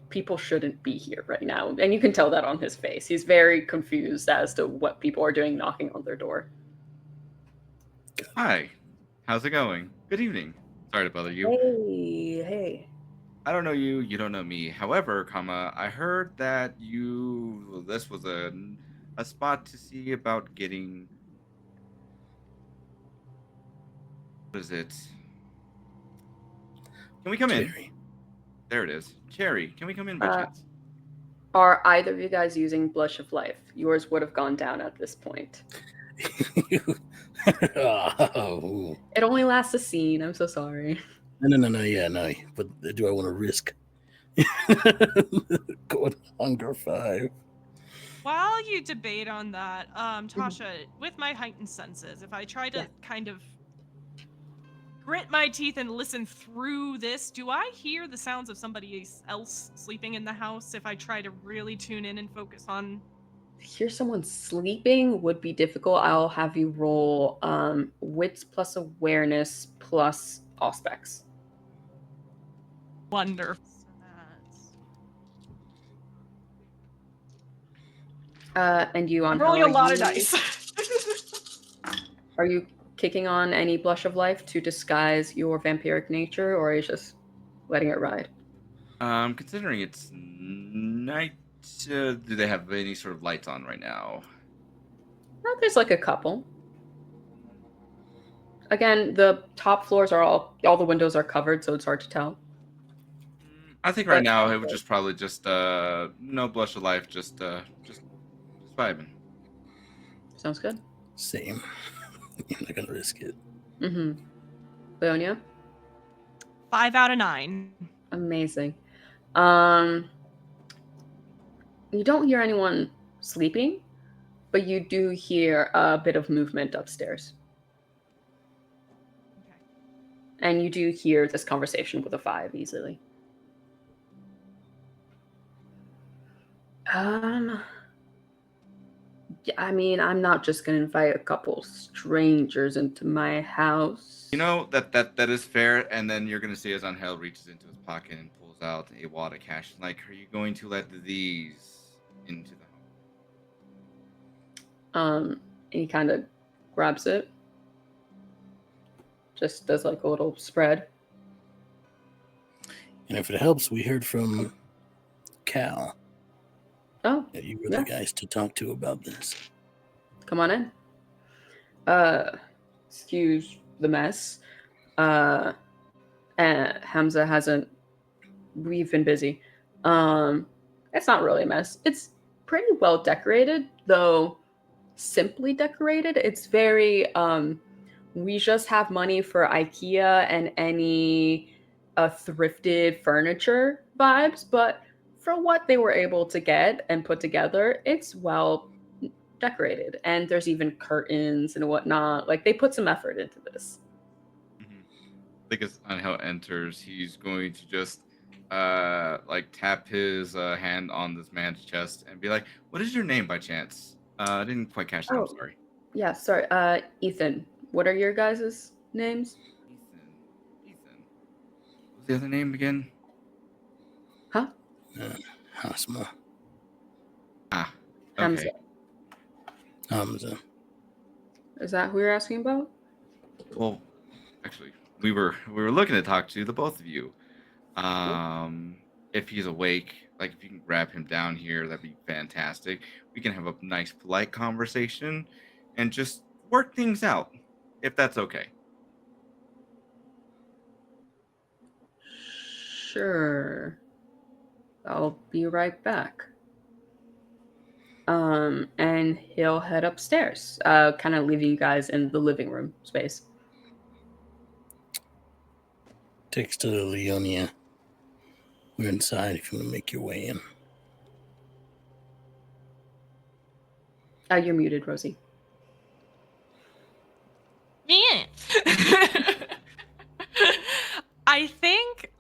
people shouldn't be here right now. And you can tell that on his face. He's very confused as to what people are doing knocking on their door. Hi, how's it going? Good evening. Sorry to bother you. Hey. I don't know you, you don't know me. However, I heard that this was a spot to see about getting... What is it? Can we come in? There it is. Cherry, can we come in by chance? Are either of you guys using Blush of Life? Yours would have gone down at this point. Oh. It only lasts a scene. I'm so sorry. No. But do I want to risk going hunger 5? While you debate on that, Tasha, with my heightened senses, if I try to kind of grit my teeth and listen through this, do I hear the sounds of somebody else sleeping in the house if I try to really tune in and focus on... Hear someone sleeping would be difficult. I'll have you roll wits plus awareness plus auspex. Wonderful. And you on I'm rolling a lot of dice. Are you kicking on any Blush of Life to disguise your vampiric nature, or are you just letting it ride? Considering it's night, do they have any sort of lights on right now? Well, there's like a couple. Again, the top floors are all the windows are covered, so it's hard to tell. I think right now it would just probably just no Blush of Life, just vibing. Sounds good. Same. I'm not gonna risk it. Mm-hmm. Leonia? 5 out of 9. Amazing. You don't hear anyone sleeping, but you do hear a bit of movement upstairs. Okay. And you do hear this conversation with a 5 easily. I mean, I'm not just going to invite a couple strangers into my house. You know, that is fair, and then you're going to see as Ángel reaches into his pocket and pulls out a wad of cash. Like, are you going to let these into the home? He kind of grabs it. Just does like a little spread. And if it helps, we heard from Cal. Oh, that you were the guys to talk to about this. Come on in. Excuse the mess. And Hamza hasn't... We've been busy. It's not really a mess. It's pretty well decorated, though simply decorated. It's very... we just have money for IKEA and any thrifted furniture vibes, but for what they were able to get and put together, it's well decorated, and there's even curtains and whatnot. Like, they put some effort into this. I think as Angel enters, he's going to just tap his hand on this man's chest and be like, "What is your name by chance? I didn't quite catch that. I'm Oh. sorry." Yeah, sorry. Ethan, what are your guys' names? Ethan. What's the other name again? Huh? Hasma. Ah, Hamza. okay. Hamza. Is that who you're asking about? Well, actually, we were looking to talk to the both of you. If he's awake, like if you can grab him down here, that'd be fantastic. We can have a nice, polite conversation and just work things out, if that's okay. Sure. I'll be right back. And he'll head upstairs, kind of leaving you guys in the living room space. Takes to Leonia. We're inside if you want to make your way in. You're muted, Rosie. Yeah. I think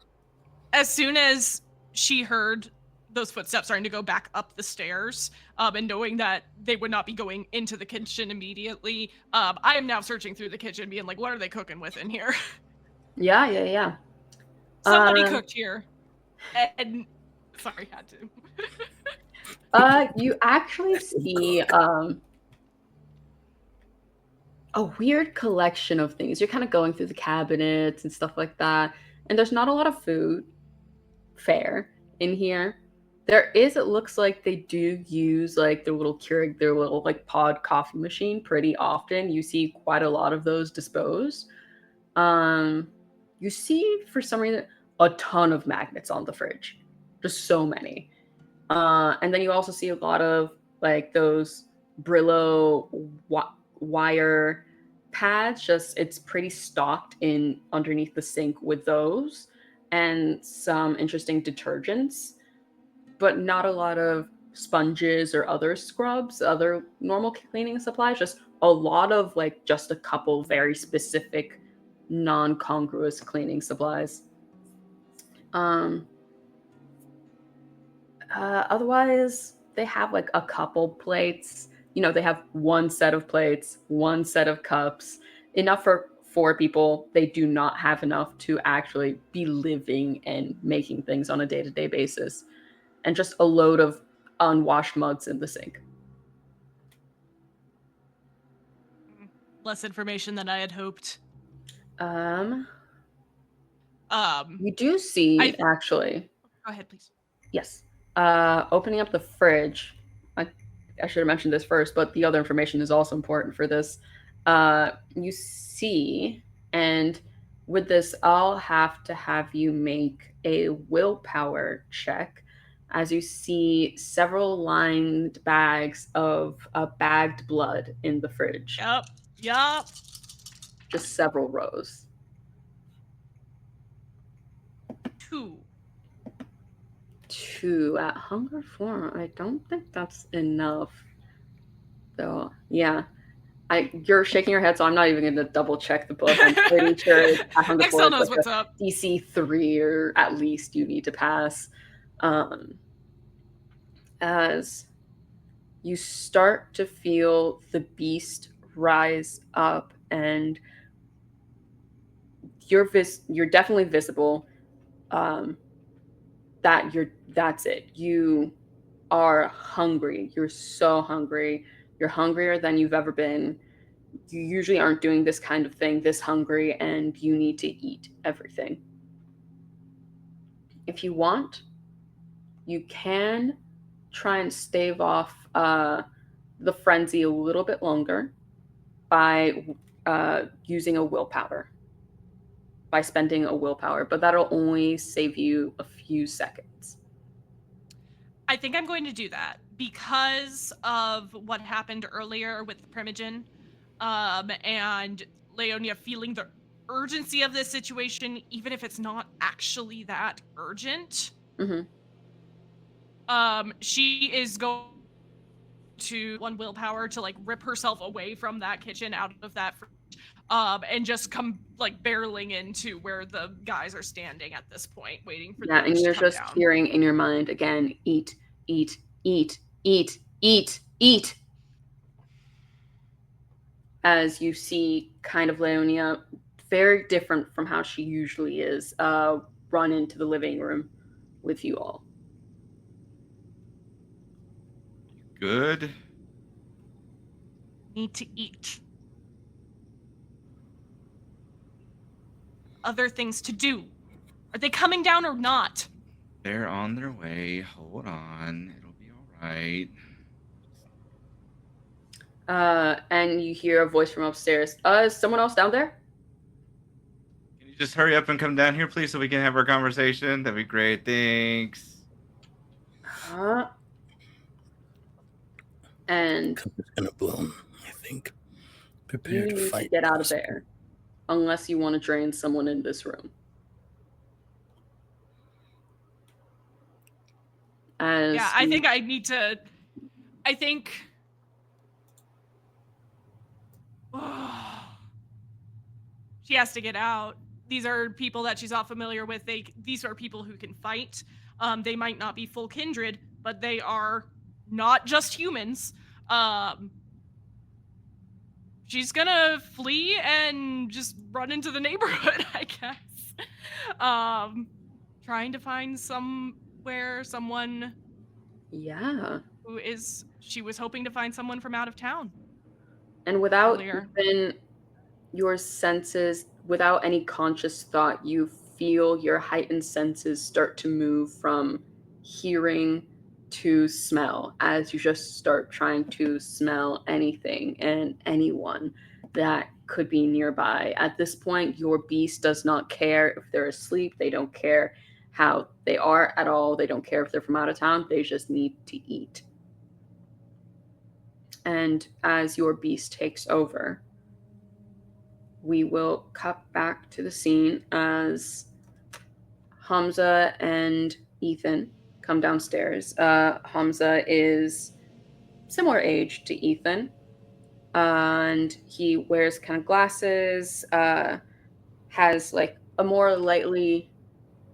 as soon as she heard those footsteps starting to go back up the stairs, and knowing that they would not be going into the kitchen immediately, I am now searching through the kitchen, being like, what are they cooking with in here? Yeah. Somebody cooked here. And sorry, had to. You actually see a weird collection of things. You're kind of going through the cabinets and stuff like that, and there's not a lot of food fare in here. There is, it looks like they do use like their little Keurig, their little like pod coffee machine pretty often. You see quite a lot of those disposed. You see for some reason a ton of magnets on the fridge, just so many. And then you also see a lot of like those Brillo wire pads. Just it's pretty stocked in underneath the sink with those, and some interesting detergents, but not a lot of sponges or other scrubs, other normal cleaning supplies. Just a lot of like just a couple very specific non-congruous cleaning supplies. Otherwise, they have like a couple plates. You know, they have one set of plates, one set of cups, enough for 4 people. They do not have enough to actually be living and making things on a day-to-day basis. And just a load of unwashed mugs in the sink. Less information than I had hoped. You do see, actually. Go ahead, please. Yes. Opening up the fridge. I should have mentioned this first, but the other information is also important for this. You see, and with this, I'll have to have you make a willpower check, as you see several lined bags of bagged blood in the fridge. Yup. Just several rows. 2 at hunger 4. I don't think that's enough, though. Yeah, you're shaking your head, so I'm not even going to double check the book. I'm pretty sure at hunger 4 Extell knows what's up. DC 3, or at least you need to pass. As you start to feel the beast rise up, and you're definitely visible. That's it. You are hungry. You're so hungry. You're hungrier than you've ever been. You usually aren't doing this kind of thing this hungry, and you need to eat everything. If you want, you can try and stave off the frenzy a little bit longer by using a willpower. By spending a willpower, but that'll only save you a few seconds. I think I'm going to do that because of what happened earlier with the Primogen, and Leonia feeling the urgency of this situation, even if it's not actually that urgent. Mm-hmm. She is going to one willpower to like rip herself away from that kitchen, out of that fridge, and just come like barreling into where the guys are standing at this point, waiting for Yeah, the and to you're come just down. hearing in your mind again, eat, eat, eat, eat, eat, eat. As you see kind of Leonia, very different from how she usually is, run into the living room with you all. Good. Need to eat. Other things to do. Are they coming down or not? They're on their way. Hold on. It'll be all right. And you hear a voice from upstairs. Is someone else down there? Can you just hurry up and come down here, please, so we can have our conversation? That'd be great. Thanks. And It's gonna bloom, I think. Prepare you to need fight. to get out of there. Unless you want to drain someone in this room. Yeah, I think I need to. I think. She has to get out. These are people that she's not familiar with. These are people who can fight. They might not be full kindred, but they are not just humans. She's gonna flee and just run into the neighborhood, I guess. Trying to find someone Yeah. who is. She was hoping to find someone from out of town. And without Earlier. even your senses, without any conscious thought, you feel your heightened senses start to move from hearing to smell as you just start trying to smell anything and anyone that could be nearby. At this point, your beast does not care if they're asleep. They don't care how they are at all. They don't care if they're from out of town. They just need to eat. And as your beast takes over, we will cut back to the scene as Hamza and Ethan come downstairs. Hamza is similar age to Ethan, and he wears kind of glasses, has like a more lightly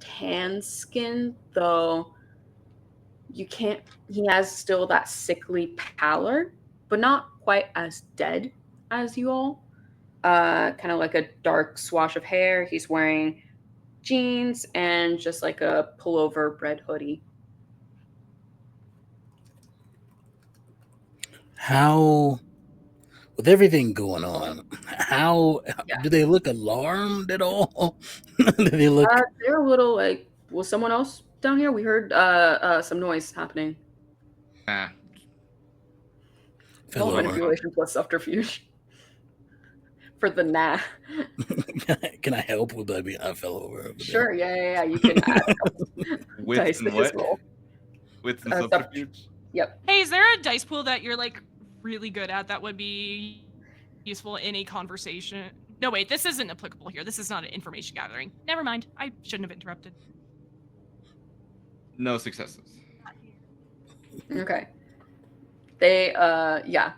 tan skin, though he has still that sickly pallor, but not quite as dead as you all. Kind of like a dark swash of hair. He's wearing jeans and just like a pullover red hoodie. How, with everything going on, how Yeah. do they look alarmed at all? Do they look? They're a little like, was someone else down here? We heard some noise happening. Ah, Fell Roll over. manipulation plus subterfuge. For the nah. Can I help with that? I fell over. Sure, yeah. You can add a couple wits dice and to his what? roll. Wits and Sub- subterfuge? Yep. Hey, is there a dice pool that you're like really good at that would be useful in a conversation? No, wait, this isn't applicable here. This is not an information gathering. Never mind. I shouldn't have interrupted. No successes. Okay. They, yeah.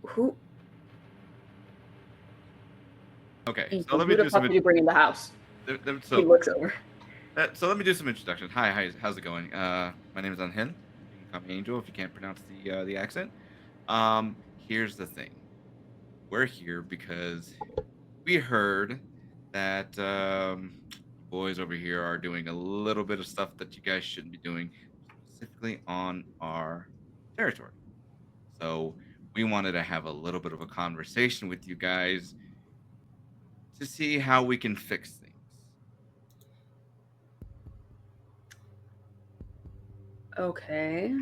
Who? Okay, so let me Who do the fuck some. did you bring in the house? He So, looks over. so let me do some introductions. Hi, how's it going? My name is Ángel. You can call me Angel if you can't pronounce the accent. Here's the thing. We're here because we heard that boys over here are doing a little bit of stuff that you guys shouldn't be doing, specifically on our territory. So we wanted to have a little bit of a conversation with you guys to see how we can fix things. Okay.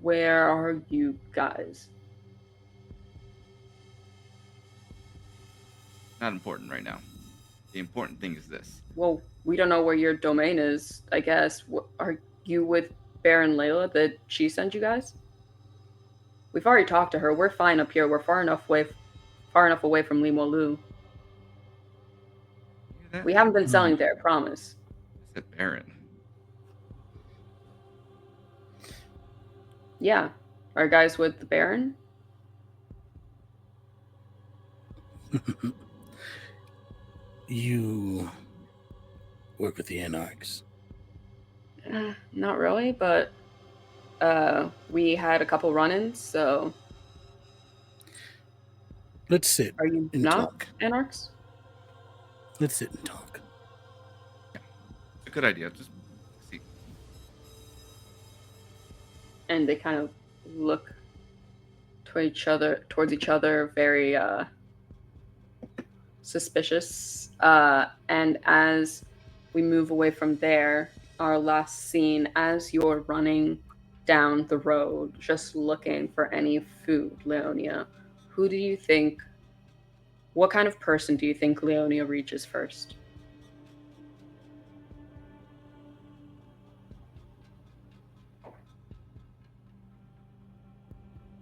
Where are you guys? Not important right now. The important thing is this. Well, we don't know where your domain is, I guess. Are you with Baron Layla? Did she send you guys? We've already talked to her. We're fine up here. We're far enough away from Limolu. Hear that? We haven't been selling there, I promise. I said Baron. Yeah. Are guys with the Baron? You work with the Anarchs. Not really, but we had a couple run-ins, so Let's sit are you and not talk. Anarchs? Let's sit and talk. It's a good idea. Just see. And they kind of look towards each other, very suspicious. And as we move away from there, our last scene, as you're running down the road, just looking for any food, Leonia, who do you think, what kind of person do you think Leonia reaches first?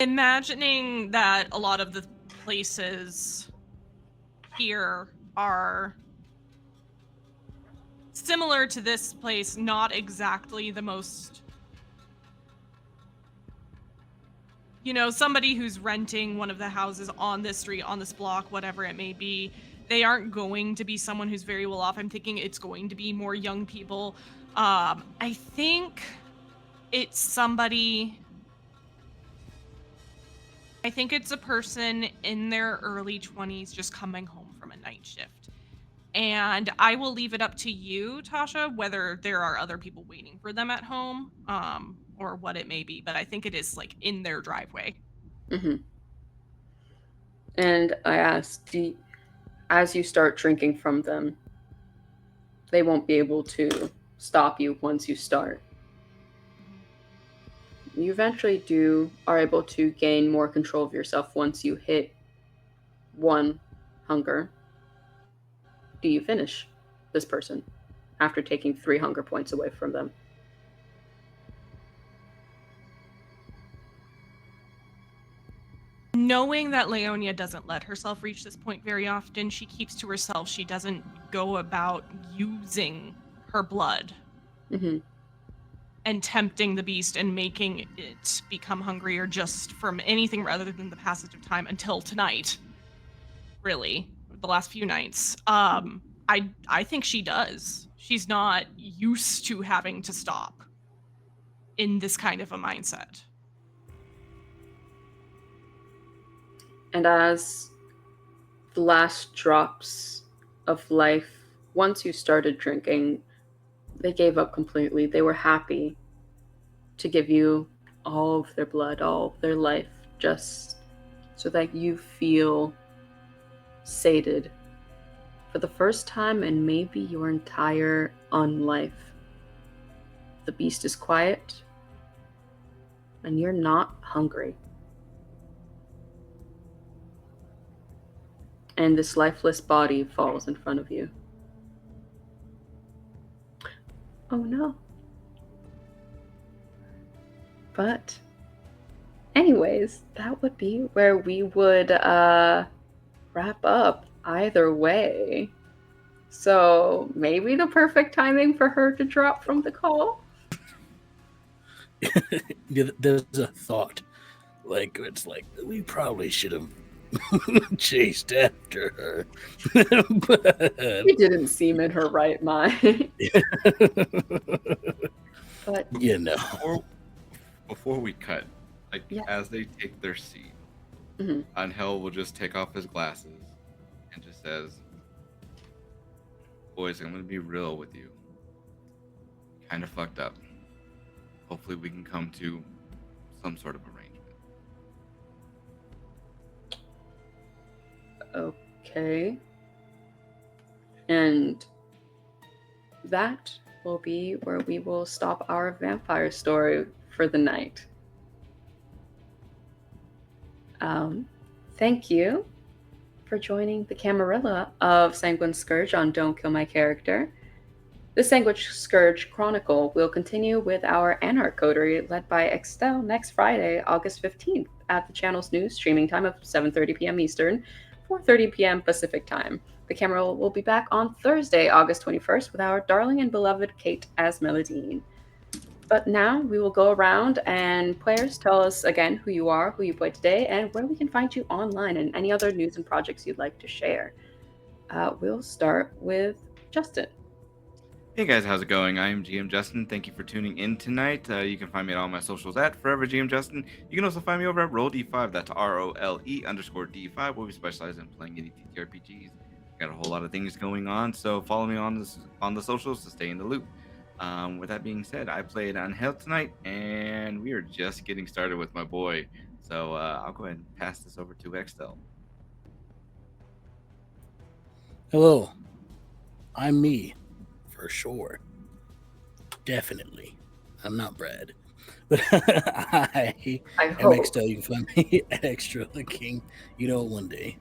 Imagining that a lot of the places here are similar to this place, not exactly the most, somebody who's renting one of the houses on this street, on this block, whatever it may be, they aren't going to be someone who's very well off. I'm thinking it's going to be more young people. I think it's somebody... I think it's a person in their early 20s just coming home from a night shift. And I will leave it up to you, Tasha, whether there are other people waiting for them at home, or what it may be. But I think it is like in their driveway. Mm-hmm. And I asked, as you start drinking from them, they won't be able to stop you once you start. You eventually are able to gain more control of yourself once you hit 1 hunger. Do you finish this person after taking 3 hunger points away from them? Knowing that Leonia doesn't let herself reach this point very often, she keeps to herself. She doesn't go about using her blood. Mm-hmm. And tempting the beast and making it become hungrier just from anything rather than the passage of time until tonight. Really, the last few nights. I think she does. She's not used to having to stop in this kind of a mindset. And as the last drops of life, once you started drinking, they gave up completely. They were happy to give you all of their blood, all of their life, just so that you feel sated for the first time in maybe your entire unlife. The beast is quiet, and you're not hungry. And this lifeless body falls in front of you. Oh no. But anyways, that would be where we would wrap up either way. So maybe the perfect timing for her to drop from the call. There's a thought. Like, it's like, we probably should have chased after her. But She didn't seem in her right mind. But Before we cut, Yeah. as they take their seat, Mhm. Ángel will just take off his glasses and just says, "Boys, I'm going to be real with you. Kind of fucked up. Hopefully we can come to some sort of arrangement." Okay. And that will be where we will stop our vampire story for the night. Thank you for joining the Camarilla of Sanguine Scourge on Don't Kill My Character. The Sanguine Scourge Chronicle will continue with our Anarch Coterie led by Extell next Friday, August 15th at the channel's new streaming time of 7:30 p.m. Eastern 4:30 p.m. Pacific time. The Camarilla will be back on Thursday, August 21st, with our darling and beloved Kate as Mélidine. But now we will go around and players tell us again who you are, who you played today, and where we can find you online and any other news and projects you'd like to share. We'll start with Justin. Hey guys, how's it going? I am GM Justin. Thank you for tuning in tonight. You can find me at all my socials at Forever GM Justin. You can also find me over at RollD5. That's ROLE_D5, where we specialize in playing any TTRPGs. Got a whole lot of things going on, so follow me on the socials to stay in the loop. With that being said, I played Ángel tonight, and we are just getting started with my boy. So I'll go ahead and pass this over to Extell. Hello, I'm me, for sure. Definitely. I'm not Brad. But I am Extell. You can find me at Extra the King. You know, one day.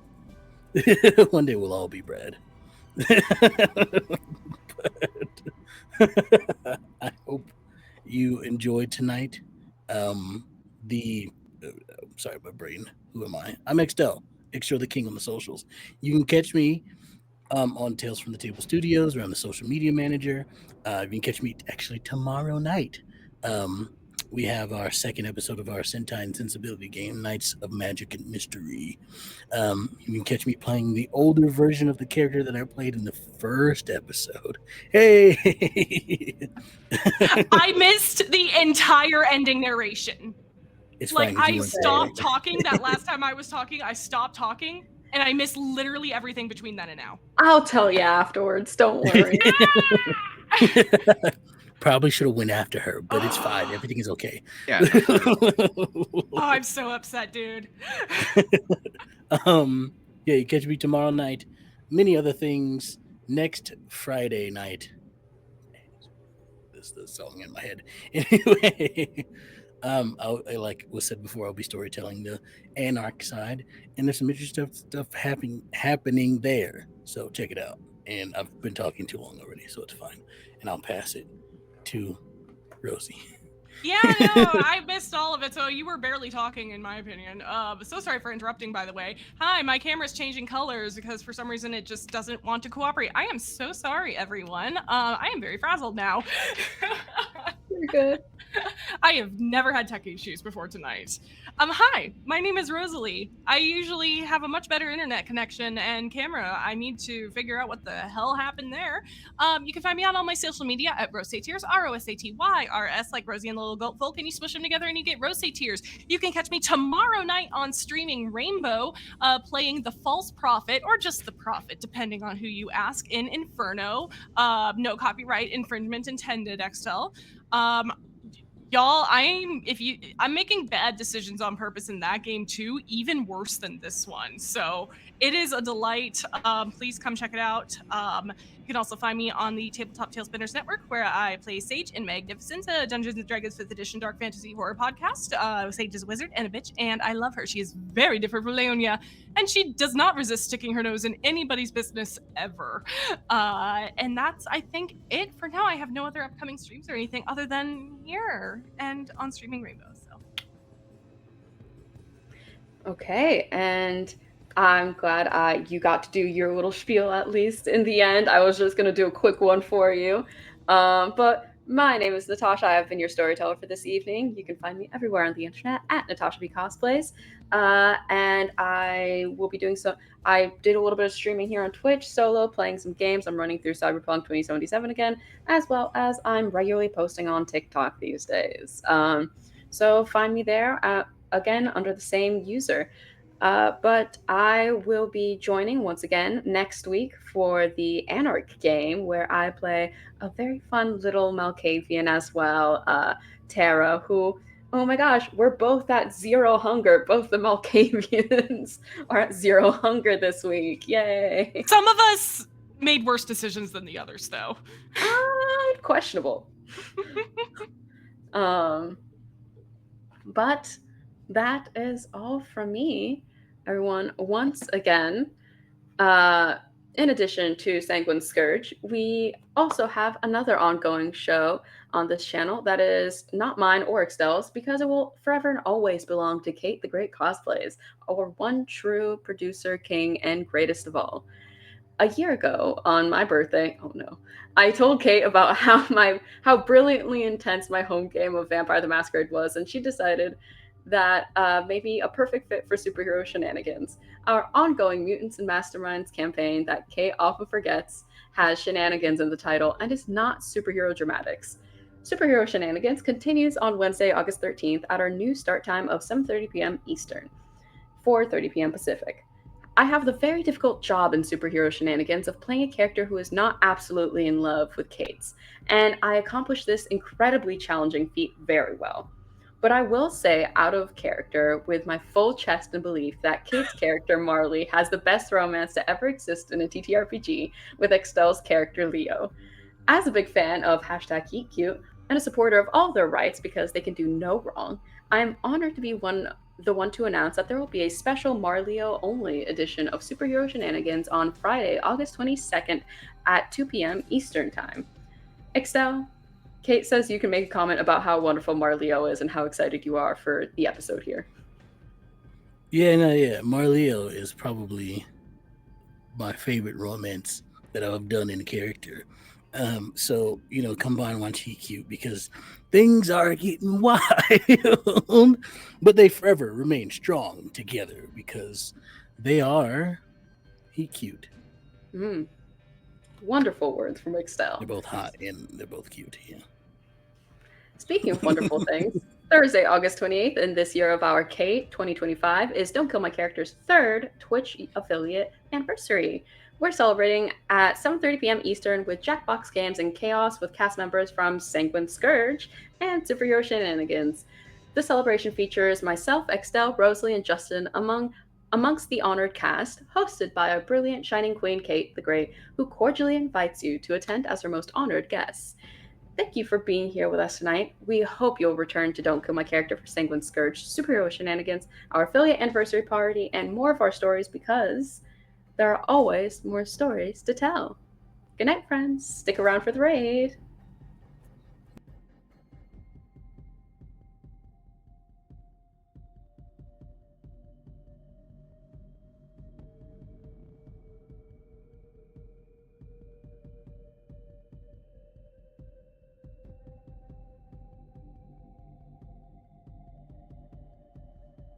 One day we'll all be Brad. But I hope you enjoyed tonight. Sorry, my brain. Who am I? I'm Extell. Extra the King on the socials. You can catch me on Tales from the Table Studios, where I'm the social media manager. You can catch me actually tomorrow night. We have our second episode of our Sentai and Sensibility game, Knights of Magic and Mystery. You can catch me playing the older version of the character that I played in the first episode. Hey! I missed the entire ending narration. It's like, fine, I stopped talking that last time I was talking. I stopped talking, and I missed literally everything between then and now. I'll tell you afterwards. Don't worry. Probably should have went after her, but it's fine. Everything is okay. Yeah. Oh, I'm so upset, dude. Yeah, you catch me tomorrow night. Many other things next Friday night. This is the song in my head. Anyway, I like was said before, I'll be storytelling the Anarch side, and there's some interesting stuff happening there. So check it out. And I've been talking too long already, so it's fine. And I'll pass it to Rosie. Yeah, no, I missed all of it, so you were barely talking, in my opinion. So sorry for interrupting, by the way. Hi, my camera's changing colors because for some reason it just doesn't want to cooperate. I am so sorry, everyone. I am very frazzled now. You're good. I have never had tech issues before tonight. Hi, my name is Rosalie. I usually have a much better internet connection and camera. I need to figure out what the hell happened there. You can find me on all my social media at Rosatyrs, ROSATYRS, like Rosie and the Little Goat Folk, and you smush them together and you get Rosatyrs. You can catch me tomorrow night on Streaming Rainbow, playing the False Prophet, or just the Prophet, depending on who you ask, in Inferno. No copyright infringement intended, Extell. Y'all, I'm making bad decisions on purpose in that game too, even worse than this one. So it is a delight. Please come check it out. You can also find me on the Tabletop Tailspinners Network, where I play Sage in Magnificent, a Dungeons & Dragons 5th Edition Dark Fantasy Horror podcast. Sage is a wizard and a bitch, and I love her. She is very different from Leonia, and she does not resist sticking her nose in anybody's business ever. And that's, I think, it for now. I have no other upcoming streams or anything other than here and on Streaming Rainbow. So. Okay, and I'm glad you got to do your little spiel at least in the end. I was just going to do a quick one for you. But my name is Natasha. I have been your storyteller for this evening. You can find me everywhere on the internet at Natasha B Cosplays. And I will be doing so. I did a little bit of streaming here on Twitch, solo, playing some games. I'm running through Cyberpunk 2077 again, as well as I'm regularly posting on TikTok these days. So find me there, again, under the same user. But I will be joining once again next week for the Anarch game, where I play a very fun little Malkavian as well, Tara, who, oh my gosh, we're both at 0 hunger. Both the Malkavians are at 0 hunger this week. Yay. Some of us made worse decisions than the others, though. Questionable. But that is all from me. Everyone, once again, In addition to Sanguine Scourge, we also have another ongoing show on this channel that is not mine or Extell's because it will forever and always belong to Kate the Great Cosplays, our one true producer, king, and greatest of all. A year ago, on my birthday, oh no, I told Kate about how brilliantly intense my home game of Vampire the Masquerade was, and she decided that maybe a perfect fit for superhero shenanigans. Our ongoing Mutants and Masterminds campaign that Kate often forgets has shenanigans in the title and is not superhero dramatics. Superhero Shenanigans continues on Wednesday, August 13th at our new start time of 7:30 p.m. Eastern, 4:30 p.m. Pacific. I have the very difficult job in superhero shenanigans of playing a character who is not absolutely in love with Kate's, and I accomplished this incredibly challenging feat very well. But I will say, out of character, with my full chest and belief, that Kate's character, Marley, has the best romance to ever exist in a TTRPG with Extell's character, Leo. As a big fan of hashtag Eat Cute and a supporter of all their rights because they can do no wrong, I am honored to be the one to announce that there will be a special Marleo only edition of Superhero Shenanigans on Friday, August 22nd at 2 p.m. Eastern Time. Extell, Kate says you can make a comment about how wonderful Marleo is and how excited you are for the episode here. Yeah, Marleo is probably my favorite romance that I've done in character. So, combine one cheek cute because things are getting wild, but they forever remain strong together because they are he cute. Wonderful words from Extell. They're both hot and they're both cute. Yeah. Speaking of wonderful things, Thursday, August 28th, in this year of our Kate 2025, is Don't Kill My Character's third Twitch affiliate anniversary. We're celebrating at 7:30 p.m. Eastern with Jackbox Games and Chaos with cast members from Sanguine Scourge and Superhero Shenanigans. The celebration features myself, Extell, Rosalie, and Justin amongst the honored cast, hosted by our brilliant Shining Queen, Kate the Great, who cordially invites you to attend as her most honored guests. Thank you for being here with us tonight. We hope you'll return to Don't Kill My Character for Sanguine Scourge, Superhero Shenanigans, our affiliate anniversary party, and more of our stories because there are always more stories to tell. Good night, friends. Stick around for the raid.